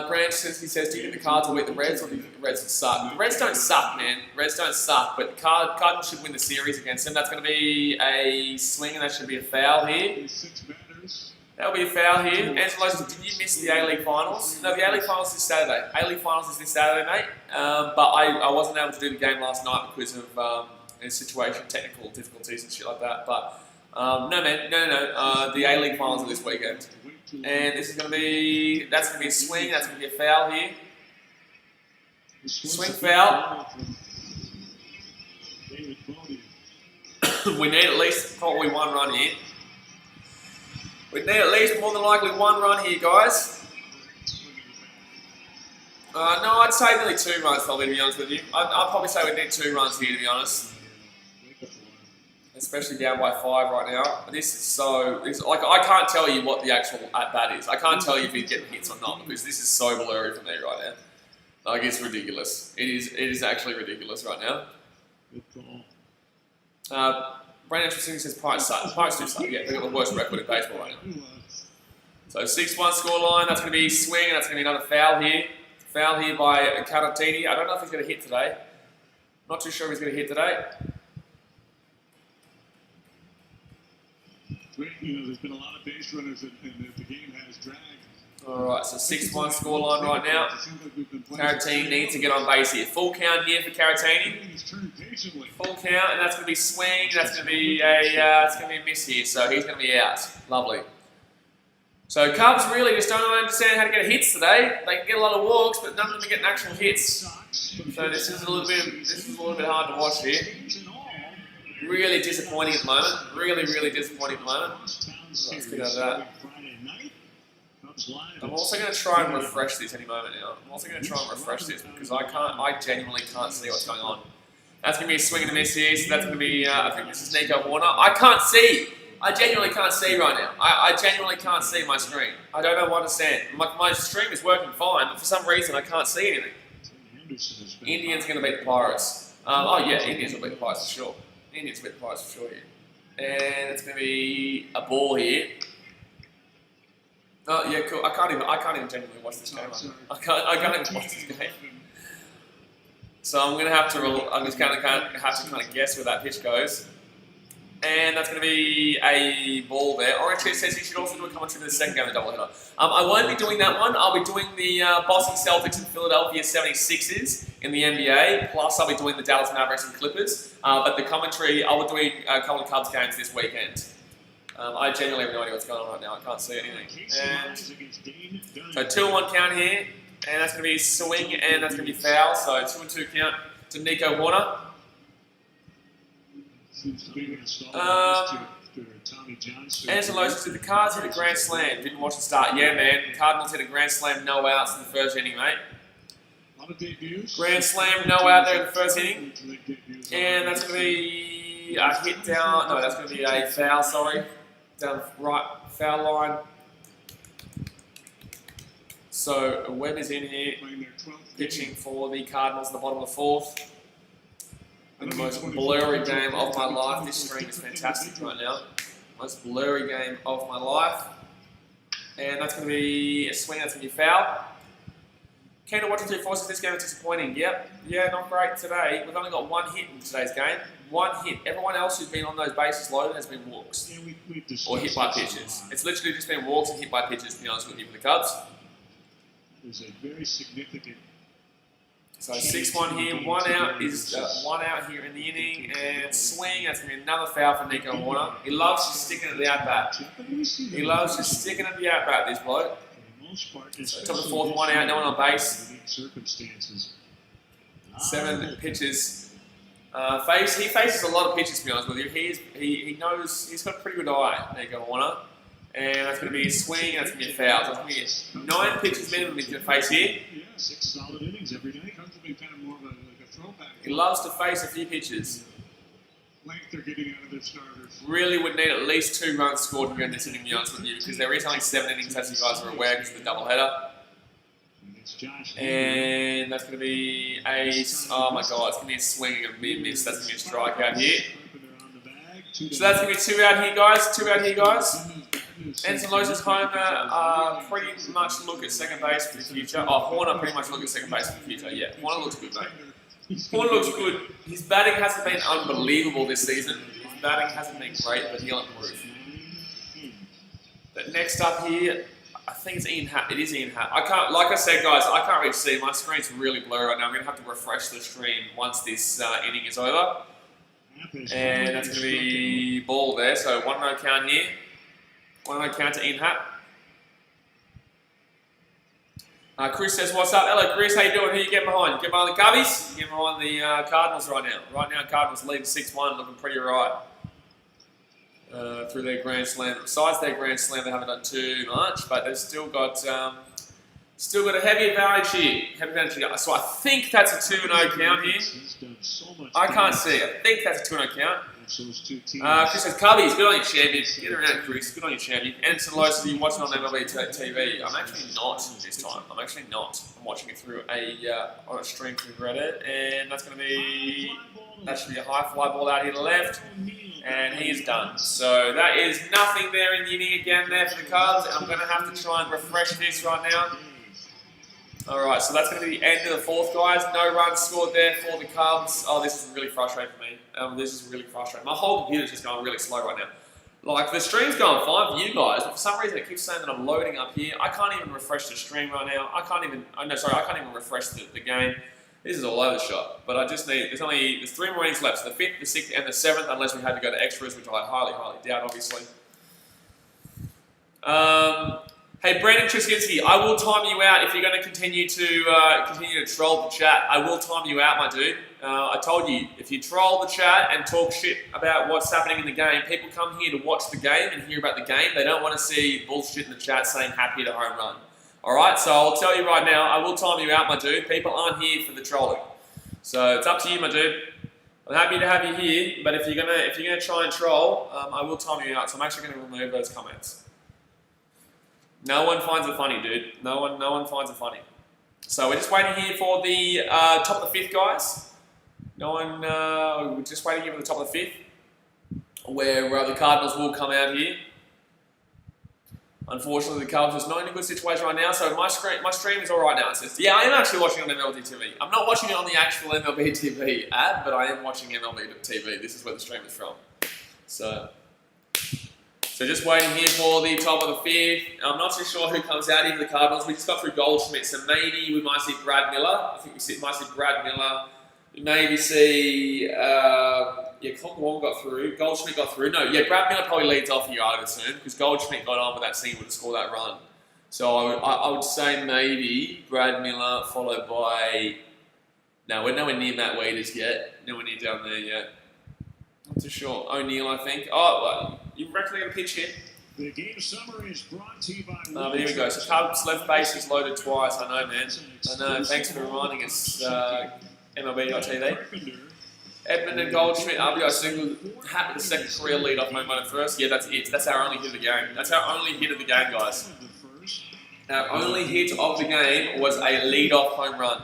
Branch says, do you think the Cards will beat the Reds, or do you think the Reds will suck? The Reds don't suck, man. Reds don't suck, but the Cardinals should win the series against them. That's going to be a swing, and that should be a foul here. That'll be a foul here. Angelo says, did you miss the A-League Finals? No, the A-League Finals is this Saturday. A-League Finals is this Saturday, mate. But I wasn't able to do the game last night because of a situation, technical difficulties and shit like that. But no, man, no. The A-League Finals are this weekend. And this is going to be, that's going to be a swing, that's going to be a foul here. Swing foul. We need at least probably 1 run here. We need at least more than likely 1 run here, guys. No, I'd say nearly 2 runs probably, to be honest with you. I'd probably say we need 2 runs here, to be honest. Especially down by 5 right now. This is so, like, I can't tell you what the actual at-bat is. I can't tell you if he's getting hits or not, because this is so blurry for me right now. Like, it's ridiculous. It is actually ridiculous right now. Brandon Interesting says Pirates suck. Pirates do suck, yeah. They've got the worst record in baseball right now. So 6-1 scoreline. That's going to be swing. That's going to be another foul here. Foul here by Caratini. I don't know if he's going to hit today. Not too sure if he's going to hit today. There's been a lot of base runners, and the game has dragged. Alright, so 6-1 scoreline right now. Caratini needs to get on base here. Full count here for Caratini. Full count, and that's going to be swing. That's going to be a miss here, so he's going to be out. Lovely. So Cubs really just don't understand how to get hits today. They can get a lot of walks, but none of them are getting actual hits. So this is a little bit hard to watch here. Really disappointing at the moment. Really disappointing at the moment. Let's get out of that. I'm also going to try and refresh this any moment now. I'm also going to try and refresh this because I genuinely can't see what's going on. That's going to be a swing and a miss here, so that's going to be, I think this is Nico Warner. I can't see. I genuinely can't see right now. I genuinely can't see my screen. I don't know what to stand. My stream is working fine, but for some reason I can't see anything. Indians going to beat the Pirates. Oh yeah, Indians will beat the Pirates for sure. Indians will beat the Pirates for sure here. And it's going to be a ball here. Oh yeah, cool. I can't even genuinely watch this game. I can't even watch this game. So I'm just going to have to kind of guess where that pitch goes. And that's going to be a ball there. Orange Cheese says you should also do a commentary for the second game of the doubleheader. I won't be doing that one. I'll be doing the Boston Celtics and Philadelphia 76ers in the NBA. Plus, I'll be doing the Dallas Mavericks and Clippers. But the commentary, I'll be doing a couple of Cubs games this weekend. I genuinely have no idea what's going on right now. I can't see anything. And so 2-1 count here. And that's going to be swing and that's going to be foul. So 2-2 count to Nico Warner. Anderson Lois said the Cards hit a grand slam. Didn't watch the start. Yeah, man. The Cardinals hit a grand slam, no outs in the first inning, mate. Grand slam, no out there in the first inning. And that's going to be a hit down. No, that's going to be a foul, sorry. Down right foul line. So Webb is in here, pitching for the Cardinals at the bottom of the fourth. The most blurry game of my life. This stream is fantastic right now. Most blurry game of my life. And that's going to be a swing, that's going to be foul. Kendall watching 2 forces, this game is disappointing. Yep, yeah, not great today. We've only got 1 hit in today's game. 1 hit. Everyone else who's been on those bases loaded has been walks. Or hit by pitches. It's literally just been walks and hit by pitches, to be honest with you, for the Cubs. There's a very significant. So 6-1 here, 1 out is 1 out here in the inning, and swing. That's going to be another foul for Nico Warner. He loves just sticking at the at bat. He loves just sticking at the at bat. This bloke. So top of the fourth, 1 out, no one on base. 7 pitches. He faces a lot of pitches, to be honest with you. He knows he's got a pretty good eye, Nico Warner. And that's going to be a swing, and that's going to be a foul. So it's going to be 9 pitches minimum he's going to face here. Yeah, 6 solid innings every day. Comes to be kind of more of a throwback. He loves to face a few pitches. Length they're getting out of their starters. Really would need at least 2 runs scored to go in this inning, to be honest with you, because there is only 7 innings, as you guys are aware, because of the doubleheader. And that's going to be a, oh my god, it's going to be a swing and a miss. That's going to be a strikeout here. So that's going to be 2 out here, guys. 2 out here, guys. Ensign Lowe's Homer pretty much look at second base for the future. Oh, Horner pretty much look at second base for the future. Yeah, Horner looks good, mate. Horner looks good. His batting hasn't been unbelievable this season. His batting hasn't been great, but he'll improve. But next up here, I think it's Ian Happ. It is Ian Happ. I can't, like I said, guys, I can't really see. My screen's really blurry right now. I'm going to have to refresh the stream once this inning is over. And that's going to be ball there. So 1-0 count here. 1-0 count to Ian Happ. Chris says, what's up? Hello, Chris. How you doing? Who you getting behind? You getting behind the Cubbies? You getting behind the Cardinals right now? Right now, Cardinals lead 6-1, looking pretty right. Through their Grand Slam. Besides their Grand Slam, they haven't done too much, but they've still got a heavy advantage here. So I think that's a 2-0 count here. I can't see. I think that's a 2-0 count. Chris says, Cubbies, good on your champion. Get around, Chris. Good on your champion. Anderson Lois, are you watching on MLB TV? I'm actually not this time. I'm actually not. I'm watching it through on a stream through Reddit, and that should be a high fly ball out here to the left, and he is done. So that is nothing there in the inning again there for the Cubs. I'm going to have to try and refresh this right now. Alright, so that's going to be the end of the fourth, guys. No runs scored there for the Cubs. Oh, this is really frustrating for me. This is really frustrating. My whole computer's just going really slow right now. Like, the stream's going fine for you guys, but for some reason it keeps saying that I'm loading up here. I can't even refresh the stream right now. I can't even refresh the game. This is all over the shop. But I just need, there's 3 more innings left. So the 5th, the 6th, and the 7th, unless we had to go to extras, which I highly, highly doubt, obviously. Hey, Brandon Truszczynski, I will time you out if you're going to continue to troll the chat. I will time you out, my dude. I told you, if you troll the chat and talk shit about what's happening in the game, people come here to watch the game and hear about the game. They don't want to see bullshit in the chat saying happy to home run. Alright, so I'll tell you right now, I will time you out, my dude. People aren't here for the trolling. So it's up to you, my dude. I'm happy to have you here, but if you're gonna try and troll, I will time you out. So I'm actually going to remove those comments. No one finds it funny, dude. No one finds it funny. So we're just waiting here for the top of the 5th, guys. We're just waiting here for the top of the 5th, where the Cardinals will come out here. Unfortunately, the Cubs is not in a good situation right now, so my stream is all right now. It says, yeah, I am actually watching on MLB TV. I'm not watching it on the actual MLB TV ad, but I am watching MLB TV. This is where the stream is from. So just waiting here for the top of the fifth. I'm not too sure who comes out here for the Cardinals. We just got through Goldschmidt, so maybe we might see Brad Miller. I think we might see Brad Miller. We maybe see... Colton Wong got through. Goldschmidt got through. No, Brad Miller probably leads off here, I would assume, because Goldschmidt got on with that single to score that run. So I would say maybe Brad Miller followed by... No, we're nowhere near Matt Waiters yet. Nowhere near down there yet. Not too sure. O'Neill, I think. Oh, well, you reckon they're going to pitch here? The game summary is brought to you by... There we go. So Cubs left base is loaded twice. I know, man. I know. Thanks for reminding us, MLB.TV. Edmund and Goldschmidt, RBI single, had the second career lead off home run at first. Yeah, that's it. That's our only hit of the game. That's our only hit of the game, guys. Our only hit of the game was a lead-off home run.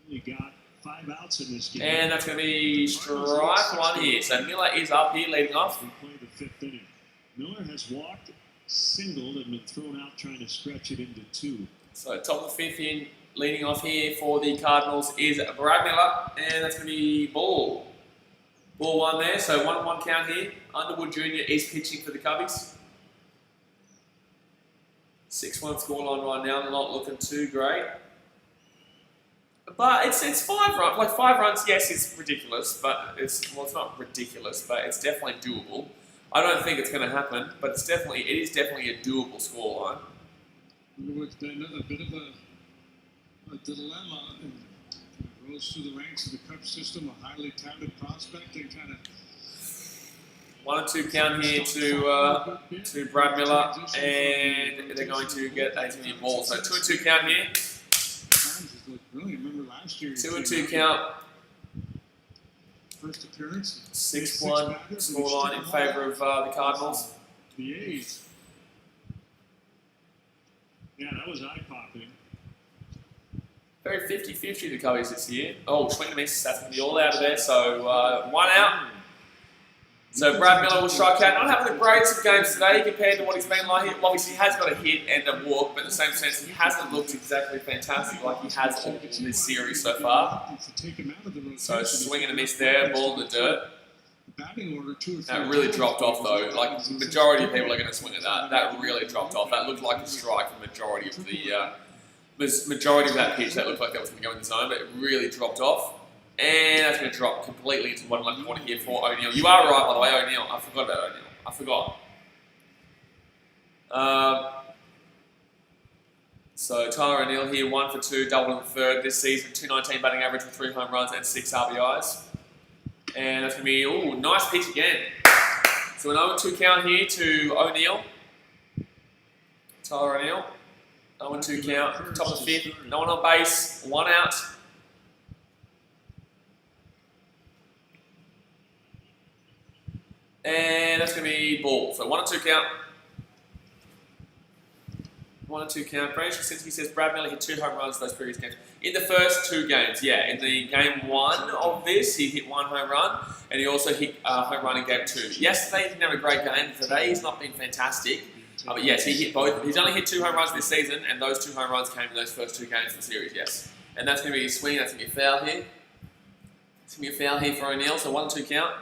You got 5 outs in this game. And that's going to be strike one here. So Miller is up here leading off. We play the 5th inning. Miller has walked, singled, and been thrown out trying to stretch it into 2. So top of the 5th in. Leading off here for the Cardinals is Brad Miller, and that's going to be ball. Ball 1 there, so 1-1 count here. Underwood Jr. is pitching for the Cubbies. 6-1 scoreline right now, not looking too great. But it's 5 runs. Like 5 runs, yes, it's ridiculous, but it's not ridiculous, but it's definitely doable. I don't think it's going to happen, but it is definitely a doable scoreline. With a bit of a dilemma, and rose through the ranks of the Cubs system, a highly touted prospect, and kind of 1-2 count here to Brad Miller, and they're going to get a ball. So 2-2 count here. 2-2 count. First appearance. 6-1 scoreline in favour of the Cardinals. The A's. Yeah, that was eye-popping. Very 50-50 the Cubbies this year. Oh, swing and miss. That's going to be all out of there. So 1 out. So Brad Miller will strike out. Not having the greatest of games today compared to what he's been like. Obviously, he has got a hit and a walk, but in the same sense, he hasn't looked exactly fantastic like he has all in this series so far. So swing and a miss there. Ball in the dirt. That really dropped off though. Like the majority of people are going to swing at that. That really dropped off. That looked like a strike for the majority of that pitch. That looked like that was going to go in the zone, but it really dropped off. And that's going to drop completely into one left corner here for O'Neill. You are right, by the way, O'Neill. I forgot about O'Neill. I forgot. So Tyler O'Neill here, 1 for 2, double in the third this season. 219 batting average with 3 home runs and 6 RBIs. And that's going to be, nice pitch again. So an 0-2 count here to O'Neill. Tyler O'Neill. 0-2 count, top of the 5th. No one on base, 1 out. And that's going to be ball. So 1-2 count. 1-2 count. Very interesting since he says Brad Miller hit 2 home runs those previous games. In the first 2 games, yeah. In the game 1 of this, he hit 1 home run. And he also hit a home run in game 2. Yesterday, he didn't have a great game. Today, he's not been fantastic. But yes, he hit both. He's only hit 2 home runs this season. And those 2 home runs came in those first 2 games of the series, yes. And that's going to be a swing. That's going to be a foul here. It's going to be a foul here for O'Neill. So 1-2 count.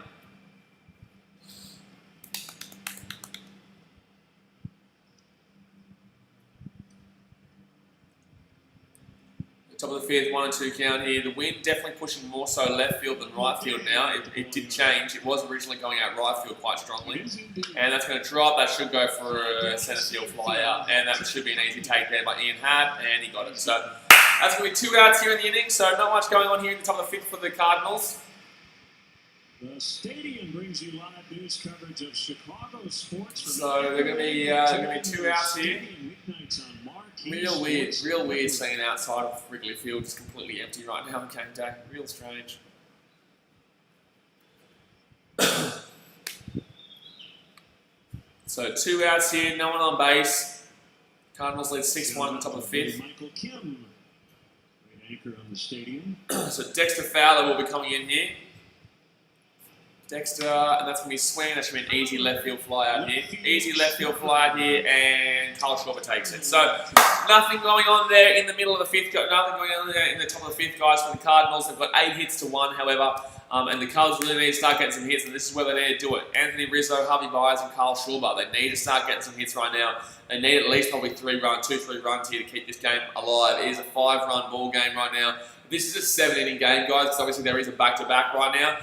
Top of the 5th, 1-2 count here. The wind definitely pushing more so left field than right field now. It did change. It was originally going out right field quite strongly. And that's going to drop. That should go for a centre field fly out. And that should be an easy take there by Ian Happ. And he got it. So that's going to be 2 outs here in the inning. So not much going on here in the top of the 5th for the Cardinals. The stadium brings you live news coverage of Chicago sports. So they're going to be 2 outs here. Real weird seeing outside of Wrigley Field just completely empty right now on game day. Real strange. So 2 outs here, no one on base. Cardinals lead 6-1 on top of the 5th. Michael Kim, anchor on the stadium. So Dexter Fowler will be coming in here. Dexter, and that's going to be swing. That should be an easy left field fly out here. Easy left field fly out here, and Kyle Schwarber takes it. So nothing going on there in the middle of the fifth. Nothing going on there in the top of the fifth, guys, for the Cardinals. They've got 8 hits to 1, however, and the Cubs really need to start getting some hits, and this is where they need to do it. Anthony Rizzo, Javi Baez, and Kyle Schwarber. They need to start getting some hits right now. They need at least probably 3 runs here to keep this game alive. It is a 5-run ball game right now. This is a 7-inning game, guys, because obviously there is a back-to-back right now.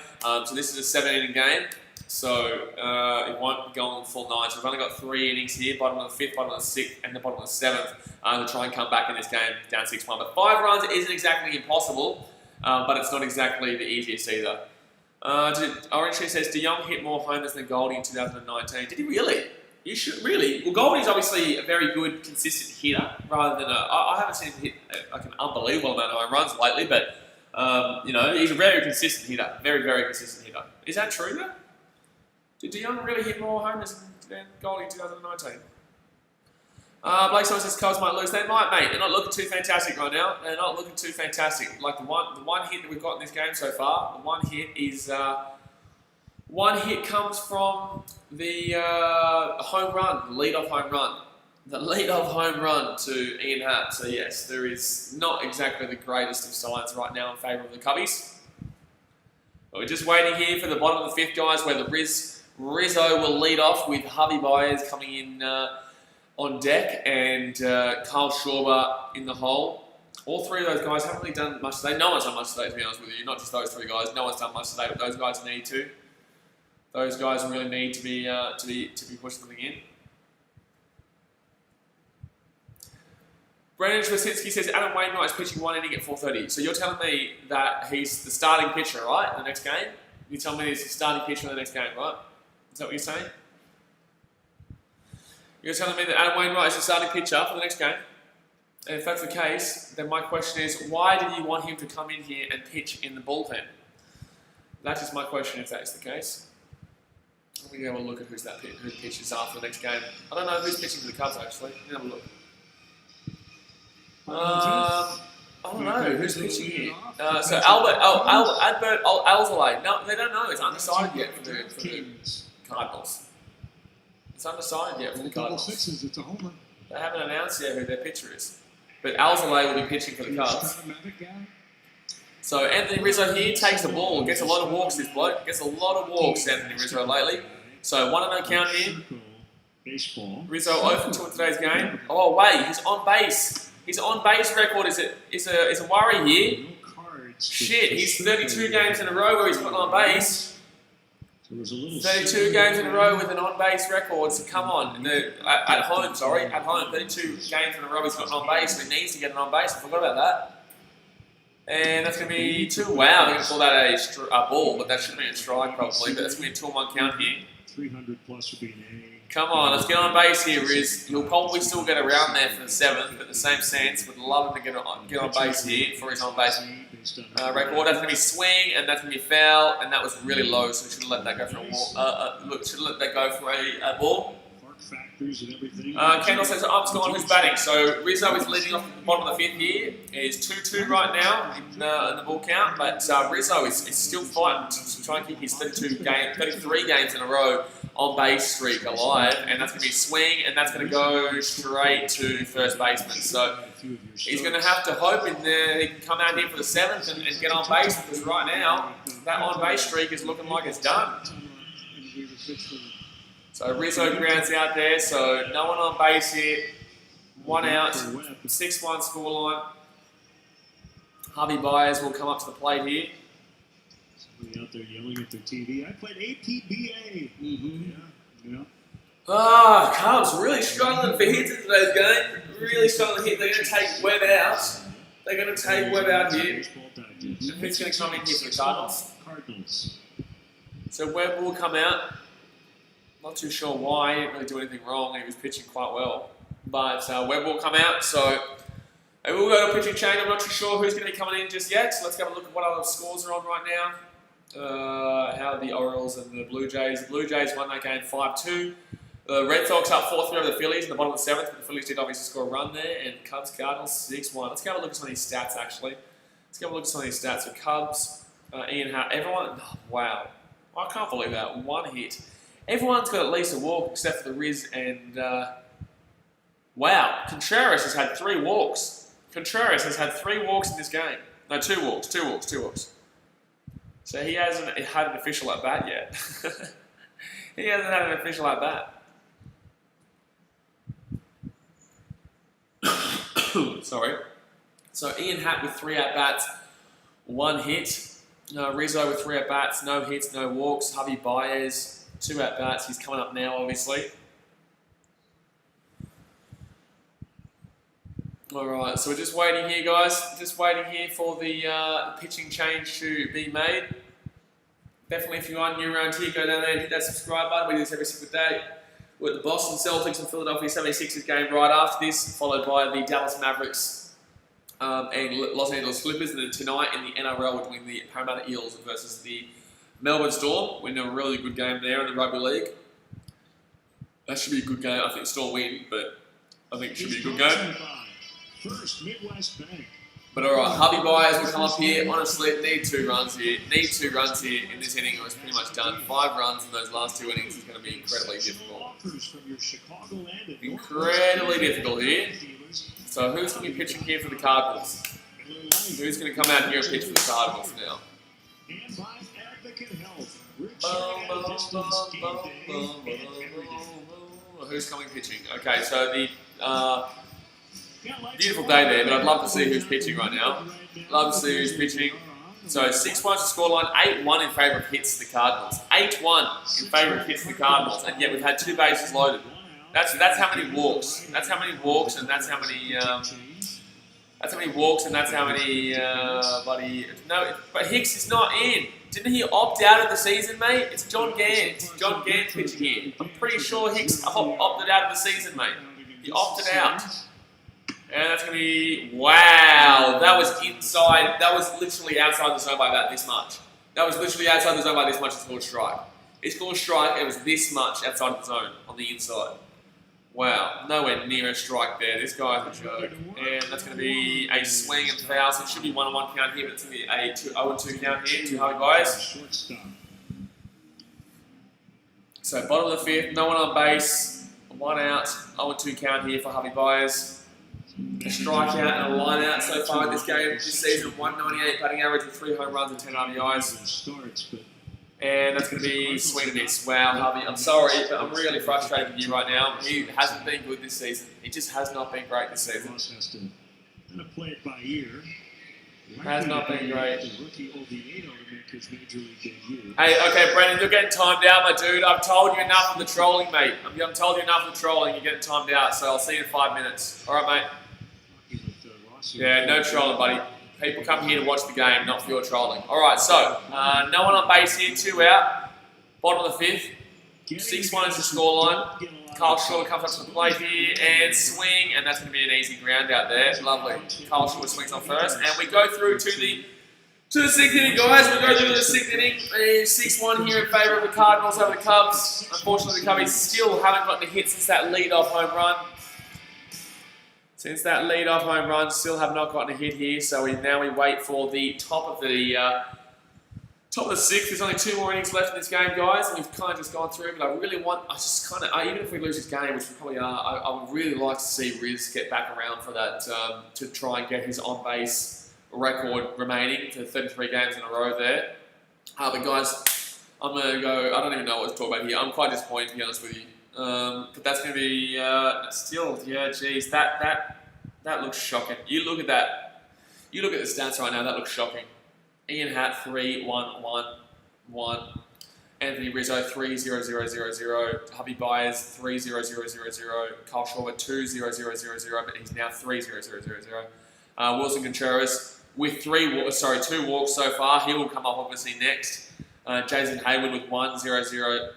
So this is a 7-inning game. So it won't go on full 9. So we've only got 3 innings here, bottom of the 5th, bottom of the 6th, and the bottom of the 7th to try and come back in this game down 6-1. But 5 runs isn't exactly impossible, but it's not exactly the easiest either. Orange Tree says, DeYoung hit more homers than Goldie in 2019. Did he really? You should really. Well, Goldie's obviously a very good, consistent hitter, rather than I haven't seen him hit like an unbelievable amount of home runs lately, but you know, he's a very consistent hitter, very consistent hitter. Is that true though? Did DeYoung really hit more homers than Goldie in 2019? Blake Someone says Cubs might lose. They might, mate. They're not looking too fantastic right now. They're not looking too fantastic. Like the one hit that we've got in this game so far, the one hit is. One hit comes from the home run, the lead-off home run. The lead-off home run to Ian Happ. So yes, there is not exactly the greatest of signs right now in favour of the Cubbies. But we're just waiting here for the bottom of the 5th, guys, where the Rizzo will lead off with Javi Baez coming in on deck and Kyle Schwarber in the hole. All 3 of those guys haven't really done much today. No one's done much today, to be honest with you. Not just those 3 guys. No one's done much today, but those guys need to. Those guys really need to be pushed something in. Brandon Schwasinski says Adam Wainwright is pitching 1 inning at 4:30. So you're telling me that he's the starting pitcher, right? In the next game? You tell me he's the starting pitcher in the next game, right? Is that what you're saying? You're telling me that Adam Wainwright is the starting pitcher for the next game? And if that's the case, then my question is, why did you want him to come in here and pitch in the bullpen? That is my question if that is the case. Let me have a look at who pitches after the next game. I don't know who's pitching for the Cubs, actually. Let me have a look. I don't know who's pitching here. So Albert Alzolay. No, they don't know. It's undecided yet for the Cardinals. It's undecided yet for the Cardinals. It's a homer. They haven't announced yet who their pitcher is. But Alzolay will be pitching for the Cubs. So Anthony Rizzo here takes the ball, gets a lot of walks, this bloke. Gets a lot of walks, Anthony Rizzo, lately. So 1-0 count here. Rizzo 0 for 2 in today's game. Oh wait, he's on base. His on base record is a worry here. Shit, he's 32 games in a row where he's put on base. 32 games in a row with an on base record. So come on, at home. 32 games in a row he's got an on base. So he needs to get an on base. I forgot about that. And that's going to be 2. Wow, they're going to call that a ball, but that should be a strike probably. But that's going to be a 2-1 count here. 300 plus would be an A. Come on, let's get on base here, Riz. He'll probably still get around there for the 7th, but the same sense. Would love him to get on base here for his on base record. That's going to be swing, and that's going to be foul, and that was really low, so we should have let that go for a ball. Should have let that go for a ball. Kendall says, I'm still on who's batting. So Rizzo is leading off at the bottom of the 5th here. It's 2-2 right now in the ball count, but Rizzo is still fighting to try and keep his 33 games in a row on base streak alive, and that's going to be a swing, and that's going to go straight to first baseman. So he's going to have to hope he can come out here for the 7th and get on base, because right now that on base streak is looking like it's done. So Rizzo grounds out there, so no one on base here. 1 out, 6-1 scoreline. Javi Baez will come up to the plate here. Somebody out there yelling at their TV. I played APBA. Yeah. Cubs really struggling for hits in today's game. Really struggling to hit. They're going to take Webb out. They're going to take Webb out here. And who's going to come in here for the Cardinals? So Webb will come out. Not too sure why. He didn't really do anything wrong. He was pitching quite well. But Webb will come out. So we will go to a pitching change. I'm not too sure who's going to be coming in just yet. So let's have a look at what other scores are on right now. How are the Orioles and the Blue Jays? The Blue Jays won that game 5-2. The Red Sox up 4-3 over the Phillies in the bottom of the 7th. But the Phillies did obviously score a run there. And Cubs, Cardinals 6-1. Let's have a look at some of these stats actually. Let's have a look at some of these stats. The Cubs, Ian Happ, everyone, wow. I can't believe that. 1 hit. Everyone's got at least a walk except for the Riz and... wow, Contreras has had 3 walks. Contreras has had 3 walks in this game. No, 2 walks. So he hasn't had an official at bat yet. He hasn't had an official at bat. Sorry. So Ian Hatt with 3 at bats, 1 hit. Rizzo with 3 at bats, no hits, no walks. Javi Baez, 2 at bats. He's coming up now, obviously. All right, so we're just waiting here, guys. Just waiting here for the pitching change to be made. Definitely, if you are new around here, go down there and hit that subscribe button. We do this every single day. We're at the Boston Celtics and Philadelphia 76ers game right after this, followed by the Dallas Mavericks and Los Angeles Clippers. And then tonight in the NRL, we're doing the Parramatta Eels versus the Melbourne Storm. We're in a really good game there in the rugby league. That should be a good game. I think Storm win, but I think it should be a good game. First Midwest Bank. But alright, Javi Baez will come up here. Honestly, need 2 runs here. Need 2 runs here in this inning. It was pretty much done. 5 runs in those last 2 innings is going to be incredibly difficult. Incredibly difficult here. So who's going to be pitching here for the Cardinals? Who's going to come out here and pitch for the Cardinals now? Who's coming pitching? Okay, so the... beautiful day there, but I'd love to see who's pitching right now. Love to see who's pitching. So 6-1 to scoreline, 8-1 in favour of hits to the Cardinals. 8-1 in favour of hits to the Cardinals, and yet we've had 2 bases loaded. That's how many walks. That's how many walks, and that's how many. That's how many walks, and that's how many. No, but Hicks is not in. Didn't he opt out of the season, mate? It's John Gant. John Gant pitching here. I'm pretty sure Hicks opted out of the season, mate. He opted out. And that's going to be, wow, that was inside, that was literally outside the zone by about this much. That was literally outside the zone by this much. It's called strike. It's called strike, it was this much outside the zone on the inside. Wow, nowhere near a strike there. This guy's a joke. And that's going to be a swing and foul, so it should be 1-1 count here, but it's going to be a 0-2 count here, 2 Javi Baez. So bottom of the 5th, no one on base, 1 out, 0-2 count here for Javi Baez. A strikeout and a line out so far in this game this season. 198 batting average with 3 home runs and 10 RBIs. And that's going to be swing and miss. Wow, Harvey, I'm sorry, but I'm really frustrated with you right now. He hasn't been good this season. He just has not been great this season. Has not been great. Hey, okay, Brendan, you're getting timed out, my dude. I've told you enough of the trolling, mate. I've told you enough of the trolling. You're getting timed out, so I'll see you in 5 minutes. All right, mate? Yeah, no trolling, buddy. People come here to watch the game, not for your trolling. All right, so no one on base here, 2 out. Bottom of the 5th. 6-1 is the scoreline. Kyle Schwarber comes up to the plate here and swing, and that's going to be an easy ground out there. Lovely. Kyle Schwarber swings on first, and we go through to the 6th inning, guys. We go through to the 6th inning. 6-1 here in favour of the Cardinals over the Cubs. Unfortunately, the Cubbies still haven't got the hit since that lead-off home run. Still have not gotten a hit here. So now we wait for the top of the 6th. There's only 2 more innings left in this game, guys, and we've kind of just gone through. But even if we lose this game, which we probably are, I would really like to see Riz get back around for that to try and get his on-base record remaining to 33 games in a row there. But guys, I'm going to go. I don't even know what to talk about here. I'm quite disappointed, to be honest with you. But that's going to be still, yeah, geez, that looks shocking. You look at that. You look at the stats right now. That looks shocking. Ian Hatt 3-1-1-1. Anthony Rizzo 3-0-0-0-0. Javi Baez 3-0-0-0-0. Kyle Schwarber 2-0-0-0-0. But he's now 3-0-0-0-0. Wilson Contreras with 2 walks so far. He will come up obviously next. Jason Hayward with 1-0-0-1-0.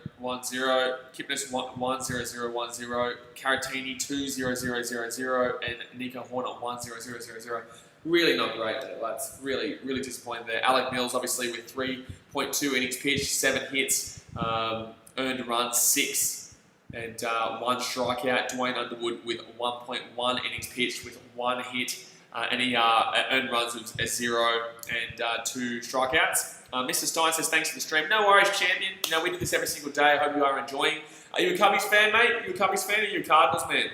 Kipnis 1-0-0-1-0. Caratini 2-0-0-0-0. And Nico Horner 1-0-0-0-0. Really not great there, lads. Really, really disappointed there. Alec Mills, obviously, with 3.2 innings pitched, 7 hits, earned a run, 6, and 1 strikeout. Dwayne Underwood with 1.1 innings pitched with 1 hit, and he earned runs of 0 and 2 strikeouts. Mr. Stein says, thanks for the stream. No worries, champion. You know, we do this every single day. I hope you are enjoying. Are you a Cubbies fan, mate? Are you a Cubbies fan or are you a Cardinals man?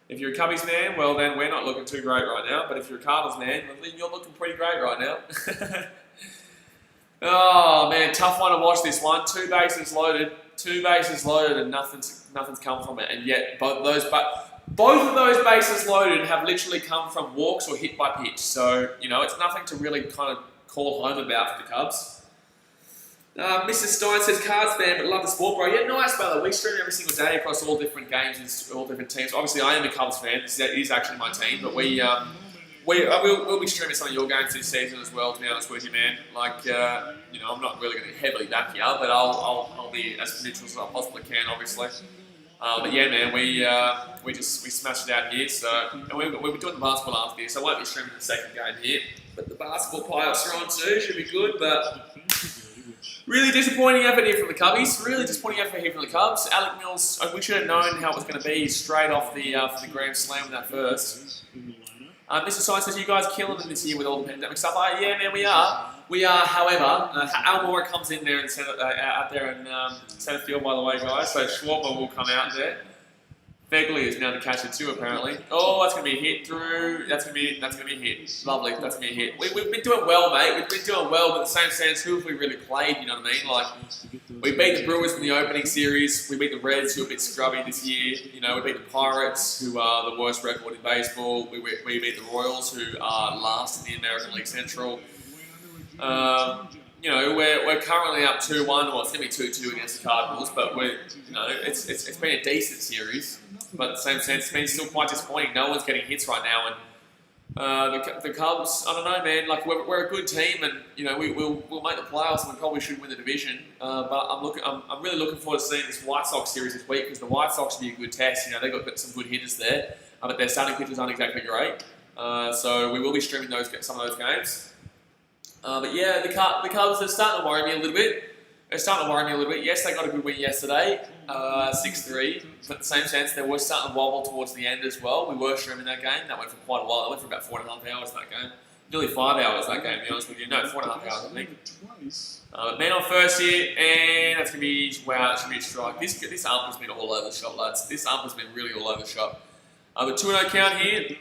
If you're a Cubbies man, well, then we're not looking too great right now. But if you're a Cardinals man, well, then you're looking pretty great right now. Oh, man, tough one to watch this one. Two bases loaded, and nothing's come from it. And yet, both of those bases loaded have literally come from walks or hit by pitch. So, you know, it's nothing to really kind of call home about for the Cubs. Mr. Stein says, Cards fan, but love the sport, bro. Yeah, nice, brother. We stream every single day across all different games and all different teams. Obviously, I am a Cubs fan. This is actually my team, but we'll be streaming some of your games this season as well, to be honest with you, man. Like, you know, I'm not really going to heavily back you, but I'll be as neutral as I possibly can, obviously. But yeah, man, we smashed it out here. So, and we're doing the basketball after this. So I won't be streaming the second game here, but the basketball playoffs are on too. Should be good, but really disappointing effort here from the Cubbies. Really disappointing effort here from the Cubs. Alec Mills, we should have known how it was going to be straight off the grand slam in that first. Mr. Science says, you guys killing them this year with all the pandemic stuff. Yeah, man, we are. We are, however, Almora comes in there and out there in centre field, by the way, guys. So Schwarber will come out there. Wrigley is now the catcher too, apparently. Oh, that's going to be a hit through. That's going to be a hit. Lovely. That's going to be a hit. We've been doing well, mate. We've been doing well, but at the same sense, who have we really played? You know what I mean? Like, we beat the Brewers in the opening series. We beat the Reds, who are a bit scrubby this year. You know, we beat the Pirates, who are the worst record in baseball. We beat the Royals, who are last in the American League Central. You know, we're currently up 2-1. Well, it's going to be 2-2 against the Cardinals, but it's been a decent series. But at the same sense, it's been still quite disappointing. No one's getting hits right now, and the Cubs, I don't know, man. Like, we're a good team, and you know we'll make the playoffs, and we probably should win the division. But I'm really looking forward to seeing this White Sox series this week, because the White Sox should be a good test. You know, they've got some good hitters there, but their starting pitchers aren't exactly great. So we will be streaming some of those games. But yeah, the Cubs are starting to worry me a little bit. Yes, they got a good win yesterday, 6-3. But at the same sense, they were starting to wobble towards the end as well. We were streaming that game. That went for quite a while. That went for about 4.5 hours, that game. Nearly 5 hours, that game, to be honest with you. No, 4.5 hours, I think. Man on first here, and that's going to be, wow, that should be a strike. This ump has been all over the shop, lads. This ump has been really all over the shop. But 2-0 count here.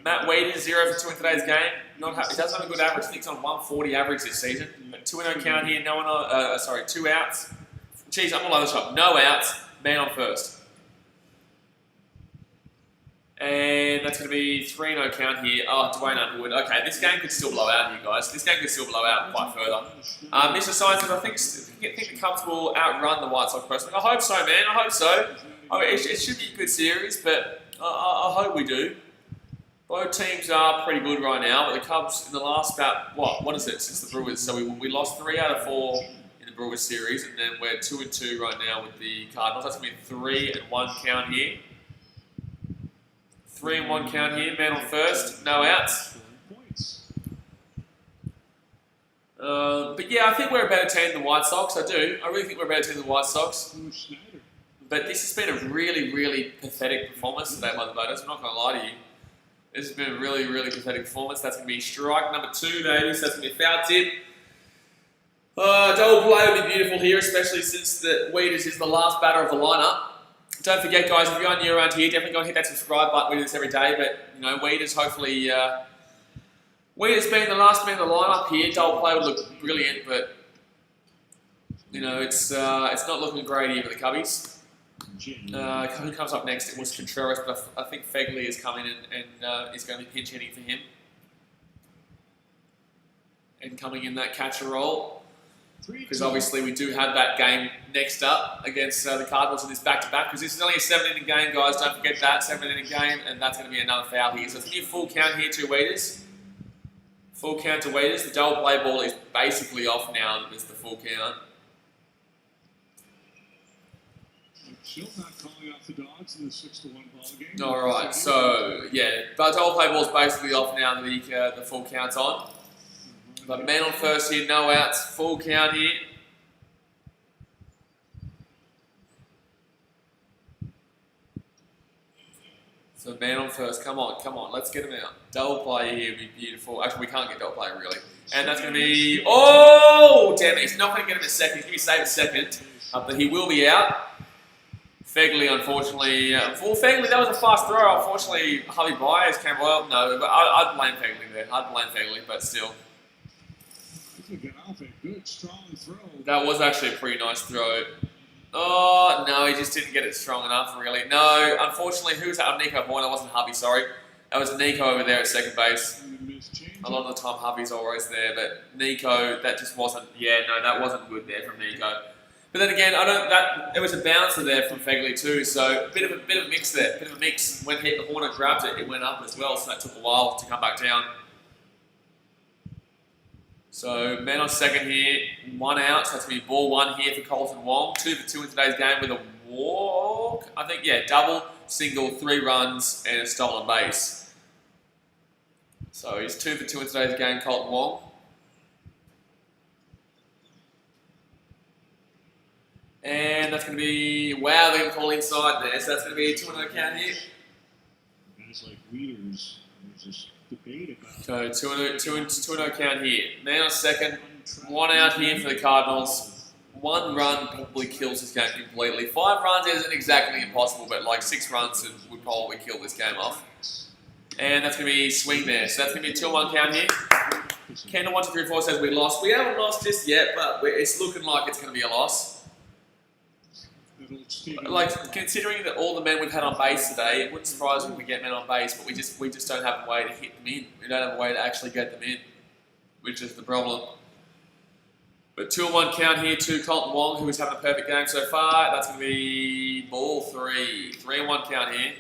Matt Wade is 0 for 2 in today's game. He does have a good average. I think it's on 140 average this season. 2-0 count here. No one. 2 outs. Jeez, I'm all over the shop. No outs. Man on first. And that's going to be 3-0 count here. Oh, Dwayne Underwood. Okay, this game could still blow out here, guys. This game could still blow out quite further. Mr. Science says, I think the Cubs will outrun the White Sox personally. I hope so, man. I hope so. I mean, it should be a good series, but I hope we do. Both teams are pretty good right now, but the Cubs in the last what is it, since the Brewers? So we lost 3 out of 4 in the Brewers series, and then we're 2-2 right now with the Cardinals. That's going to be 3-1 count here. 3-1 count here, man on first, no outs. But yeah, I think we're a better team than the White Sox, I do. I really think we're a better team than the White Sox. But this has been a really, really pathetic performance today by the voters, I'm not going to lie to you. This has been a really, really pathetic performance. That's going to be strike number 2, baby. So that's going to be a foul tip. Double play would be beautiful here, especially since the Weeders is the last batter of the lineup. Don't forget, guys, if you're new around here, definitely go and hit that subscribe button. We do this every day, but you know, Weeders hopefully. Weeders being the last man in the lineup here, double play would look brilliant, but you know, it's not looking great here for the Cubbies. Who comes up next? It was Contreras, but I think Wrigley is coming and is going to be pinch hitting for him. And coming in that catcher role. Because obviously we do have that game next up against the Cardinals in this back-to-back. Because this is only a 7-inning game, guys. Don't forget that. 7-inning game, and that's going to be another foul here. So it's a new full count here to Weeders. Full count to Weeders. The double play ball is basically off now that there's the full count. Still not calling off the Dogs in the 6-1 ball game. All right, so yeah, but double play ball's basically off now. The full count's on. But man on first here, no outs, full count here. So man on first, come on, let's get him out. Double play here would be beautiful. Actually, we can't get double play really. And that's going to be, oh, damn it, he's not going to get him a second. He's going to be saved a second, but he will be out. Fegley, unfortunately, for Fegley, that was a fast throw. Unfortunately, Harvey Byers came, well, no, but I'd blame Fegley there. I'd blame Fegley, but still. Good, strong throw. That was actually a pretty nice throw. Oh, no, he just didn't get it strong enough, really. No, unfortunately, who was that? Nico Bourne. That wasn't Harvey, sorry. That was Nico over there at second base. A lot of the time, Harvey's always there, but Nico, that just wasn't, yeah, no, that wasn't good there from Nico. But then again, it was a bouncer there from Fegley too, so a bit of a mix there, a bit of a mix. When the Hornet grabbed it, it went up as well, so that took a while to come back down. So, man on second here, 1 out, so that's going to be ball 1 here for Colton Wong. 2 for 2 in today's game with a walk. I think, yeah, double, single, 3 runs, and a stolen base. So, he's 2 for 2 in today's game, Colton Wong. And that's going to be, wow, they're going to call inside there, so that's going to be a 2-0 count here. Guys like Weeders, there's this debate about. So 2-0 count here. Man on second, 1 out here for the Cardinals. 1 run probably kills this game completely. 5 runs isn't exactly impossible, but like 6 runs would probably kill this game off. And that's going to be swing there. So that's going to be a 2-1 count here. Kendall 1, 2, 3, 4 says we lost. We haven't lost just yet, but it's looking like it's going to be a loss. Like, considering that all the men we've had on base today, it wouldn't surprise me if we get men on base, but we just don't have a way to hit them in. We don't have a way to actually get them in, which is the problem. But 2-1 count here to Colton Wong, who is having a perfect game so far. That's going to be ball 3. 3-1 count here.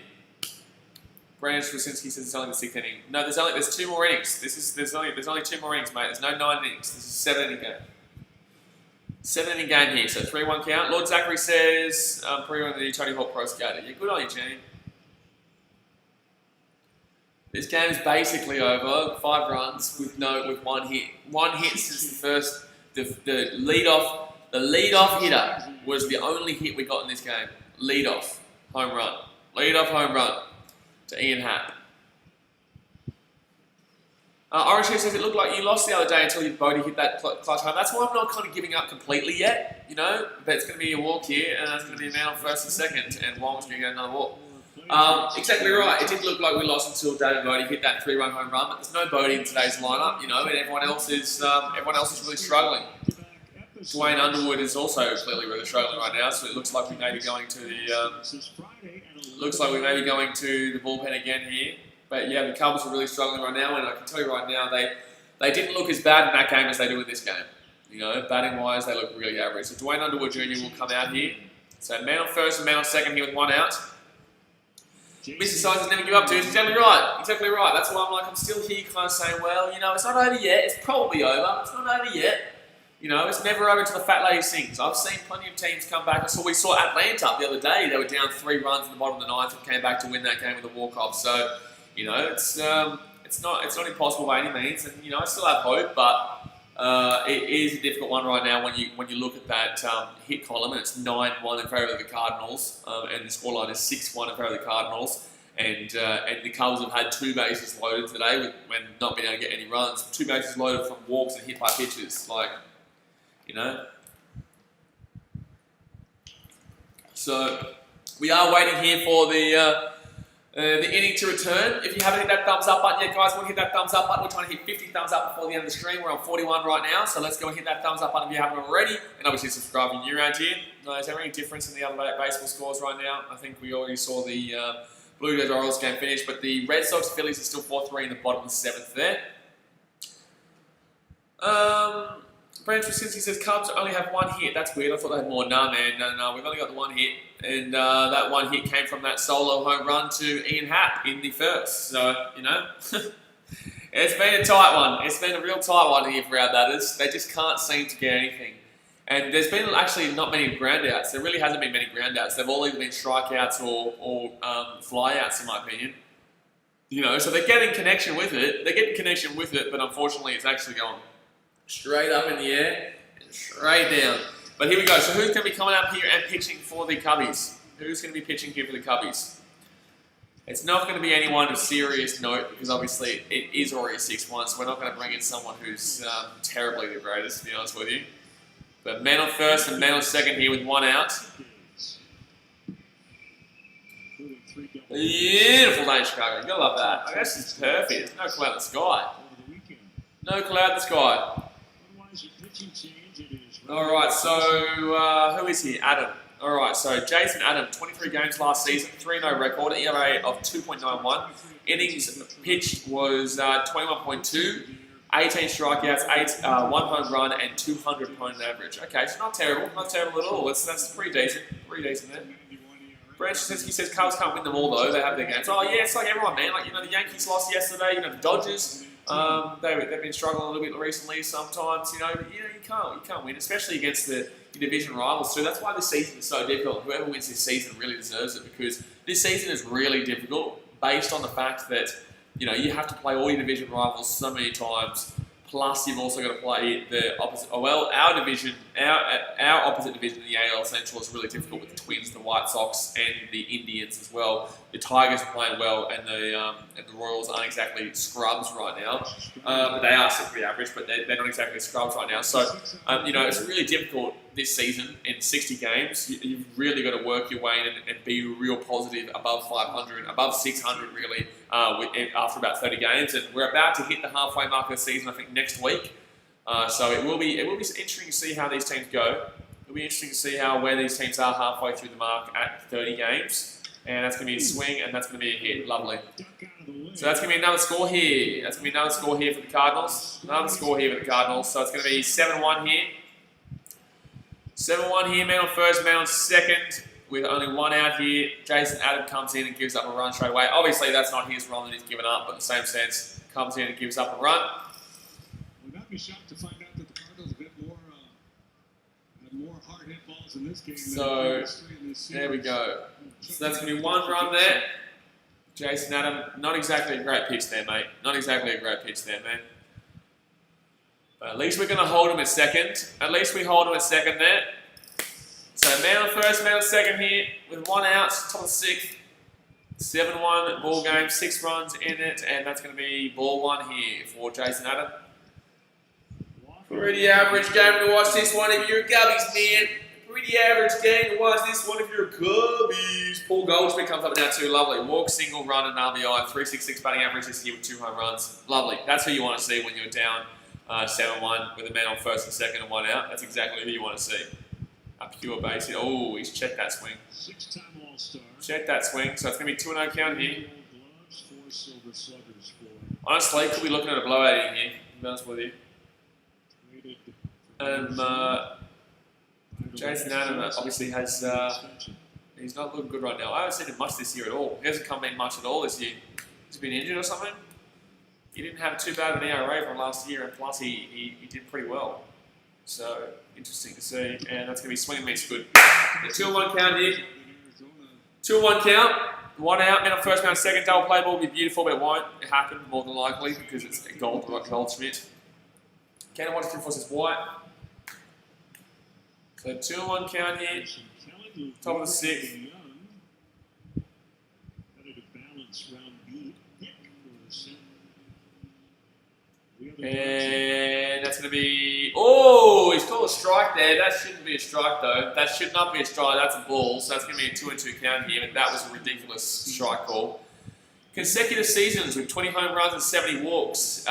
Brandon Straczynski says it's only the 6th inning. No, there's 2 more innings. There's only 2 more innings, mate. There's no 9 innings. This is a 7-inning game. 7-inning game here, so 3-1 count. Lord Zachary says, pre-run the Tony Hawk Pro Skater. Yeah, good on you, Gene. This game is basically over. 5 runs with 1 hit. 1 hit since the first. The lead-off hitter was the only hit we got in this game. Lead-off home run. Lead-off home run to Ian Happ. Orange Chief says it looked like you lost the other day until your Bodie hit that clutch home. That's why I'm not kind of giving up completely yet, you know. But it's going to be a walk here, and that's going to be a man on first and second, and Wong's going to get another walk. Exactly right. It did look like we lost until David Bodie hit that 3-run home run, but there's no Bodie in today's lineup, you know, and everyone else is really struggling. Dwayne Underwood is also clearly really struggling right now, so it looks like we may be going to the bullpen again here. But yeah, the Cubs are really struggling right now, and I can tell you right now, they didn't look as bad in that game as they do in this game. You know, batting-wise, they look really average. So Dwayne Underwood Jr. will come out here. So man on first and man on second here with 1 out. Mr. Science never give up to. He's exactly right. Exactly right. That's why I'm still here kind of saying, well, you know, it's not over yet. It's probably over. It's not over yet. You know, it's never over until the fat lady sings. I've seen plenty of teams come back. We saw Atlanta the other day. They were down 3 runs in the bottom of the 9th and came back to win that game with a walk-off. So, you know, it's not impossible by any means, and you know I still have hope, but it is a difficult one right now when you look at that hit column, and it's 9-1 in favour of the Cardinals, and the scoreline is 6-1 in favour of the Cardinals, and the Cubs have had 2 bases loaded today when not being able to get any runs, 2 bases loaded from walks and hit by pitches, like, you know. So we are waiting here for the inning to return. If you haven't hit that thumbs up button yet, guys, we'll hit that thumbs up button. We're trying to hit 50 thumbs up before the end of the stream. We're on 41 right now, so let's go and hit that thumbs up button if you haven't already. And obviously subscribe if you're new around here. Is there any difference in the other baseball scores right now? I think we already saw the Blue Jays Orioles game finish, but the Red Sox Phillies are still 4-3 in the bottom of the 7th there. Brandon Straczynski says Cubs only have 1 hit. That's weird. I thought they had more. Nah, man. No. We've only got the 1 hit. And that 1 hit came from that solo home run to Ian Happ in the first. So, you know, it's been a tight one. It's been a real tight one here for our batters. They just can't seem to get anything. And there's been actually not many groundouts. There really hasn't been many groundouts. They've all either been strikeouts or flyouts, in my opinion. You know, so they're getting connection with it. But unfortunately, it's actually going straight up in the air and straight down. But here we go. So who's going to be coming up here and pitching for the Cubbies? Who's going to be pitching here for the Cubbies? It's not going to be anyone of serious note because obviously it is already 6-1, so we're not going to bring in someone who's terribly the greatest, to be honest with you. But man on first and man on second here with 1 out. Beautiful day in Chicago. You gotta love that. I guess it's perfect. There's no cloud in the sky. No cloud in the sky. Alright, so who is here? Adam. Alright, so Jason Adam, 23 games last season, 3-0 record, ERA of 2.91. Innings pitched was 21.2, 18 strikeouts, 1 home run, and 200 opponent average. Okay, so not terrible at all. That's pretty decent there. Branch says Cubs can't win them all though. They have their games. Oh yeah, it's like everyone, man. Like the Yankees lost yesterday. The Dodgers. They've been struggling a little bit recently. Sometimes you can't win, especially against the division rivals too. That's why this season is so difficult. Whoever wins this season really deserves it because this season is really difficult based on the fact that you have to play all your division rivals so many times. Plus, you've also got to play the opposite. Oh, well, our opposite division, the AL Central, is really difficult with the Twins, the White Sox, and the Indians as well. The Tigers are playing well, and the Royals aren't exactly scrubs right now. But they are still pretty average, but they're not exactly scrubs right now. So, it's really difficult this season in 60 games. You've really got to work your way in and be real positive above 500, above 600 really after about 30 games. And we're about to hit the halfway mark of the season, I think, next week. So it will be interesting to see how these teams go. It'll be interesting to see where these teams are halfway through the mark at 30 games. And that's going to be a swing, and that's going to be a hit. Lovely. So that's going to be another score here. That's going to be another score here for the Cardinals. Another score here for the Cardinals. So it's going to be 7-1 here. 7-1 here, man on first, man on second, with only 1 out here. Jason Adam comes in and gives up a run straight away. Obviously, that's not his run that he's given up, but in the same sense, comes in and gives up a run. Would not be shocked to find out that the Cardinals have more hard hit balls in this game. So, there we go. So that's going to be 1 run there. Jason Adam, not exactly a great pitch there, mate. Not exactly a great pitch there, man. But at least we're going to hold him at second. At least we hold him at second there. So man on first, man on second here with 1 out, top of the 6th. 7-1 ball game, 6 runs in it, and that's going to be ball 1 here for Jason Adam. Pretty average game to watch this one if you're a Gubbies man. Pretty average game to watch this one if you're a Gubbies. Paul Goldschmidt comes up now too. Lovely. Walk, single, run, and RBI. 3.66 batting average this year with 2 home runs. Lovely. That's who you want to see when you're down 7-1 with a man on first and second and 1 out. That's exactly who you want to see. A pure base hit. Oh, he's checked that swing. 6-time All-Star. Check that swing. So it's going to be 2-0 count here. Honestly, could be looking at a blowout in here, to be honest with you. Jason Adam obviously has, he's not looking good right now. I haven't seen him much this year at all. He hasn't come in much at all this year. He's been injured or something. He didn't have too bad of an ERA from last year, and plus he did pretty well. So, interesting to see. And that's going to be swing and miss good. The 2-1 count here. 2-1 count. 1 out, man on first, man on second. Double play ball would be beautiful, but it won't happen more than likely because it's Goldschmidt. Cannon 1, 2, 3, 4 says White. So 2-1 count here. Top of the 6th. And that's going to be... Oh, he's called a strike there. That shouldn't be a strike, though. That should not be a strike. That's a ball. So that's going to be a 2-2 count here. But that was a ridiculous strike call. Consecutive seasons with 20 home runs and 70 walks.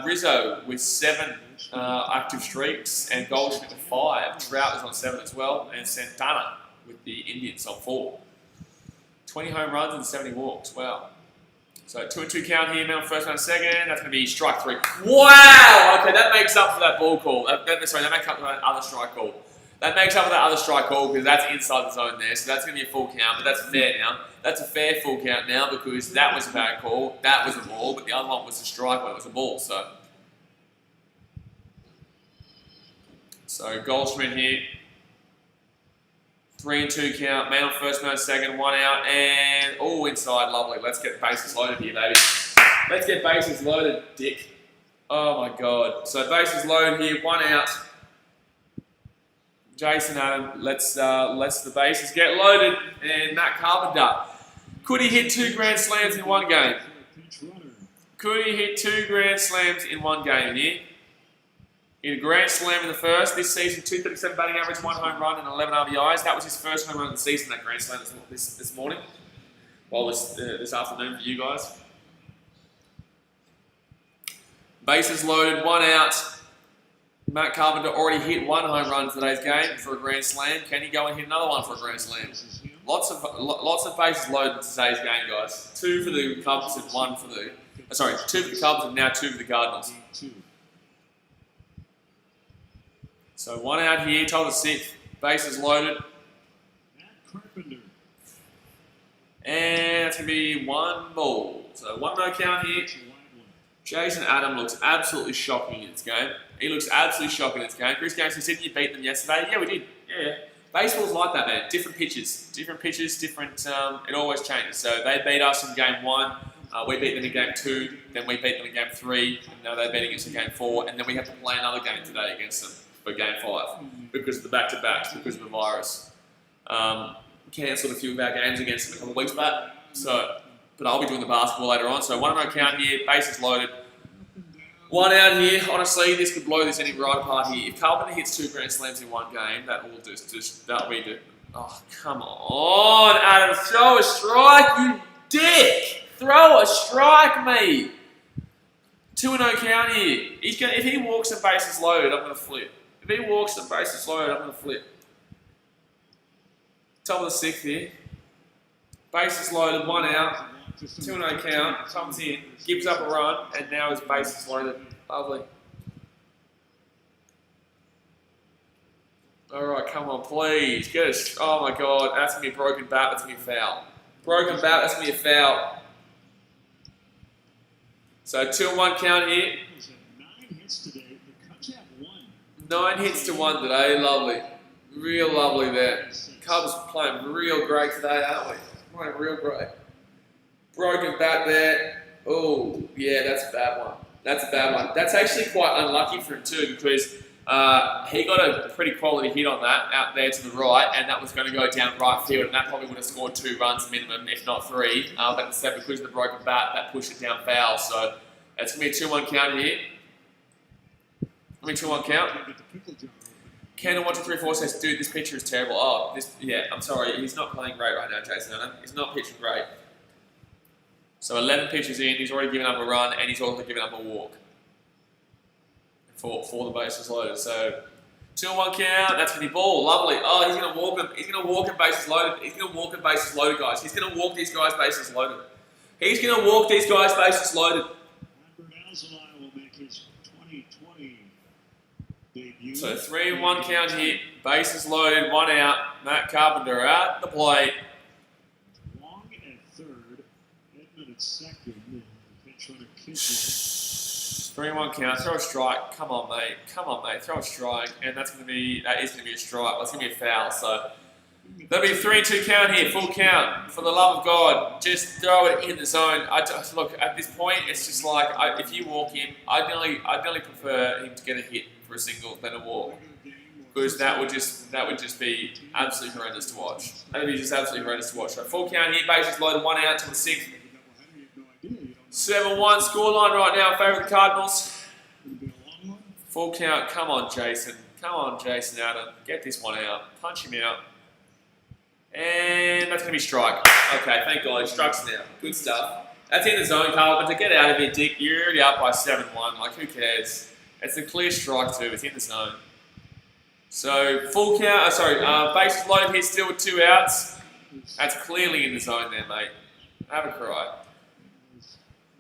Rizzo with 7 active streaks. And Goldschmidt with 5. Trout was on 7 as well. And Santana with the Indians on 4. 20 home runs and 70 walks. Wow. So 2-2 count here, man on first, man on second. That's going to be strike 3. Wow! Okay, that makes up for that ball call. That makes up for that other strike call. That makes up for that other strike call because that's inside the zone there. So that's going to be a full count, but that's fair now. That's a fair full count now because that was a bad call. That was a ball, but the other one was a strike when it was a ball. So Goldschmidt here. 3-2 count, man on first, man on second, 1 out, and all inside, lovely. Let's get bases loaded here, baby. Let's get bases loaded, dick. Oh my god. So bases loaded here, 1 out. Jason Adam, let's the bases get loaded, and Matt Carpenter. Could he hit 2 grand slams in one game? Could he hit 2 grand slams in one game here? He hit a grand slam in the first. This season, 237 batting average, 1 home run and 11 RBIs. That was his first home run of the season, that grand slam this morning. Well, this afternoon for you guys. Bases loaded, 1 out. Matt Carpenter already hit 1 home run in today's game for a grand slam. Can he go and hit another one for a grand slam? Lots of bases loaded in today's game, guys. 2 for the Cubs and 1 for the... 2 for the Cubs and now 2 for the Cardinals. So 1 out here, top of the 6th. Bases loaded. And that's going to be 1 ball. So 1 no count here. Jason Adam looks absolutely shocking in this game. He looks absolutely shocking in this game. Chris Gaines, you said you beat them yesterday. Yeah, we did. Yeah. Baseball's like that, man. Different pitches. It always changes. So they beat us in game 1. We beat them in game 2. Then we beat them in game 3. And now they're beating us in game 4. And then we have to play another game today against them for game 5 because of the back-to-backs, because of the virus. Cancelled a few of our games against them a couple of weeks back. But I'll be doing the basketball later on. So 1 no count here, bases loaded. 1 out here. Honestly, this could blow this inning right apart here. If Carpenter hits 2 grand slams in one game, that'll be good. Oh, come on, Adam. Throw a strike, you dick. Throw a strike, mate. 2 no count here. If he walks and bases loaded, I'm going to flip. If he walks and bases loaded, I'm going to flip. Top of the 6th here. Bases loaded, 1 out. 2 no count, comes in, gives up a run, and now his base is loaded. Lovely. Alright, come on, please. Get us. Oh my god, that's going to be a broken bat, that's going to be a foul. Broken bat, that's going to be a foul. So 2 and 1 count here. 9 hits to 1 today, lovely. Real lovely there. Cubs playing real great today, aren't we? Playing real great. Broken bat there. Oh, yeah, that's a bad one. That's a bad one. That's actually quite unlucky for him too because he got a pretty quality hit on that out there to the right and that was going to go down right field and that probably would have scored 2 runs minimum, if not 3. But instead, because of the broken bat, that pushed it down foul. So it's going to be a 2-1 count here. 2-1 count. Kendall 1, 2, 3, 4 says, dude, this pitcher is terrible. Oh, I'm sorry. He's not playing great right now, Jason Allen. He's not pitching great. So 11 pitches in, he's already given up a run, and he's also given up a walk for the bases loaded. So 2-1 count, that's going to be ball, lovely. Oh, he's going to walk him. He's going to walk him bases loaded. He's going to walk him bases loaded, guys. He's going to walk these guys bases loaded. He's going to walk these guys bases loaded. Will make his 2020 debut. So 3-1 count here, bases loaded, 1 out. Matt Carpenter at the plate. Second, and the pitch runner 3-1 count. Throw a strike. Come on, mate. Come on, mate. Throw a strike, and that is going to be a strike. That's going to be a foul. So there'll be a 3-2 count here. Full count. For the love of God, just throw it in the zone. Look, at this point, it's just like if you walk him, I'd nearly prefer him to get a hit for a single than a walk. Because that would just be absolutely horrendous to watch. That would be just absolutely horrendous to watch. So full count here. Bases loaded. 1 out to the 6th. 7-1 scoreline right now in favour of the Cardinals. Full count. Come on, Jason. Come on, Jason Adam. Get this one out. Punch him out. And that's going to be strike. Okay, thank God. He strikes now. Good stuff. That's in the zone, Carpenter. Get out of here, Dick. You're already up by 7-1. Like, who cares? It's a clear strike, too. It's in the zone. So, full count. Bases loaded here still with 2 outs. That's clearly in the zone there, mate. Have a cry.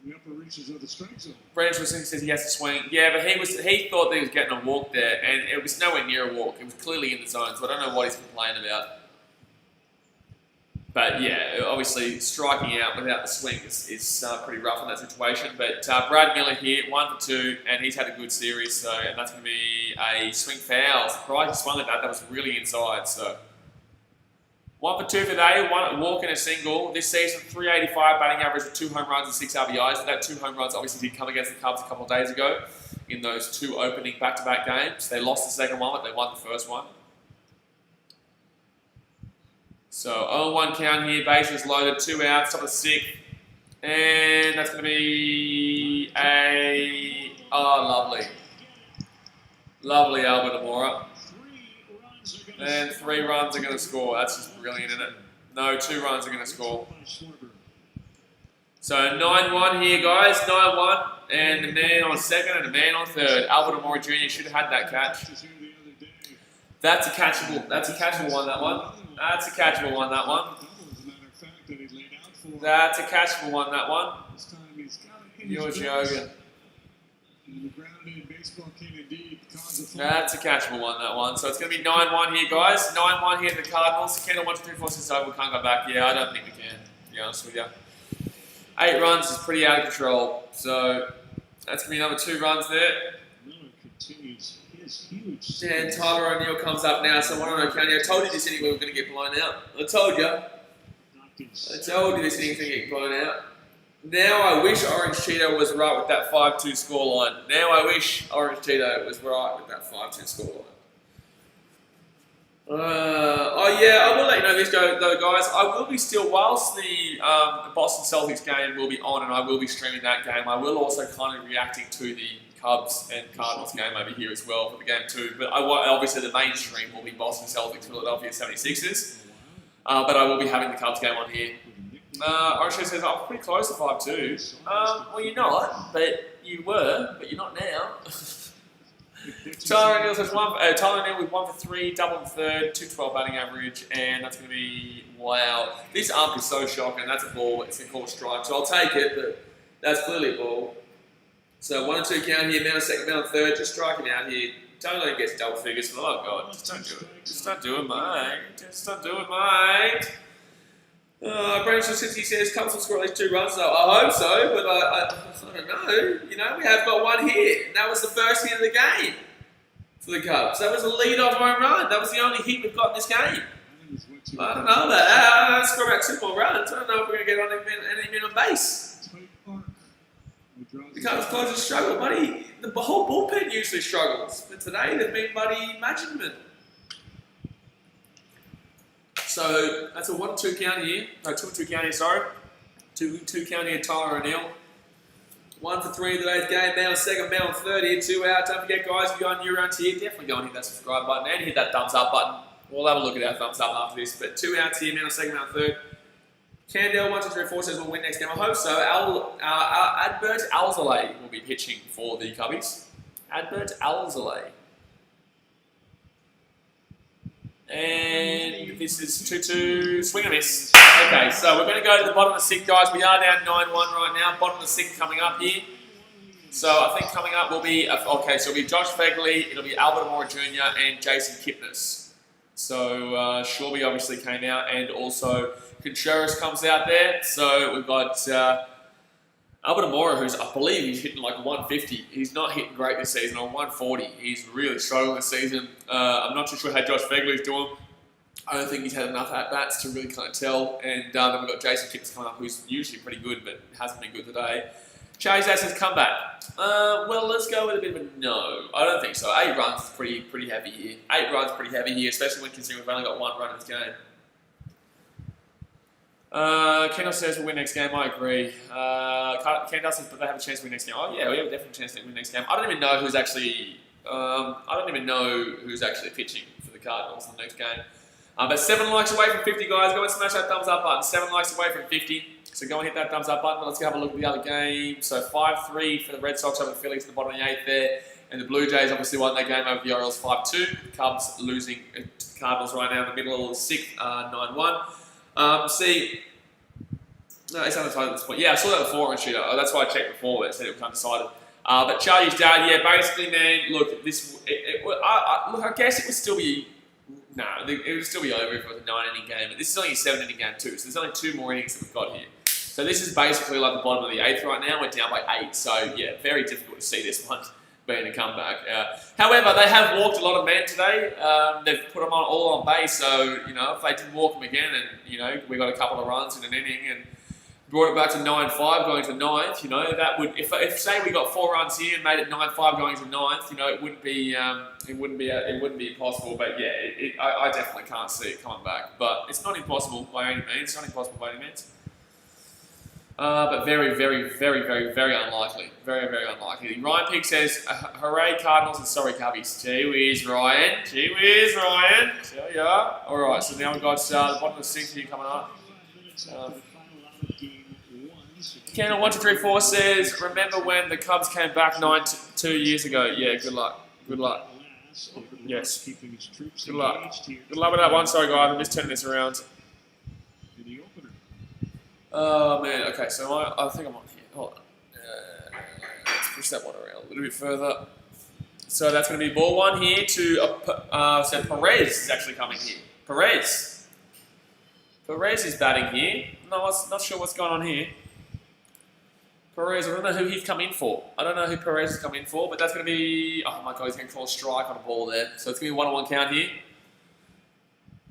The upper reaches of the strike zone. Brandon Wilson says he has to swing. Yeah, but he thought that he was getting a walk there, and it was nowhere near a walk. It was clearly in the zone, so I don't know what he's complaining about. But yeah, obviously striking out without the swing is pretty rough in that situation. But Brad Miller here, 1 for 2, and he's had a good series, and that's going to be a swing foul. Surprised he swung at that. That was really inside, so. 1 for 2 today, 1 walk and a single. This season, 385 batting average with 2 home runs and 6 RBIs. That 2 home runs obviously did come against the Cubs a couple of days ago in those 2 opening back-to-back games. They lost the second one, but they won the first one. So 0-1 count here, bases loaded, 2 outs, top of the 6th. And that's going to be lovely. Lovely Albert Amora. And 3 runs are going to score. That's just brilliant, isn't it? No, 2 runs are going to score. So 9-1 here, guys. 9-1. And a man on second and a man on third. Albert Amora Jr. should have had that catch. That's a catchable. That's a catchable one, that one. That's a catchable one, that one. That's a catchable one, that one. You're joking. That's a catchable one, that one. So it's going to be 9-1 here, guys. 9-1 here to the Cardinals. Can 1, 2, 3, 4, 6, 7. We can't go back. Yeah, I don't think we can, to be honest with you. 8 runs is pretty out of control. So that's going to be another 2 runs there. And Tyler O'Neill comes up now. So 1-0 County. I told you this inning we were going to get blown out. I told you. I told you this inning was going to get blown out. Now I wish Orange Cheeto was right with that 5-2 scoreline. Now I wish Orange Cheeto was right with that 5-2 scoreline. I will let you know this though, guys. I will be still, whilst the Boston Celtics game will be on and I will be streaming that game, I will also kind of reacting to the Cubs and Cardinals game over here as well for the game too. But obviously the main stream will be Boston Celtics, Philadelphia 76ers. But I will be having the Cubs game on here. Orange says, I'm pretty close to 5-2. Well, you're not, but you were, but you're not now. Tyler O'Neill says, Tyler O'Neill with 1 for 3, double and third, 212 batting average, and that's going to be, wow. This ump is so shocking. That's a ball. It's a called strike, so I'll take it, but that's clearly a ball. So 1 and 2 count here, man on second, man on third, just striking out here. Don't let him get to double figures. Oh, God, just don't do it. Just don't do it, mate. Just don't do it, mate. Brandon Since says, Cubs will score at least 2 runs though. I hope so, but I don't know. You know, we have got 1 hit, and that was the first hit of the game for the Cubs. That was a lead-off home run. That was the only hit we've got in this game. I don't know that. Let's score about 2 more runs. I don't know if we're going to get on any men on base. The Cubs closers struggle, buddy. The whole bullpen usually struggles, but today they've been buddy management. So that's a 1-2 count here. No, 2-2 count here, sorry. 2-2 count here, Tyler O'Neill. 1 for 3 in today's game. Man on second, man on third here, 2 out. Don't forget, guys, if you're new around here, definitely go and hit that subscribe button and hit that thumbs up button. We'll have a look at our thumbs up after this. But 2 outs here, man on second, man on third. Candell 1, 2, 3, 4 says we'll win next game. I hope so. Adbert Alzolay will be pitching for the Cubbies. Adbert Alzolay. And this is 2-2, swing and miss. Okay, so we're going to go to the bottom of the 6th, guys. We are down 9-1 right now. Bottom of the 6th coming up here. So I think coming up will be, okay, so it'll be Josh Fegley, it'll be Albert Amora Jr. and Jason Kipnis. So Schwarber obviously came out, and also Contreras comes out there. So we've got Albert Amora, who's, I believe he's hitting like 150. He's not hitting great this season, or 140. He's really struggling this season. I'm not too sure how Josh Fegley's doing. I don't think he's had enough at-bats to really kind of tell. And then we've got Jason Kipnis coming up, who's usually pretty good, but hasn't been good today. Chase Ass's comeback. Well, let's go with a bit of a no. I don't think so. 8 runs is pretty heavy here. 8 runs pretty heavy here, especially when considering we've only got 1 run in this game. Kendall says we'll win next game. I agree. Kendall says, but they have a chance to win next game. Oh yeah, we have a definite chance to win next game. I don't even know who's actually. Pitching for the Cardinals in the next game. But 7 likes away from 50, guys. Go and smash that thumbs up button. 7 likes away from 50. So go and hit that thumbs up button. Let's go have a look at the other game. So 5-3 for the Red Sox over the Phillies at the bottom of the 8th there. And the Blue Jays obviously won that game over the Orioles 5-2. Cubs losing to the Cardinals right now in the middle of the 6th, 9-1. No, it's undecided at this point. Yeah, I saw that before on Shooter. That's why I checked before, but it said it was undecided. But Charlie's dad, yeah, basically, man, look, I guess it would still be, it would still be over if it was a 9-inning game. But this is only a 7-inning game too, so there's only 2 more innings that we've got here. So this is basically like the bottom of the 8th right now. We're down by 8, so yeah, very difficult to see this one being a comeback. However, they have walked a lot of men today. They've put them all on base, so, you know, if they didn't walk them again and, you know, we got a couple of runs in an inning and brought it back to 9-5 going to 9th, you know, that would, if say we got 4 runs here and made it 9-5 going to 9th, you know, it wouldn't be impossible. But yeah, I definitely can't see it coming back. But it's not impossible by any means. It's not impossible by any means. But very, very, very, very, very unlikely. Very, very unlikely. Ryan Pig says, hooray Cardinals and sorry Cubbies. Gee whiz, Ryan. Gee whiz, Ryan. There you are. Alright, so now we've got the bottom of the 6th here coming up. Candle 1, 2, 3, 4 says, remember when the Cubs came back 2 years ago? Yeah, good luck. Good luck. Yes. Good luck. Good luck with that one. Sorry guys, I'm just turning this around. Oh man, okay, so I think I'm on here. Hold on. Let's push that one around a little bit further. So that's going to be ball 1 here to, so Perez is actually coming here. Perez is batting here. No, I'm not sure what's going on here. Perez, I don't know who he's come in for. I don't know who Perez has come in for, but that's going to be, oh my god, he's going to call a strike on a ball there. So it's going to be a 1-on-1 count here.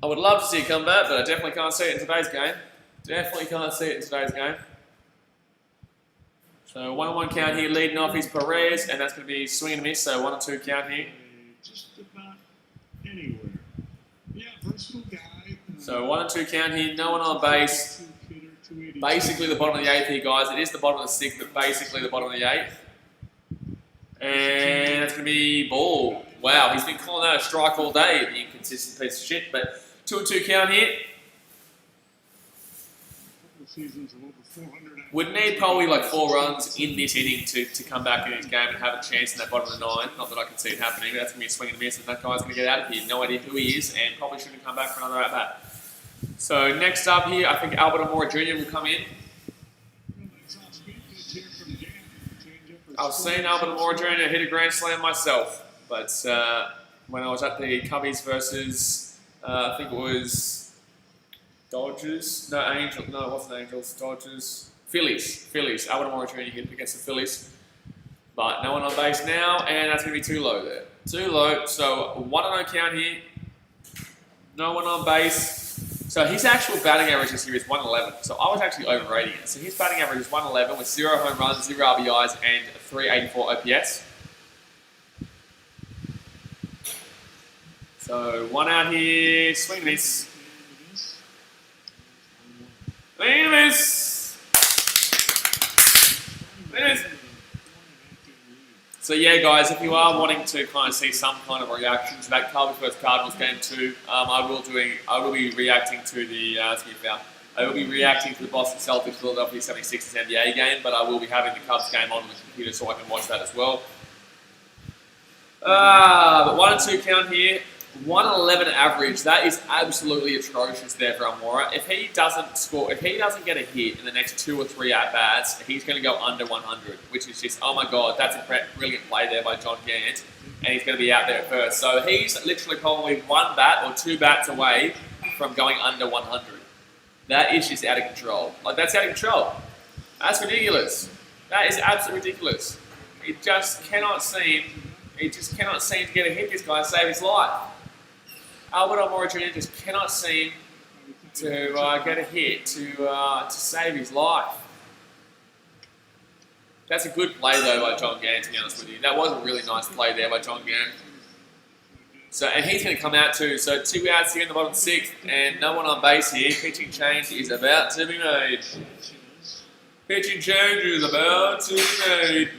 I would love to see it come back, but I definitely can't see it in today's game. Definitely can't see it in today's game. So 1-on-1 count here, leading off is Perez, and that's going to be swing and miss, so 1-2 count here. Just about anywhere. Yeah, versatile guy. So 1-2 count here, no one on base. Basically the bottom of the 8th here, guys. It is the bottom of the 6th, but basically the bottom of the 8th. And that's going to be ball. Wow, he's been calling that a strike all day, the inconsistent piece of shit. But 2-2 count here. Would need probably like 4 runs in this inning to come back in his game and have a chance in that bottom of the 9th. Not that I can see it happening, but that's going to be a swing and a miss, and that guy's going to get out of here. No idea who he is, and probably shouldn't come back for another at-bat. So next up here, I think Albert Amora Jr. will come in. I've seen Albert Amora Jr. hit a grand slam myself, but when I was at the Cubbies versus, I think it was Dodgers, no, Angels, no, it wasn't Angels, Dodgers, Phillies. Albert Amora Jr. hit against the Phillies, but no one on base now, and that's going to be too low there. Too low, so 1-0 count here, no one on base. So his actual batting average this year is 111. So I was actually overrating it. So his batting average is 111 with 0 home runs, 0 RBIs, and 384 OPS. So 1 out here, swing and miss. Swing and miss. Swing and miss. So yeah, guys, if you are wanting to kind of see some kind of reaction to that Cubs vs Cardinals game too, I will be reacting to the I will be reacting to the Boston Celtics Philadelphia 76ers NBA game, but I will be having the Cubs game on the computer so I can watch that as well. But 1-2 count here, 111 average. That is absolutely atrocious there for Almora. If he doesn't score, if he doesn't get a hit in the next 2 or 3 at-bats, he's going to go under 100, which is just, oh my god, that's a brilliant play there by John Gant, and he's going to be out there at first. So he's literally probably 1 bat or 2 bats away from going under 100. That is just out of control. Like, that's out of control. That's ridiculous. That is absolutely ridiculous. He just cannot seem to get a hit, this guy, and save his life. Albert Almora Jr. just cannot seem to get a hit to save his life. That's a good play though by John Gant, to be honest with you. That was a really nice play there by John Gant. So, and he's going to come out too. So 2 outs here in the bottom 6th, and no one on base here. Pitching change is about to be made. Pitching change is about to be made.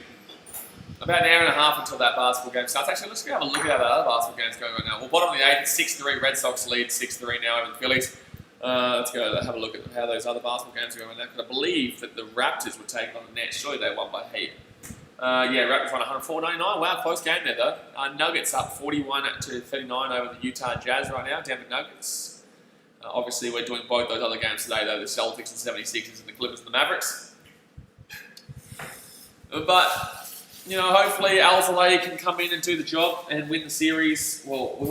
About an hour and a half until that basketball game starts. Actually, let's go have a look at how the other basketball game's going right now. Well, bottom of the 8th, 6-3. Red Sox lead 6-3 now over the Phillies. Let's go have a look at how those other basketball games are going now. Because I believe that the Raptors were taking on the Nets. Surely they won by heat. Yeah, Raptors won 104-99. Wow, close game there though. Nuggets up 41-39 over the Utah Jazz right now. Down to Nuggets. Obviously, we're doing both those other games today though. The Celtics and 76ers and the Clippers and the Mavericks. But you know, hopefully Alzolay can come in and do the job and win the series. Well, we've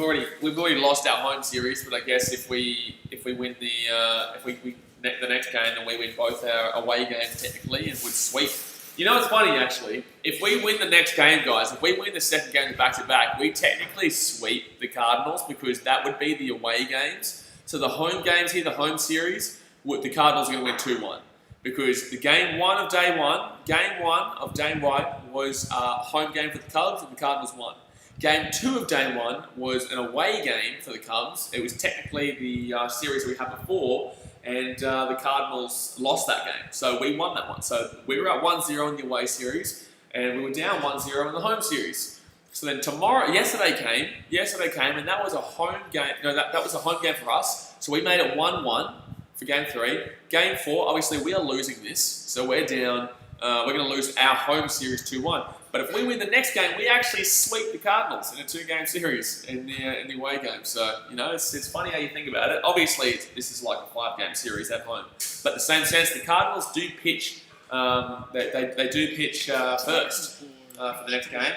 already lost our home series, but I guess if we win the next game, then we win both our away games technically and would sweep. You know, it's funny actually. If we win the next game, guys, if we win the second game back to back, we technically sweep the Cardinals because that would be the away games. So the home games here, the home series, the Cardinals are going to win 2-1. because the game one of day one was a home game for the Cubs and the Cardinals won. Game 2 of day 1 was an away game for the Cubs. It was technically the series we had before, and the Cardinals lost that game. So we won that one. So we were at 1-0 in the away series, and we were down 1-0 in the home series. So then yesterday came, and that was a home game. No, that was a home game for us. So we made it 1-1 for game 3. Game 4, obviously we are losing this, so we're down. We're going to lose our home series 2-1. But if we win the next game, we actually sweep the Cardinals in a 2-game series in the away game. So, you know, it's funny how you think about it. Obviously, this is like a 5-game series at home. But in the same sense, the Cardinals do pitch. They do pitch first for the next game,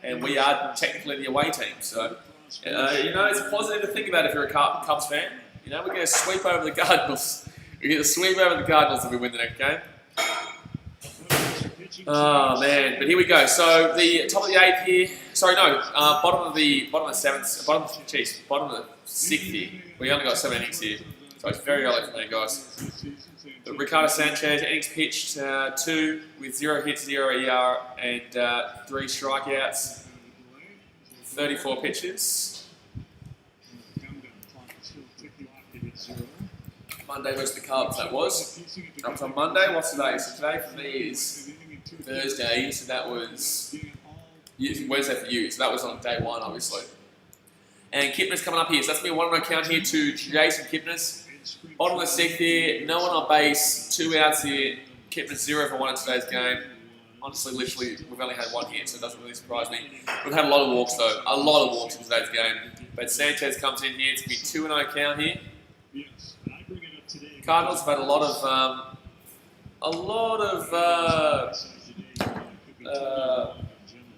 and we are technically the away team. So, you know, it's positive to think about if you're a Cubs fan. You know, we're going to sweep over the Cardinals. We're going to sweep over the Cardinals if we win the next game. Oh man, but here we go. So the top of the 8th here. Sorry, no, bottom of the 7th, bottom of the 6th here. We only got 7 innings here, so it's very early for me, guys. But Ricardo Sanchez, innings pitched 2 with 0 hits, 0 ER, and 3 strikeouts. 34 pitches. Monday versus the Cubs. That was up to Monday. What's today? So today for me is Thursday, so that was Wednesday for you, so that was on day 1, obviously. And Kipnis coming up here, so that's me 1-0 count here to Jason Kipnis. Bottom of the 6th here, no one on base, 2 outs here. Kipnis 0 for 1 in today's game. Honestly, literally, we've only had 1 hit, so it doesn't really surprise me. We've had a lot of walks though, a lot of walks in today's game. But Sanchez comes in here, it's going to be 2-0 count here. Cardinals have had a lot of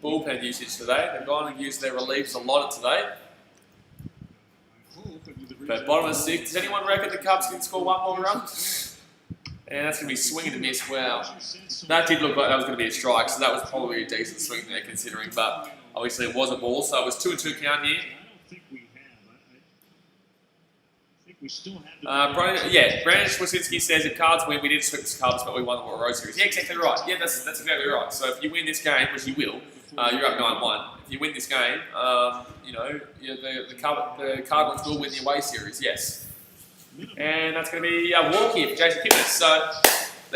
bullpen usage today. They've gone and used their relievers a lot today. But bottom of the 6th, does anyone reckon the Cubs can score 1 more run? And that's going to be swinging and miss. Wow. That did look like that was going to be a strike, so that was probably a decent swing there considering. But obviously it was a ball, so it was 2-2 count here. Brandon Schwasinski says if Cards win, we did sweep the Cubs, but we won the World Series. Yeah, exactly right. Yeah, that's exactly right. So if you win this game, which you will, you're up 9-1. If you win this game, you know, the Cardinals will win the away series. Yes, and that's going to be a walk here for Jason Kipnis. So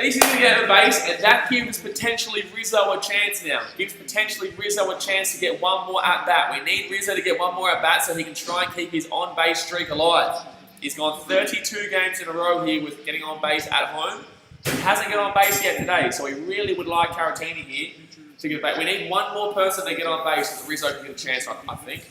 these things are getting on base, and that gives potentially Rizzo a chance now. Gives potentially Rizzo a chance to get 1 more at bat. We need Rizzo to get 1 more at bat so he can try and keep his on base streak alive. He's gone 32 games in a row here with getting on base at home. He hasn't got on base yet today, so we really would like Caratini here to get back. We need 1 more person to get on base so that Rizzo can get a chance, I think.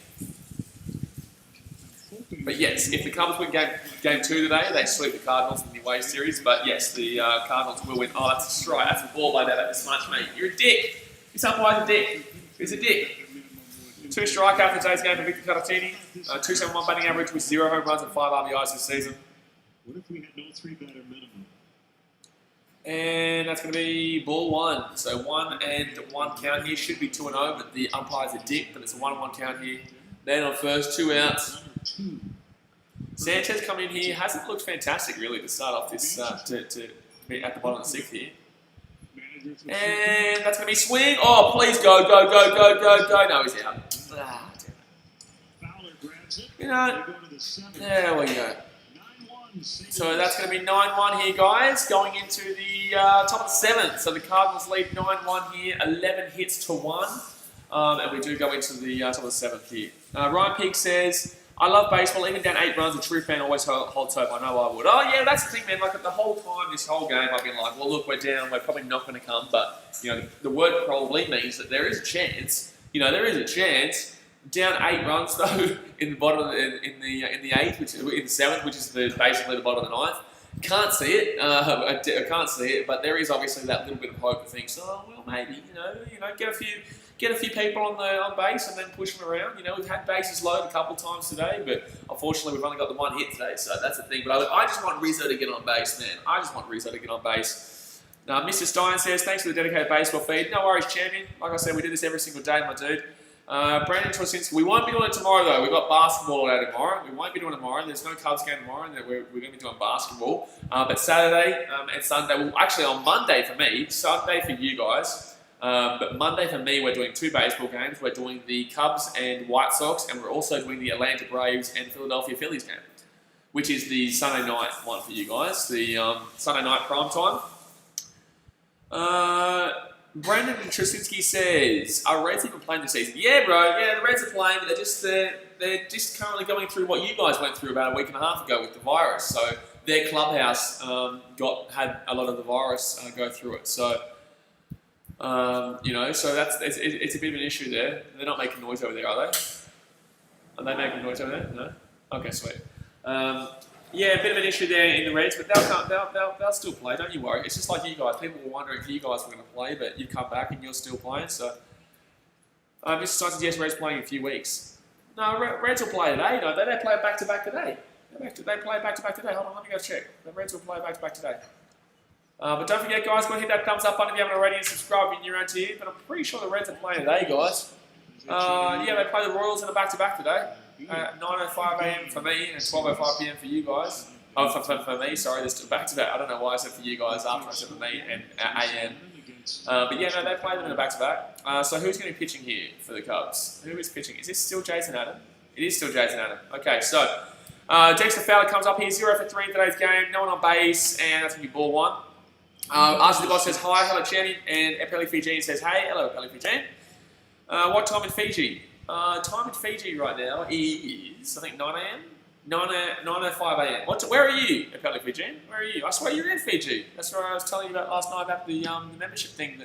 But yes, if the Cubs win game 2 today, they sweep the Cardinals in the away series. But yes, the Cardinals will win. Oh, that's a strike. That's a ball by that much, mate. You're a dick. This umpire's a dick. He's a dick. 2 strikeouts in today's game for Victor Caratini. 271 batting average with 0 home runs and 5 RBIs this season. What if we had no 3-batter minimum? And that's going to be ball 1. So 1-1 count here. Should be 2-0, but the umpire's a dick. But it's a 1-1 count here. Then on first, 2 outs. Sanchez coming in here. Hasn't looked fantastic really to start off this to be at the bottom of the 6th here. And that's going to be swing. Oh, please go. No, he's out. Ah, damn it. You know, there we go. So that's going to be 9-1 here, guys, going into the top of the 7th. So the Cardinals lead 9-1 here, 11 hits to 1. And we do go into the top of the 7th here. Ryan Peake says, I love baseball. Even down 8 runs, a true fan always holds hope. I know I would. Oh, yeah, that's the thing, man. Like, the whole time, this whole game, I've been like, well, look, we're down. We're probably not going to come. But, you know, the word probably means that there is a chance. You know, there is a chance. Down 8 runs, though, in the bottom, in the 8th, which in the 7th, which is basically the bottom of the 9th. Can't see it. I can't see it. But there is obviously that little bit of hope that thinks, oh, well, maybe, you know, get a few people on base and then push them around. You know, we've had bases loaded a couple of times today, but unfortunately we've only got the 1 hit today, so that's the thing. But I just want Rizzo to get on base, man. I just want Rizzo to get on base. Mr. Stein says, thanks for the dedicated baseball feed. No worries, champion. Like I said, we do this every single day, my dude. Brandon Trosinski. We won't be doing it tomorrow though. We've got basketball out tomorrow. We won't be doing it tomorrow. There's no Cubs game tomorrow, and we're going to be doing basketball. But Saturday and Sunday, well, actually on Monday for me, Sunday for you guys. But Monday for me, we're doing 2 baseball games. We're doing the Cubs and White Sox, and we're also doing the Atlanta Braves and Philadelphia Phillies game, which is the Sunday night one for you guys. The Sunday night prime time. Brandon Trosinski says, "Are Reds even playing this season?" Yeah, bro. Yeah, the Reds are playing, but they're just currently going through what you guys went through about a week and a half ago with the virus. So their clubhouse had a lot of the virus go through it. So so it's a bit of an issue there. They're not making noise over there, are they? Are they making noise over there? No. Okay, sweet. Yeah, a bit of an issue there in the Reds, but they'll still play, don't you worry. It's just like you guys. People were wondering if you guys were going to play, but you've come back and you're still playing. So, Mr. Stein suggests Reds playing in a few weeks. No, Reds will play today. No, they play back-to-back today. They play back-to-back today. Hold on, let me go check. The Reds will play back-to-back today. But don't forget, guys, go hit that thumbs up button if you haven't already and subscribe if you're new around here. But I'm pretty sure the Reds are playing today, guys. Yeah, they play the Royals in a back-to-back today. 9:05 a.m. for me and 12:05 p.m. for you guys. Oh, for me, sorry, there's back to back. I don't know why I said for you guys after I said for me and a.m. But yeah, no, they play them in a back to back. So who's going to be pitching here for the Cubs? Who is pitching? Is this still Jason Adam? It is still Jason Adam. Okay, so Dexter Fowler comes up here, 0 for 3 in today's game. No one on base, and that's going to be ball 1. Archie the Boss says hi, hello Channy, and Epeli Fiji says hey, hello Epeli Fiji. What time in Fiji? Time in Fiji right now is, I think, 9 a.m. 9:05 a.m. Where are you, Epeli Fiji? Where are you? I swear you're in Fiji. That's what I was telling you about last night about the membership thing.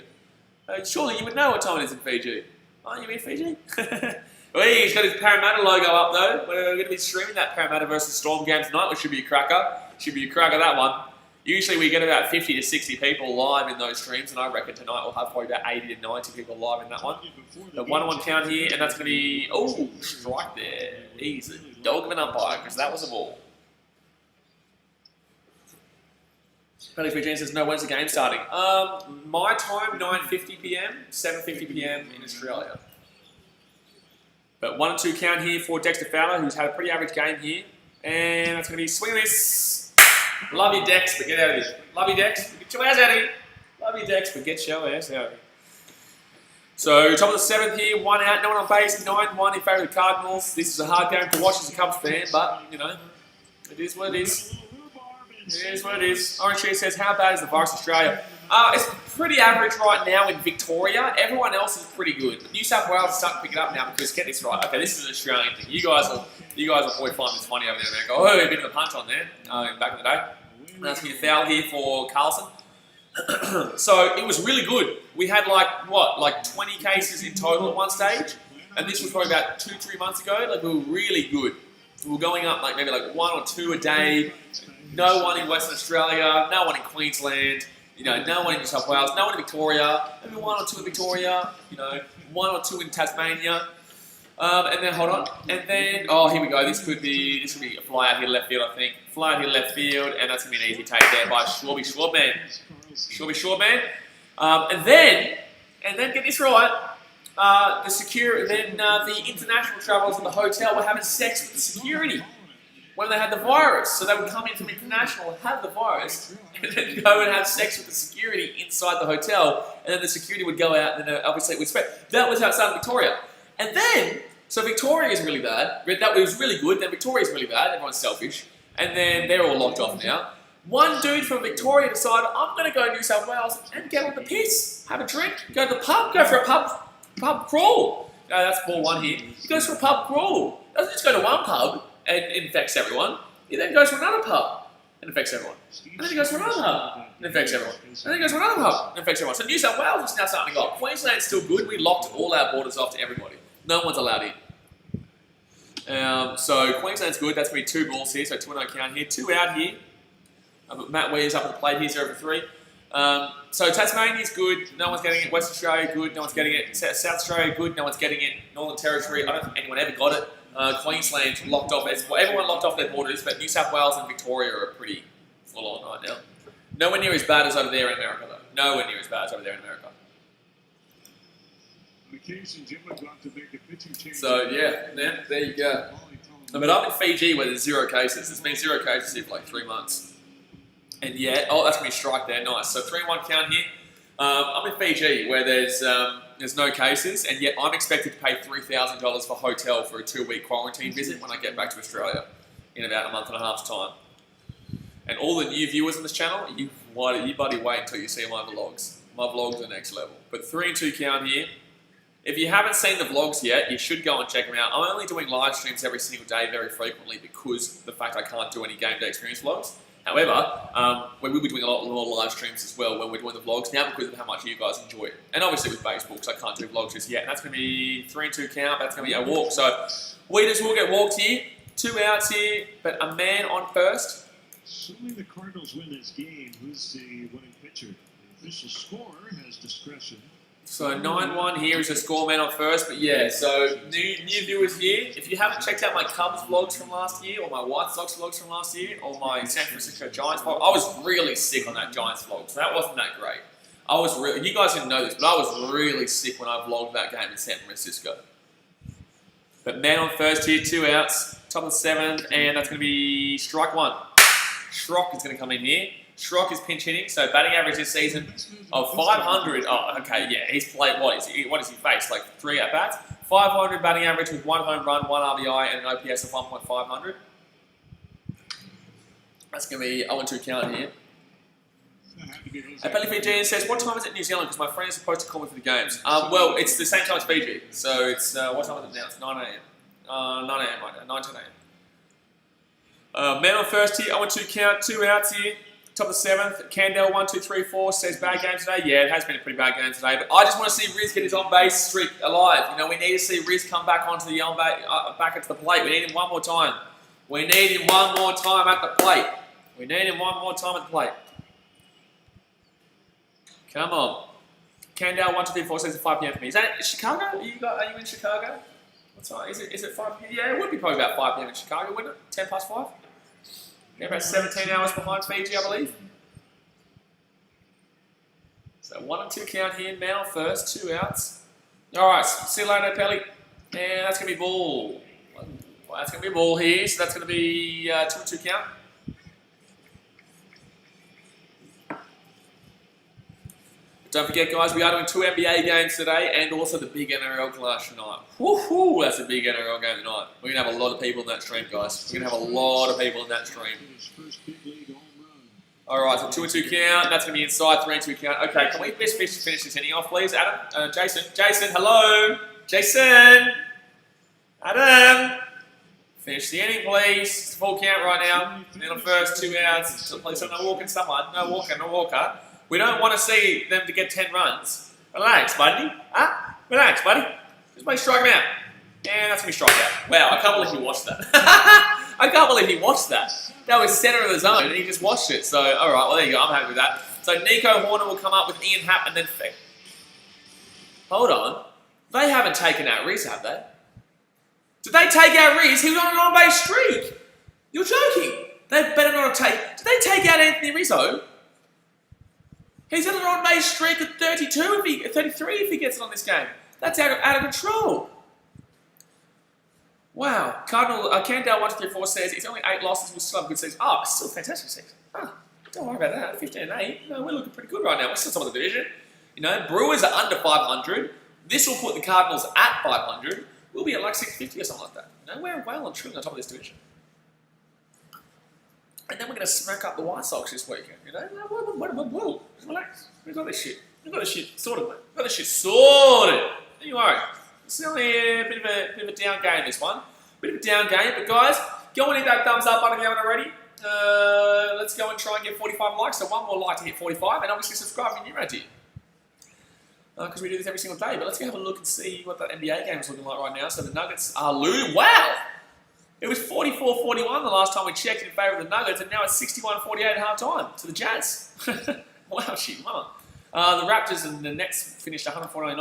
That surely you would know what time it is in Fiji. Aren't you in Fiji? Well, he's got his Parramatta logo up though. We're going to be streaming that Parramatta versus Storm game tonight, which should be a cracker. Should be a cracker, that one. Usually we get about 50 to 60 people live in those streams, and I reckon tonight we'll have probably about 80 to 90 people live in that one. The 1-on-1 count here, and that's going to be, oh, strike there. He's a dog of an umpire, because that was a ball. Pelly Free says, no, when's the game starting? My time, 9:50 p.m, 7:50 p.m. in Australia. But 1 and 2 count here for Dexter Fowler, who's had a pretty average game here. And that's going to be swing and miss. Love you, Dex, but get out of here. Love you, Dex, but get your ass out of here. Love you, Dex, but get your ass out of here. So, top of the 7th here, 1 out, no one on base, 9-1 in favour of the Cardinals. This is a hard game to watch as a Cubs fan, but, you know, it is what it is. It is what it is. Orange Cheese says, how bad is the virus in Australia? It's pretty average right now in Victoria. Everyone else is pretty good. New South Wales is starting to pick it up now because, get this right, okay, this is an Australian thing. You guys will probably find this funny over there, man. Go, oh, a bit of a punch on there back in the day. And that's going to be a foul here for Carlson. So it was really good. We had like 20 cases in total at one stage, and this was probably about 2-3 months ago. Like, we were really good. We were going up maybe 1 or 2 a day. No one in Western Australia, no one in Queensland, you know, no one in New South Wales, no one in Victoria, maybe 1 or 2 in Victoria, you know, 1 or 2 in Tasmania. And then, hold on, and then, oh, here we go, this could be a fly out here left field, I think. Fly out here left field, and that's going to be an easy take there by Schwarber. And then, get this right, the international travellers in the hotel were having sex with the security when they had the virus. So they would come in from international, have the virus, and then go and have sex with the security inside the hotel, and then the security would go out, and then obviously it would spread. That was how it started in Victoria. And then, so Victoria is really bad. That was really good. Then Victoria is really bad. Everyone's selfish. And then they're all locked off now. One dude from Victoria decided, I'm going to go to New South Wales and get on the piss, have a drink, go to the pub, go for a pub crawl. No, that's ball 1 here. He goes for a pub crawl. Doesn't just go to one pub and infects everyone. He then goes to another pub and infects everyone. And then he goes to another pub and infects everyone. And then he goes to another pub and infects everyone. So New South Wales is now starting to go up. Queensland's still good. We locked all our borders off to everybody. No one's allowed in. So Queensland's good. That's going to be 2 balls here. So 2 and 0 count here. 2 out here. Matt Weir's up at the plate here, 0 for 3. So Tasmania's good. No one's getting it. West Australia, good. No one's getting it. South Australia, good. No one's getting it. Northern Territory, I don't think anyone ever got it. Queensland's locked off. Everyone locked off their borders, but New South Wales and Victoria are pretty full on right now. Nowhere near as bad as over there in America, though. Nowhere near as bad as over there in America. So yeah, there you go. But I'm in Fiji where there's 0 cases. There's been 0 cases here for like 3 months. And yeah, oh, that's going to be a strike there. Nice. So 3-1 count here. I'm in Fiji where there's no cases, and yet I'm expected to pay $3,000 for hotel for a 2-week quarantine visit when I get back to Australia in about a month and a half's time. And all the new viewers on this channel, you bloody wait until you see my vlogs. My vlogs are next level. But 3-2 count here. If you haven't seen the vlogs yet, you should go and check them out. I'm only doing live streams every single day very frequently because of the fact I can't do any game day experience vlogs. However, we will be doing a lot more live streams as well when we're doing the vlogs now because of how much you guys enjoy it. And obviously with baseball, because I can't do vlogs just yet. And that's going to be 3-2 count. That's going to be a walk. So Weeders will get walked here. 2 outs here, but a man on first. Assuming the Cardinals win this game, who's the winning pitcher? The official scorer has discretion. So 9-1 here is a score man on first, but yeah, so new viewers here, if you haven't checked out my Cubs vlogs from last year, or my White Sox vlogs from last year, or my San Francisco Giants vlog, I was really sick on that Giants vlog, so that wasn't that great. You guys didn't know this, but I was really sick when I vlogged that game in San Francisco. But man on first here, 2 outs, top of the 7th, and that's going to be strike 1. Schrock is going to come in here. Schrock is pinch hitting, so batting average this season of 500. Oh, okay, yeah, he's played, what does he face? Like 3 at-bats? 500 batting average with 1 home run, 1 RBI, and an OPS of 1.500. That's going to be 0-2 count here. Apelli Fiji says, what time is it in New Zealand? Because my friend is supposed to call me for the games. Well, it's the same time as Fiji, so it's, what time is it now? It's 9 a.m. 9 a.m. right now, 9 to 9. Man on first here, 0-2 count, 2 outs here. Top of the 7th, Candell 1, 2, 3, 4 says bad game today. Yeah, it has been a pretty bad game today, but I just want to see Riz get his on-base streak alive. You know, we need to see Riz come back onto the back into the plate. We need him one more time. We need him one more time at the plate. We need him one more time at the plate. Come on. Candell 1, 2, 3, 4 says it's 5 p.m. for me. Is that Chicago? Are you in Chicago? What time is it? Is it 5 p.m.? Yeah, it would be probably about 5 p.m. in Chicago, wouldn't it? 10 past 5. Yeah, about 17 hours behind Fiji, I believe. So 1-2 count here now first, 2 outs. Alright, see you later, Pelly. And that's going to be ball. Well, that's going to be ball here, so that's going to be 2-2 count. Don't forget, guys, we are doing 2 NBA games today and also the big NRL clash tonight. Woohoo! That's a big NRL game tonight. We're going to have a lot of people in that stream, guys. We're going to have a lot of people in that stream. Alright, so 2-2 count. That's going to be inside, 3-2 count. Okay, can we best finish this inning off, please? Adam? Jason, hello? Jason! Adam! Finish the inning, please. It's full count right now. Then on first, 2 outs. So please, no walking someone. No walker. We don't want to see them to get 10 runs. Relax, buddy. Huh? Relax, buddy. Just make strike him out. And that's going to be strikeout. Wow, I can't believe he watched that. I can't believe he watched that. That was center of the zone, and he just watched it. So, all right, well, there you go. I'm happy with that. So, Nico Horner will come up with Ian Happ and then Feck. Hold on. They haven't taken out Riz, have they? Did they take out Riz? He was on an on-base streak. You're joking. They better not have taken... Did they take out Anthony Rizzo? He's on an on-base streak of 32, 33 if he gets it on this game. That's out of control. Wow. Cardinal, Candell 1, 2, 3, 4 says it's only 8 losses. We'll still have a good season. Oh, it's still a fantastic season. Don't worry about that. 15-8. No, we're looking pretty good right now. We're still top of the division. You know, Brewers are under 500. This will put the Cardinals at 500. We'll be at like 650 or something like that. You know, we're well and truly on top of this division. And then we're going to smack up the White Sox this weekend, you know? Whoa, relax. We've got this shit. We've got this shit sorted, mate. We've got this shit sorted. Don't you worry. It's only a bit of a down game, this one. Bit of a down game, but guys, go and hit that thumbs up button if you haven't already. Let's go and try and get 45 likes. So one more like to hit 45, and obviously subscribe if you're new around here. Because we do this every single day. But let's go have a look and see what that NBA game is looking like right now. So the Nuggets are losing. Wow! It was 44-41 the last time we checked in favour of the Nuggets, and now it's 61-48 at half-time to the Jazz. Wow, shit, mama. The Raptors and the Nets finished 149.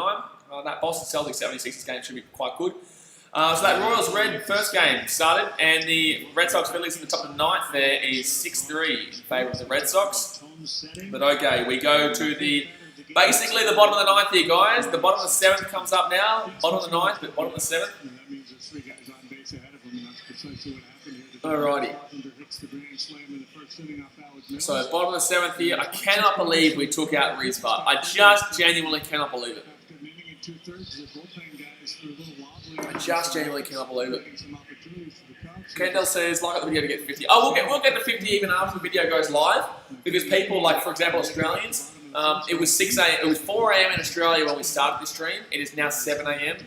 That Boston Celtics 76ers game should be quite good. So that Royals-Red first game started, and the Red Sox-Phillies in the top of the ninth there is 6-3 in favour of the Red Sox. But okay, we go to the Basically, the bottom of the ninth here, guys. The bottom of the seventh comes up now. Bottom of the ninth, but bottom of the seventh. That means there's 3 guys on base ahead of him, and that's precisely what happened here. Alrighty. Carpenter hits the grand slam in the first inning off Alec Mills. So, bottom of the seventh here. I cannot believe we took out Rizva. I just genuinely cannot believe it. After an inning and 2/3, the bullpen guys were a little wobbly. I just genuinely cannot believe it. Some opportunities for the Cubs. Kendall says, like the video to get 50. Oh, we'll get to 50 even after the video goes live, because people, like for example Australians, it was 6 a.m. It was 4 a.m. in Australia when we started the stream. It is now 7 a.m.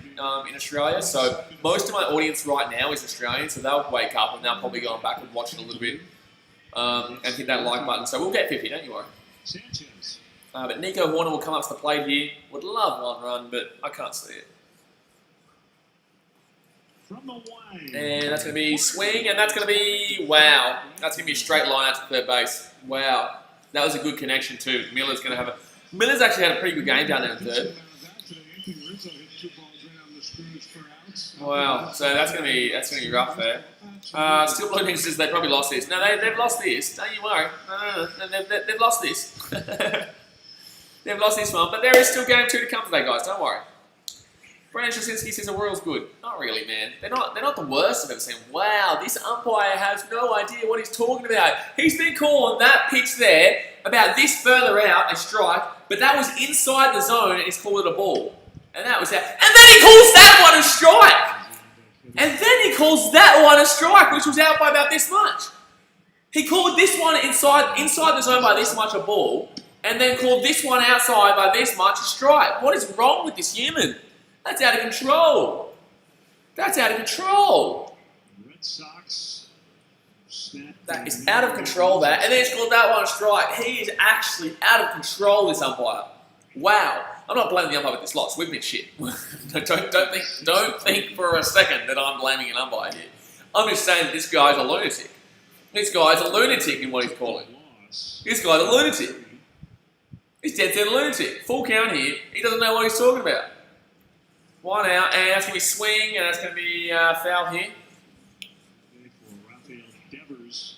In Australia. So most of my audience right now is Australian, so they'll wake up and they'll probably go back and watch it a little bit and hit that like button. So we'll get 50, don't you worry. Sanchez. But Nico Horner will come up to the plate here. Would love one run, but I can't see it. From the wide. And that's going to be swing, and that's going to be, wow. That's going to be a straight line out to third base. Wow. That was a good connection too. Miller's going to have a... Miller's actually had a pretty good game down there in third. Wow. So that's going to be rough there. Still Blue King says they probably lost this. No, they've lost this. Don't you worry. No, they've lost this. They've lost this one, but there is still game 2 to come today, guys. Don't worry. Brandon Straczynski says the Royals good. Not really, man. They're not the worst I've ever seen. Wow, this umpire has no idea what he's talking about. He's been calling that pitch there about this further out, a strike, but that was inside the zone and he's called it a ball. And that was that. And then he calls that one a strike! And then he calls that one a strike, which was out by about this much. He called this one inside the zone by this much a ball, and then called this one outside by this much a strike. What is wrong with this human? That's out of control. That's out of control. Red Sox. That is out of control, that. And then he's called that one a strike. He is actually out of control, this umpire. Wow. I'm not blaming the umpire with this loss. We've been shit. don't think for a second that I'm blaming an umpire here. I'm just saying that this guy's a lunatic. This guy's a lunatic in what he's calling. This guy's a lunatic. He's dead set lunatic. Full count here. He doesn't know what he's talking about. 1 out, and that's going to be swing, and that's going to be foul here. For Rafael Devers.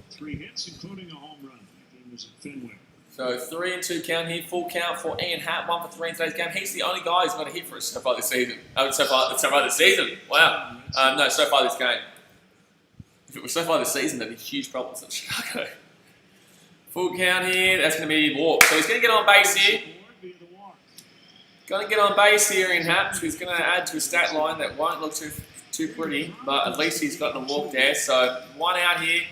3 hits, including a home run. The game was at Fenway. So 3 and 2 count here, full count for Ian Hatt, 1 for 3 in today's game. He's the only guy who's got a hit for us so far this season. So far this season. Wow. No, so far this game. If it was so far this season, there'd be huge problems in Chicago. Full count here, that's going to be walk. So he's going to get on base here. Going to get on base here in Haps. He's going to add to a stat line that won't look too pretty, but at least he's gotten a walk there. So 1 out here.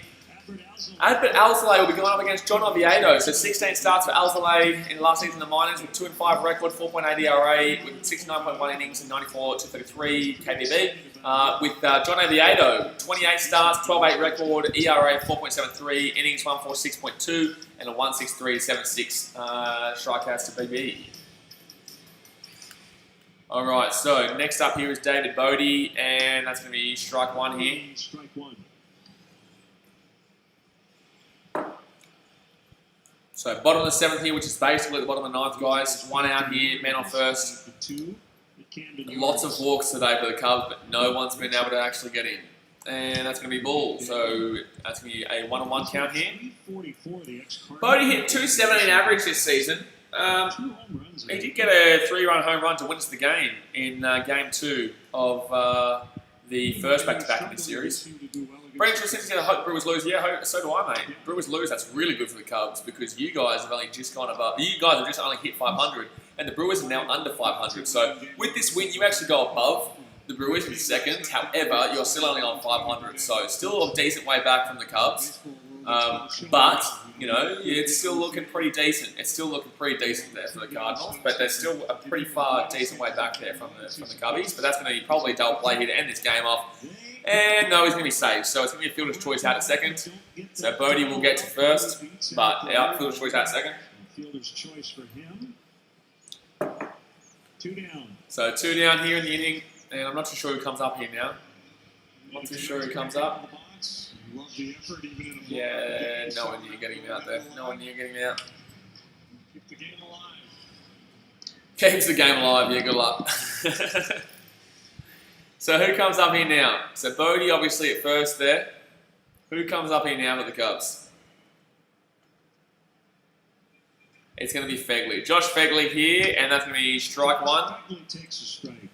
Albert Alzolay will be going up against John Oviedo. So 16 starts for Alzolay in last season in the minors with 2-5 record, 4.8 ERA, with 69.1 innings and 94.233 KBB. With John Oviedo, 28 starts, 12.8 record, ERA 4.73, innings 146.2, and a 163.76 strikeouts to BB. Alright, so next up here is David Bodie, and that's going to be strike 1 here. Strike 1. So bottom of the 7th here, which is basically the bottom of the 9th, guys. 1 out here, man on first. Lots of walks today for the Cubs, but no one's been able to actually get in. And that's going to be ball. So that's going to be a 1-on-1 count here. Bodie hit 217 average this season. He did get a 3-run home run to win us the game in Game 2 of the first back-to-back in this series. Brandon Straczynski's going to hope Brewers lose. Yeah, so do I, mate. Brewers lose, that's really good for the Cubs because you guys have only just gone above. You guys have just only hit 500, and the Brewers are now under 500. So with this win, you actually go above the Brewers in seconds. However, you're still only on 500, so still a decent way back from the Cubs. But you know, it's still looking pretty decent. It's still looking pretty decent there for the Cardinals, but they're still a pretty far decent way back there from the Cubbies. But that's going to be probably a double play here to end this game off. And no, he's going to be saved. So it's going to be a fielder's choice out at second. So Bodie will get to first, but out fielder's choice out second. Fielder's choice for him. 2 down. So 2 down here in the inning, and I'm not too sure who comes up here now. Not too sure who comes up. Yeah, no one near getting him out there. No one near getting him out. Keep the game alive. Keeps the game alive, yeah, good luck. So who comes up here now? So Bodie obviously at first there. Who comes up here now with the Cubs? It's going to be Fegley. Josh Fegley here, and that's going to be strike one. Fegley takes a strike.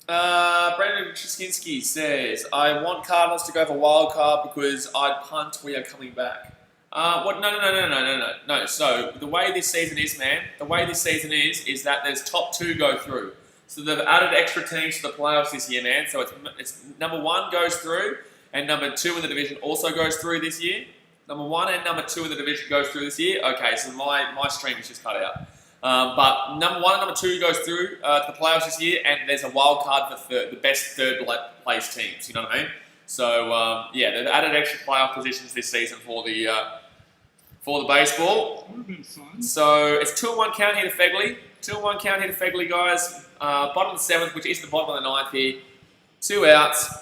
Brandon Chiskinski says, I want Cardinals to go for wild card because I'd punt. We are coming back. What? No. So the way this season is, man, is that there's top 2 go through. So they've added extra teams to the playoffs this year, man. So it's number 1 goes through, and number 2 in the division also goes through this year. Number 1 and number 2 in the division goes through this year. Okay, so my stream is just cut out. But number 1 and number 2 goes through to the playoffs this year, and there's a wild card for the best third place teams. You know what I mean? So yeah, they've added extra playoff positions this season for the baseball. So it's 2-1 count here to Fegley. 2-1 count here to Fegley, guys. Bottom of the 7th, which is the bottom of the 9th here. 2 outs.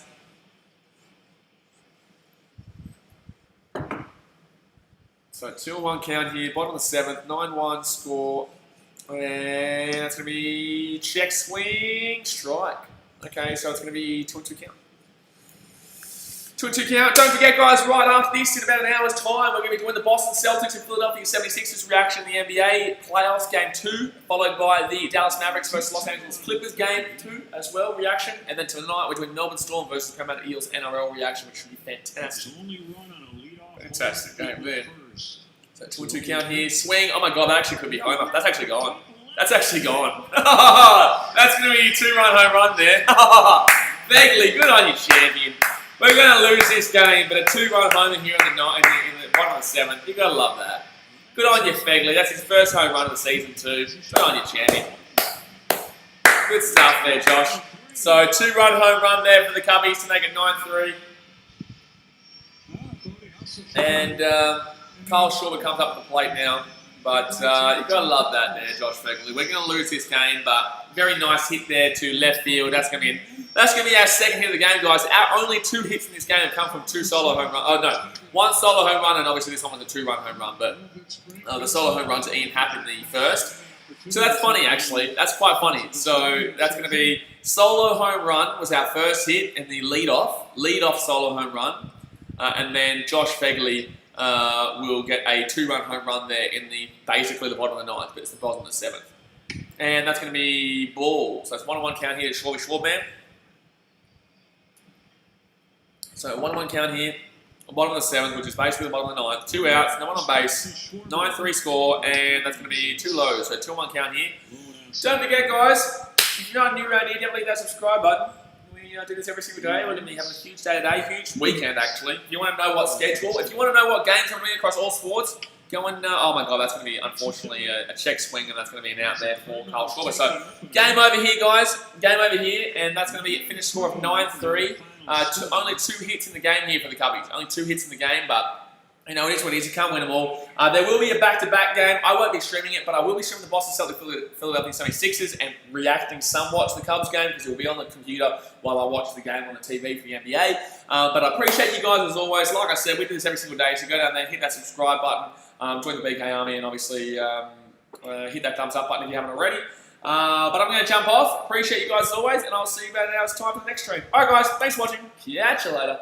So 2-1 count here, bottom of the 7th, 9-1 score. And that's going to be check, swing, strike. Okay, so it's going to be 2-2 count. 2-2 count. Don't forget, guys, right after this, in about an hour's time, we're going to be doing the Boston Celtics and Philadelphia 76ers reaction in the NBA playoffs, game 2, followed by the Dallas Mavericks versus Los Angeles Clippers, game 2 as well, reaction. And then tonight, we're doing Melbourne Storm versus Carpenter Eels NRL reaction, which should be fantastic. Fantastic game there. So 2-2 count here. Swing. Oh my god, that actually could be homer. That's actually gone. That's actually gone. That's going to be a 2-run home run there. Fegley, good on you, champion. We're going to lose this game, but a 2-run homer here in the bottom of the 7th. You've got to love that. Good on you, Fegley. That's his first home run of the season too. Good on you, champion. Good stuff there, Josh. So 2-run home run there for the Cubbies to make it 9-3. And Kyle Schwarber comes up to the plate now. But you've got to love that there, Josh Fegley. We're going to lose this game, but very nice hit there to left field. That's going to be our second hit of the game, guys. Our only 2 hits in this game have come from 2 solo home runs. Oh, no. 1 solo home run, and obviously this one was a 2-run home run. But the solo home runs, Ian happened the first. So that's funny, actually. That's quite funny. So that's going to be solo home run was our first hit, and the lead-off solo home run. And then Josh Fegley will get a 2-run home run there in basically the bottom of the 9th, but it's the bottom of the 7th. And that's going to be ball. So it's 1-1 count here to Schwarber. So 1-1 count here, bottom of the 7th, which is basically the bottom of the 9th. 2 outs, no one on base, 9-3 score, and that's going to be 2 lows. So 2-1 count here. Don't forget, guys, if you're not new around here, definitely hit that subscribe button. We do this every single day. We're going to be having a huge day today, huge weekend actually. If you want to know what schedule, if you want to know what games I'm doing across all sports, go and, oh my god, that's going to be unfortunately a check swing, and that's going to be an out there for Kyle Schwarber. So game over here, guys. Game over here, and that's going to be a finished score of 9-3. Only 2 hits in the game here for the Cubbies. Only 2 hits in the game, but you know, it is what it is. You can't win them all. There will be a back-to-back game. I won't be streaming it, but I will be streaming the Boston Celtics Philadelphia 76ers and reacting somewhat to the Cubs game because it will be on the computer while I watch the game on the TV for the NBA. But I appreciate you guys as always. Like I said, we do this every single day, so go down there, hit that subscribe button, join the BKRmy, and obviously hit that thumbs up button if you haven't already. But I'm going to jump off. Appreciate you guys as always, and I'll see you about an hour's time for the next stream. Alright guys, thanks for watching. Catch you later.